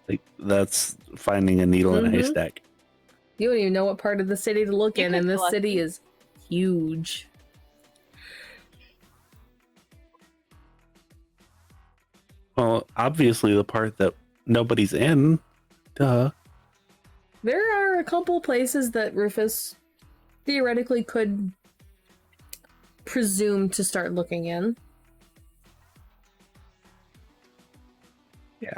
Like that's finding a needle in a Mhm. haystack. You don't even know what part of the city to look You in, could and this select city it. is huge. Well, obviously the part that nobody's in. Duh. There are a couple places that Rufus theoretically could presume to start looking in. Yeah.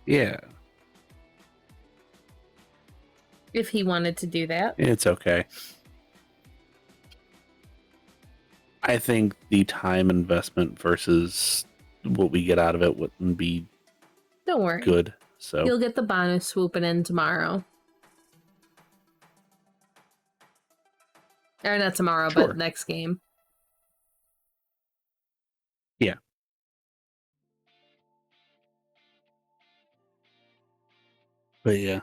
Yeah. If he wanted to do that. It's okay. I think the time investment versus what we get out of it wouldn't be Don't worry. good. So You'll get the bonus swooping in tomorrow. Or not tomorrow, Sure. but next game. Yeah. But yeah.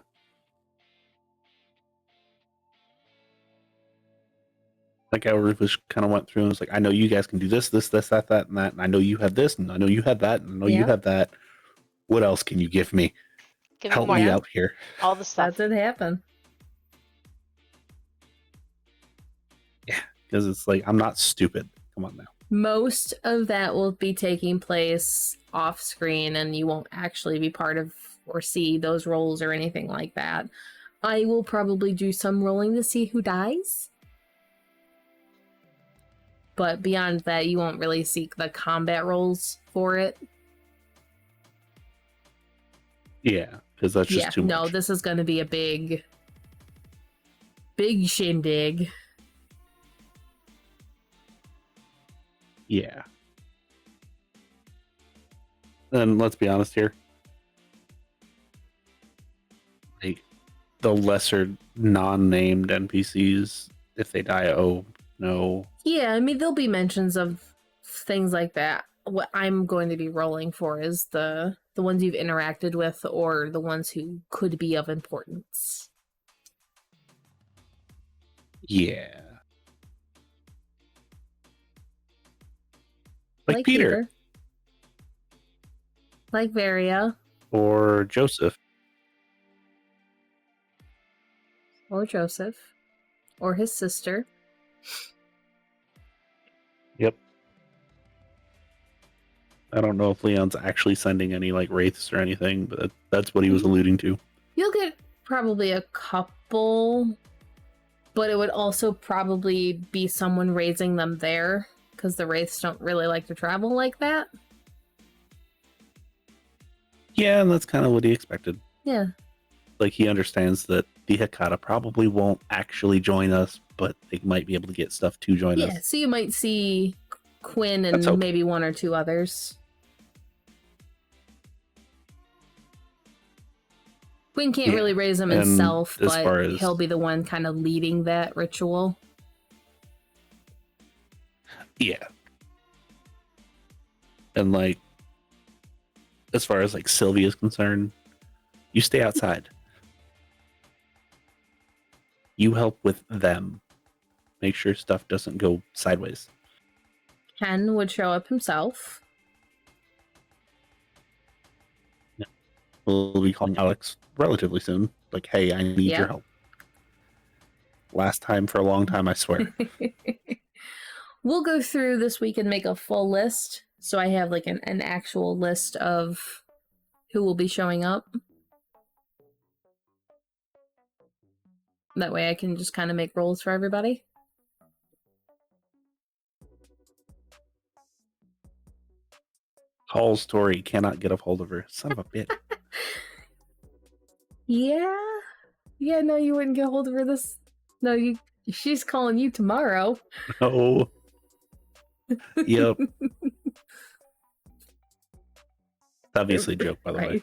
Like how Rufus kind of went through and was like, I know you guys can do this, that, and that. And I know you have this, and I know you have that, and I know you Yeah. have that. What else can you give me? Give Help me me more. out here. All the stuff. That did happen. Because it's like, I'm not stupid. Come on now. Most of that will be taking place off screen, and you won't actually be part of or see those rolls or anything like that. I will probably do some rolling to see who dies. But beyond that, you won't really see the combat rolls for it. Yeah, because that's just too much. No, this is going to be a big shindig. Yeah. And let's be honest here. Like, the lesser non-named NPCs, if they die, oh no. Yeah, I mean, there'll be mentions of things like that. What I'm going to be rolling for is the ones you've interacted with or the ones who could be of importance. Yeah. Like Peter. Like Varia. Or Joseph. Or Joseph. Or his sister. Yep. I don't know if Leon's actually sending any like wraiths or anything, but that's what he was alluding to. You'll get probably a couple, but it would also probably be someone raising them there, because the wraiths don't really like to travel like that. Yeah, and that's kind of what he expected. Yeah. Like, he understands that the Hekata probably won't actually join us, but they might be able to get stuff to join us. Yeah, so you might see Quinn Let's and hope. maybe one or two others. Quinn can't Yeah, really raise them and himself, as far but as- he'll be the one kind of leading that ritual. Yeah. And like, as far as like Sylvia is concerned, you stay outside. You help with them. Make sure stuff doesn't go sideways. Ken would show up himself. We'll be calling Alex relatively soon. Like, hey, I need Yeah. your help. Last time for a long time, I swear. We'll go through this week and make a full list. So I have like an actual list of who will be showing up. That way I can just kind of make rolls for everybody. Hall's Story cannot get a hold of her. Son of a bitch. Yeah. Yeah, no, you wouldn't get a hold of her this. No, she's calling you tomorrow. No. Yep. Obviously a joke, by the way.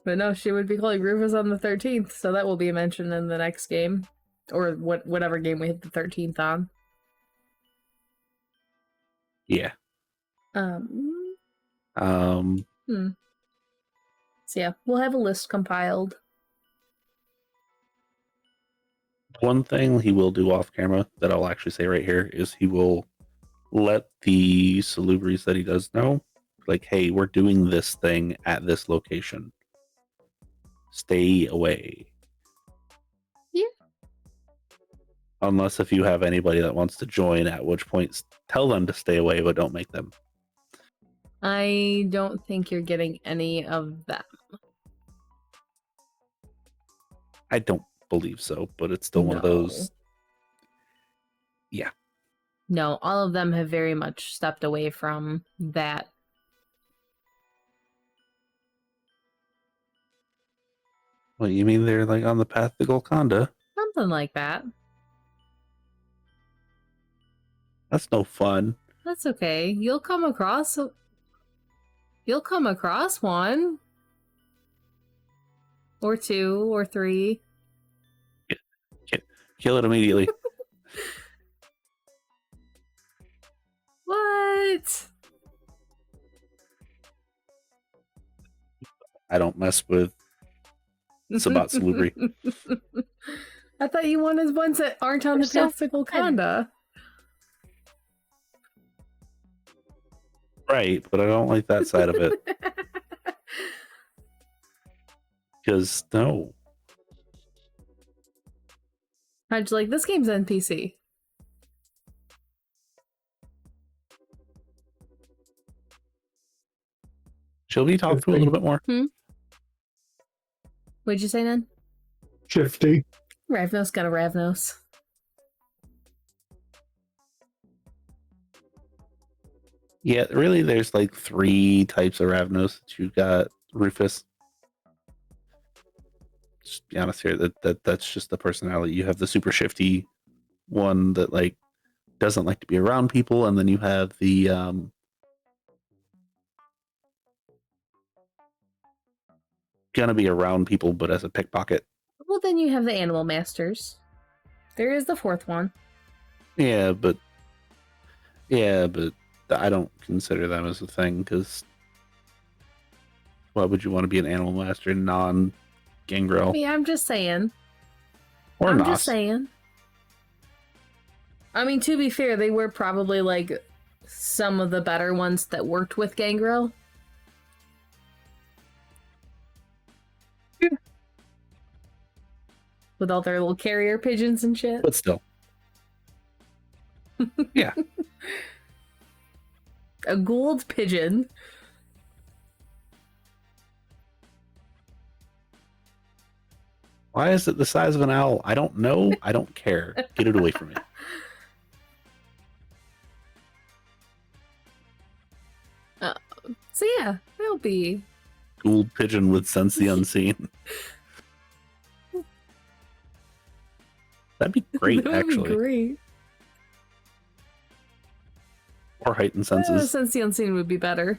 But no, she would be calling Rufus on the 13th, so that will be mentioned in the next game. Or whatever game we hit the 13th on. Yeah. So yeah, we'll have a list compiled. One thing he will do off camera that I'll actually say right here is he will let the Salubris that he does know, like, hey, we're doing this thing at this location. Stay away. Yeah. Unless if you have anybody that wants to join, at which point tell them to stay away, but don't make them. I don't think you're getting any of them. I don't believe so, but it's still one of those. Yeah. No, all of them have very much stepped away from that. Well, you mean they're like on the path to Golconda? Something like that. That's no fun. That's okay. You'll come across one. Or two, or three. Kill it immediately. What? I don't mess with Sabat Salubri. I thought you wanted ones that aren't on the path to Golconda. Right, but I don't like that side of it. Because, no. How'd you like this game's NPC? Shall we talk to a little bit more? What'd you say, Nen? Shifty. Ravnos got a Ravnos. Yeah, really, there's like 3 types of Ravnos. You got Rufus. Just be honest here, that's just the personality. You have the super shifty one that like doesn't like to be around people, and then you have the gonna be around people but as a pickpocket. Well, then you have the Animal Masters. There is the 4th one. Yeah, but I don't consider them as a thing, because why would you want to be an animal master non-gangrel? Yeah, I'm just saying. Or I'm Nos. just saying. I mean, to be fair, they were probably like some of the better ones that worked with gangrel. Yeah. With all their little carrier pigeons and shit. But still. Yeah. A gold pigeon. Why is it the size of an owl? I don't know. I don't care. Get it away from me. So yeah, they'll be Gould pigeon with sense the unseen. That'd be great, that would actually. be great. Or heightened senses. Sense the unseen would be better.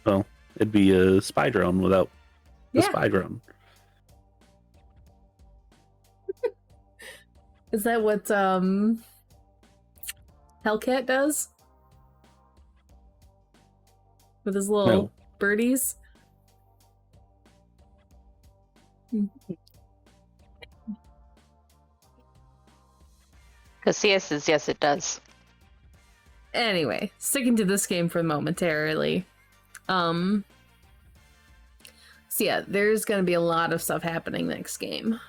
Well, it'd be a spy drone without the Yeah. spy drone. Is that what Hellcat does? With his little No. birdies? Cocia says yes, it does. Anyway, sticking to this game for momentarily. So yeah, there's gonna be a lot of stuff happening next game.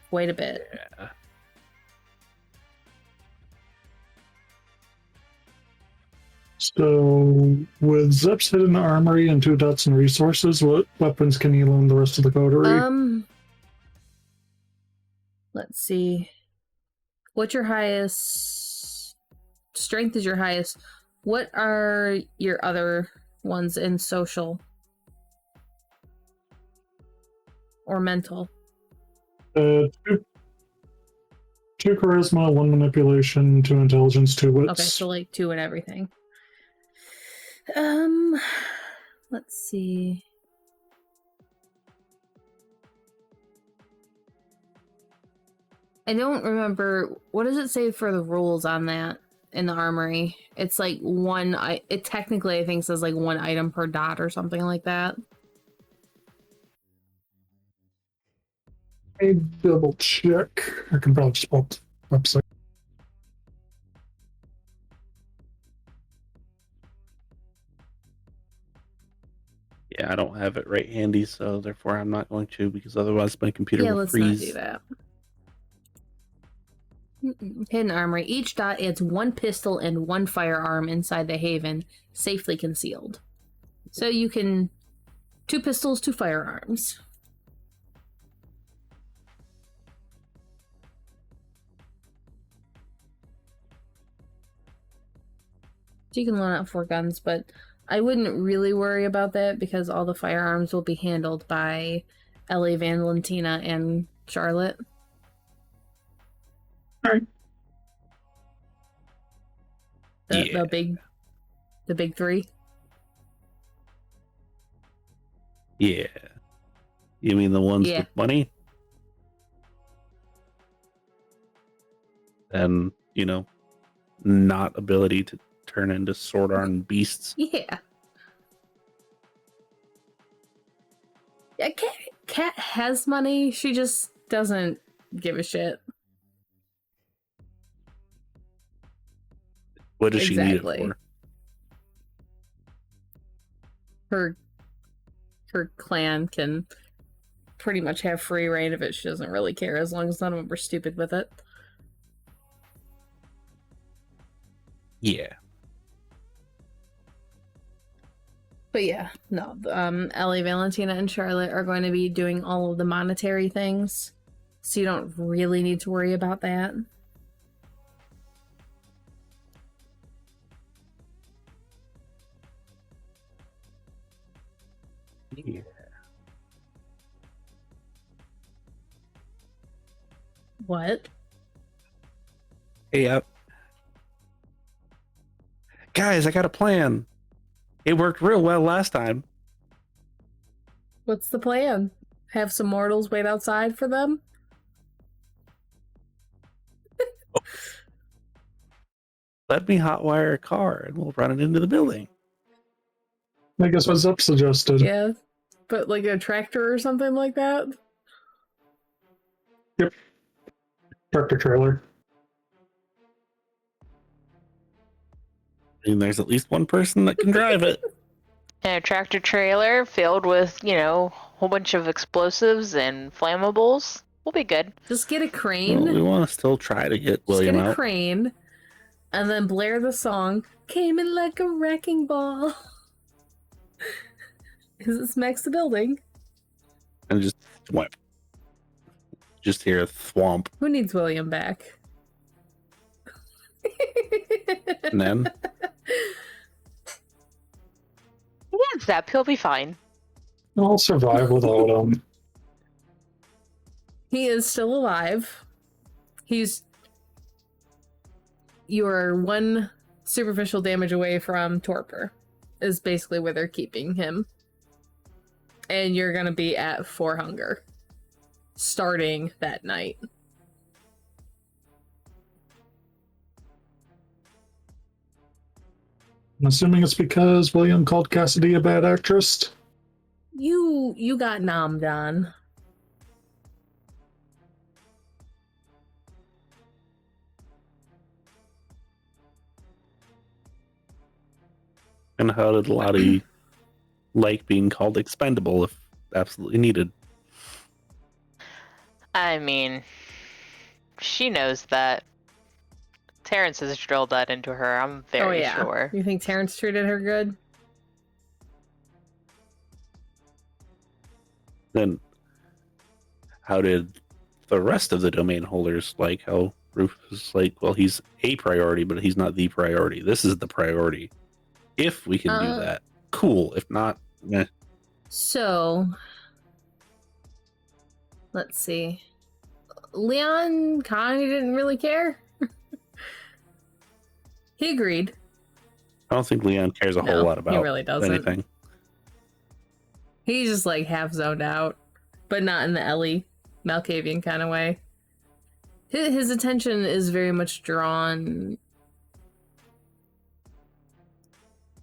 Quite a bit. Yeah. So, with Zep's hidden armory and 2 dots and resources, what weapons can you loan the rest of the coterie? Let's see. What's your highest? Strength is your highest. What are your other ones in social? Or mental? 2 charisma, 1 manipulation, 2 intelligence, 2 wits. Okay, so like 2 and everything. Let's see. I don't remember. What does it say for the rules on that in the armory? It's like one. It technically, I think, says like 1 item per dot or something like that. I double check. I can probably just pull up the website. Yeah, I don't have it right handy, so therefore I'm not going to, because otherwise my computer Yeah, will let's freeze. not do that. Hidden armory. Each dot adds 1 pistol and 1 firearm inside the haven, safely concealed. So you can 2 pistols, 2 firearms. So you can loan out 4 guns, but I wouldn't really worry about that because all the firearms will be handled by Ellie, Valentina, and Charlotte. Alright. Yeah. The big 3. Yeah. You mean the ones Yeah. with money? And, not ability to turn into sword arm beasts. Yeah. Yeah, Cat has money. She just doesn't give a shit. What does she need it Exactly. for? Her clan can pretty much have free reign of it. She doesn't really care as long as none of them are stupid with it. Yeah. But yeah, no. Ellie, Valentina, and Charlotte are going to be doing all of the monetary things, so you don't really need to worry about that. Yeah. What? Hey, guys, I got a plan. It worked real well last time. What's the plan? Have some mortals wait outside for them? Let me hotwire a car and we'll run it into the building. I guess what's up suggested. Yeah, but like a tractor or something like that? Yep. Tractor trailer. And there's at least one person that can drive it. And a tractor trailer filled with, a whole bunch of explosives and flammables. We'll be good. Just get a crane. Well, we want to still try to get Just William get a out. crane, and then blare the song, "Came in like a wrecking ball." Because it smacks the building. And just thwamp. Just hear a thwomp. Who needs William back? And then Yeah, Zap, he'll be fine. I'll survive without him. He is still alive. You are 1 superficial damage away from torpor, is basically where they're keeping him. And you're gonna be at 4 hunger starting that night. I'm assuming it's because William called Cassidy a bad actress. You got nommed on. and how did Lottie like being called expendable if absolutely needed? I mean, she knows that. Terrence has drilled that into her, I'm very sure. You think Terrence treated her good? Then how did the rest of the domain holders like how Rufus is like, well, he's a priority, but he's not the priority. This is the priority. If we can do that, cool. If not, meh. So, let's see. Leon kind of didn't really care. He agreed. I don't think Leon cares a No, whole lot about he really doesn't. anything. He's just like half zoned out, but not in the Ellie Malkavian kind of way. His attention is very much drawn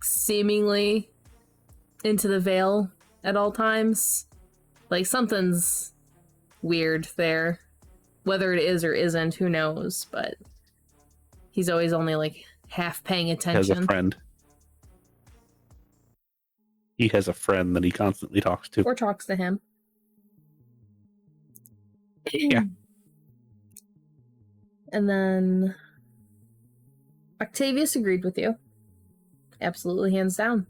seemingly into the veil at all times. Like something's weird there. Whether it is or isn't, who knows, but he's always only like half paying He has attention. a friend. He has a friend that he constantly talks to. Or talks to him. Yeah. And then Octavius agreed with you. Absolutely, hands down.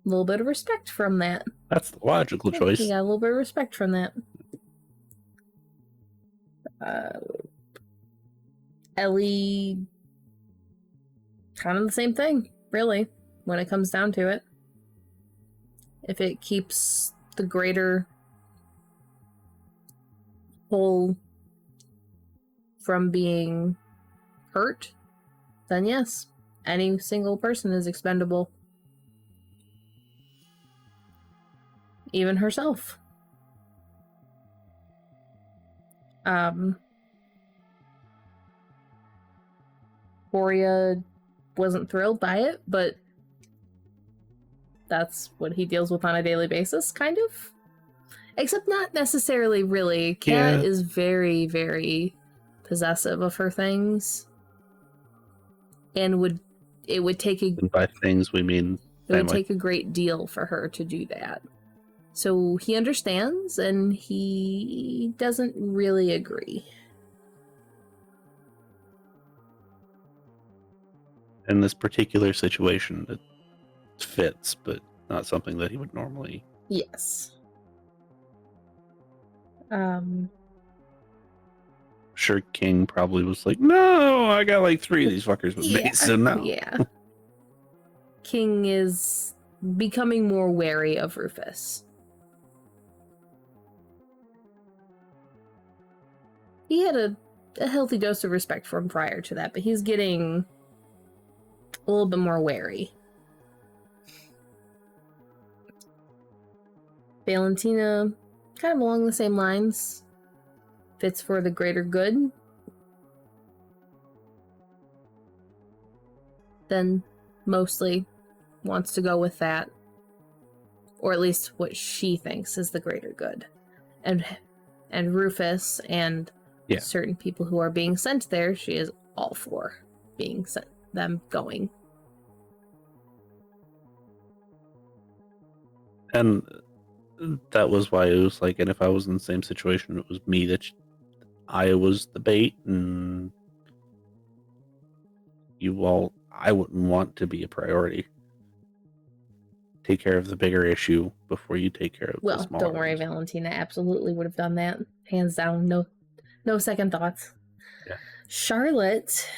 A little bit of respect from that. That's the logical choice. You got a little bit of respect from that. Ellie, kind of the same thing, really, when it comes down to it. If it keeps the greater whole from being hurt, then yes, any single person is expendable. Even herself. Boria wasn't thrilled by it, but that's what he deals with on a daily basis, kind of. Except not necessarily really. Kat is very, very possessive of her things. And it would take a... And by things, we mean it would take a great deal for her to do that. So he understands, and he doesn't really agree. In this particular situation, it fits, but not something that he would normally. Yes. Sure, King probably was like, no, I got like 3 of these fuckers with me, so no. Yeah. King is becoming more wary of Rufus. He had a healthy dose of respect for him prior to that, but he's getting a little bit more wary. Valentina, kind of along the same lines. Fits for the greater good. Then mostly wants to go with that. Or at least what she thinks is the greater good. And Rufus and certain people who are being sent there, she is all for being sent, them going. And that was why it was like, and if I was in the same situation, it was me that I was the bait, and I wouldn't want to be a priority. Take care of the bigger issue before you take care of the smaller. Well, don't worry, Valentina absolutely would have done that. Hands down, no second thoughts. Yeah. Charlotte.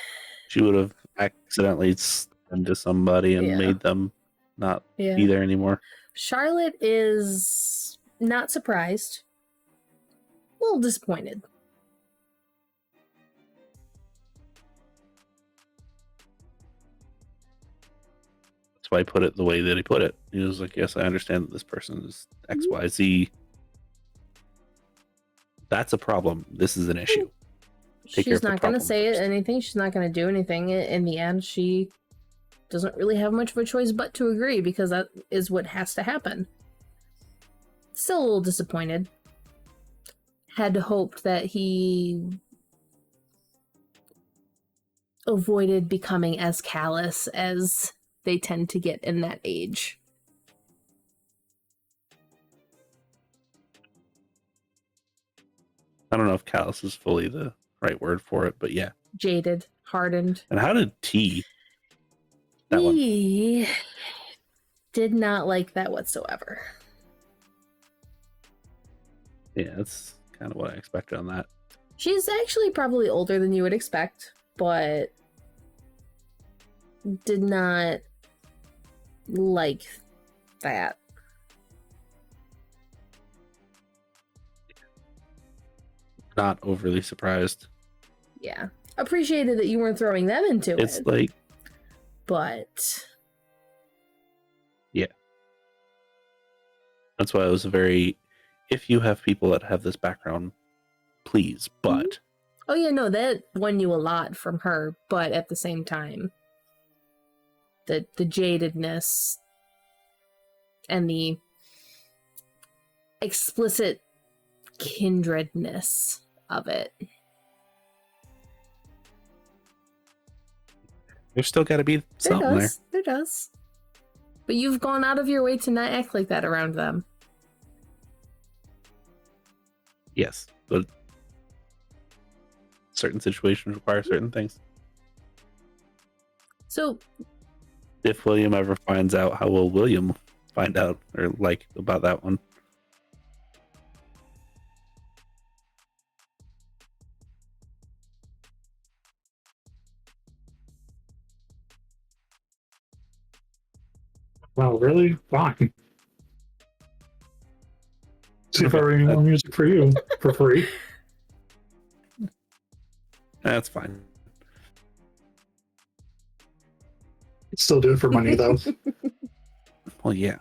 She would have accidentally sent to somebody and made them not be there anymore. Charlotte is not surprised. A little disappointed. That's why he put it the way that he put it. He was like, yes, I understand that this person is XYZ. That's a problem. This is an issue. She's not going to say anything. She's not going to do anything. In the end, she doesn't really have much of a choice but to agree, because that is what has to happen. Still a little disappointed. Had hoped that he avoided becoming as callous as they tend to get in that age. I don't know if callous is fully the right word for it, but yeah. Jaded, hardened. And how did T? He did not like that whatsoever. Yeah, that's kind of what I expected on that. She's actually probably older than you would expect, but did not like that. Not overly surprised. Yeah. Appreciated that you weren't throwing them into it. It's like... But... Yeah. That's why it was a very... If you have people that have this background, please, but... Mm-hmm. Oh yeah, no, that won you a lot from her, but at the same time, the jadedness and the explicit kindredness of it. There's still got to be something there. There does. But you've gone out of your way to not act like that around them. Yes, but certain situations require certain things. So, If William ever finds out, how will William find out or like about that one? Wow, really? Fine. See if I write any more music for you for free. That's fine. Still do it for money, though. Well, yeah.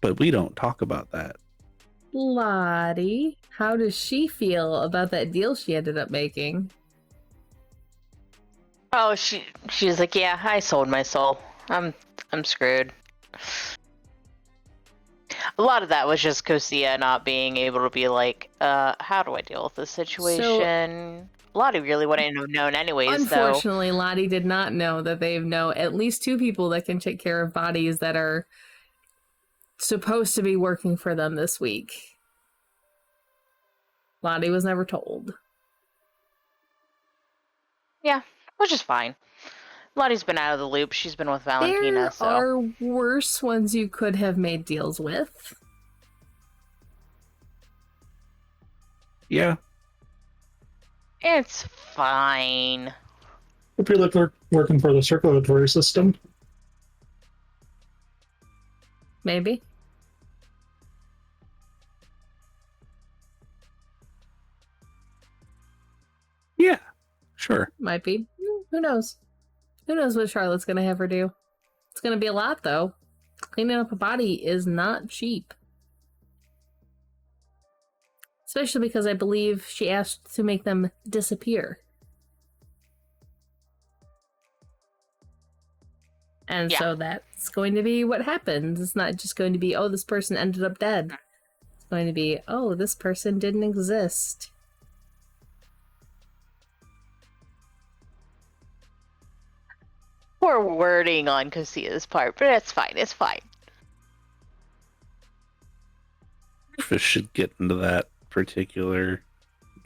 But we don't talk about that. Lottie, how does she feel about that deal she ended up making? Oh, she's like, yeah, I sold my soul. I'm screwed. A lot of that was just Cocia not being able to be like, how do I deal with this situation? Lottie really wouldn't have known anyways, Unfortunately, Lottie did not know that they know at least 2 people that can take care of bodies that are supposed to be working for them this week. Lottie was never told. Yeah, which is fine. Lottie's been out of the loop. She's been with Valentina, There so... are worse ones you could have made deals with. Yeah. It's fine. I feel like we're working for the circulatory system. Maybe. Yeah. Sure. Might be. Who knows? Who knows what Charlotte's going to have her do? It's going to be a lot, though. Cleaning up a body is not cheap. Especially because I believe she asked to make them disappear. And Yeah. so that's going to be what happens. It's not just going to be, oh, this person ended up dead. It's going to be, oh, this person didn't exist. Poor wording on Cocia's part, but it's fine. It's fine. Rufus should get into that particular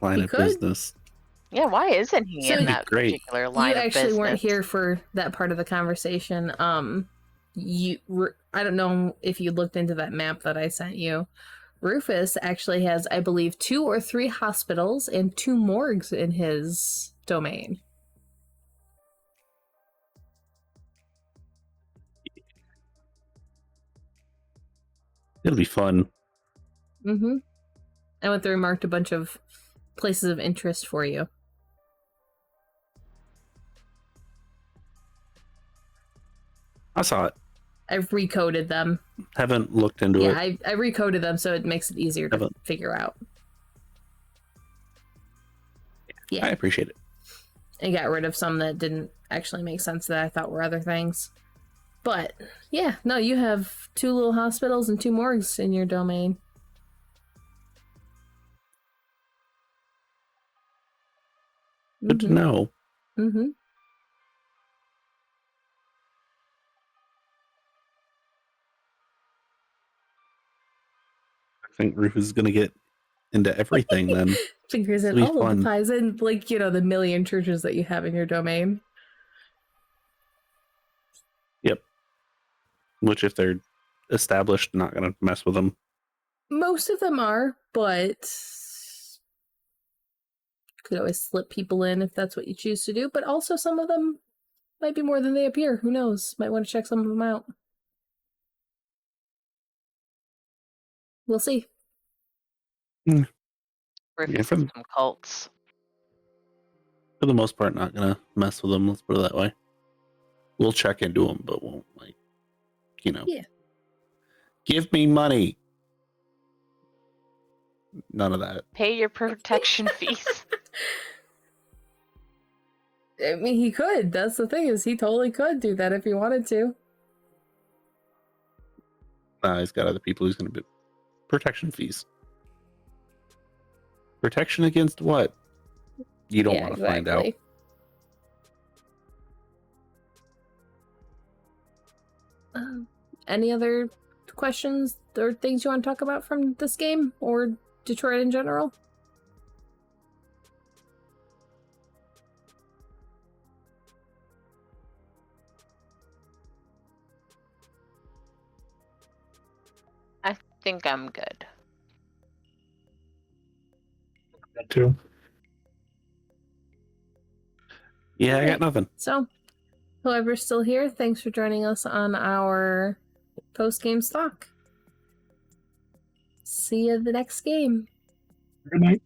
line He of could. business. Yeah, why isn't he So in that great. particular line You of actually business? weren't here for that part of the conversation. I don't know if you looked into that map that I sent you. Rufus actually has, I believe, 2 or 3 hospitals and 2 morgues in his domain. It'll be fun. Mm-hmm. I went through and marked a bunch of places of interest for you. I saw it. I've recoded them. Haven't looked into Yeah, it. I recoded them so it makes it easier to Haven't. figure out. Yeah. I appreciate it. I got rid of some that didn't actually make sense that I thought were other things. But, yeah, no, you have 2 little hospitals and 2 morgues in your domain. Good to know. Mm-hmm. I think Rufus is going to get into everything then. Fingers in It'll be all of fun. the pies and, like, the million churches that you have in your domain. Yep. Which, if they're established, not going to mess with them. Most of them are, but you could always slip people in if that's what you choose to do. But also some of them might be more than they appear. Who knows? Might want to check some of them out. We'll see. Rufus Yeah, from- some cults. For the most part, not going to mess with them. Let's put it that way. We'll check into them, but won't, Yeah. Give me money. None of that. Pay your protection fees. I mean, he could. That's the thing, is he totally could do that if he wanted to. He's got other people he's going to protection fees. Protection against what? You don't want to find out. Any other questions or things you want to talk about from this game or Detroit in general? I think I'm good. Too. Yeah, I got nothing. So, whoever's still here, thanks for joining us on our post-game stock. See you the next game. Good night.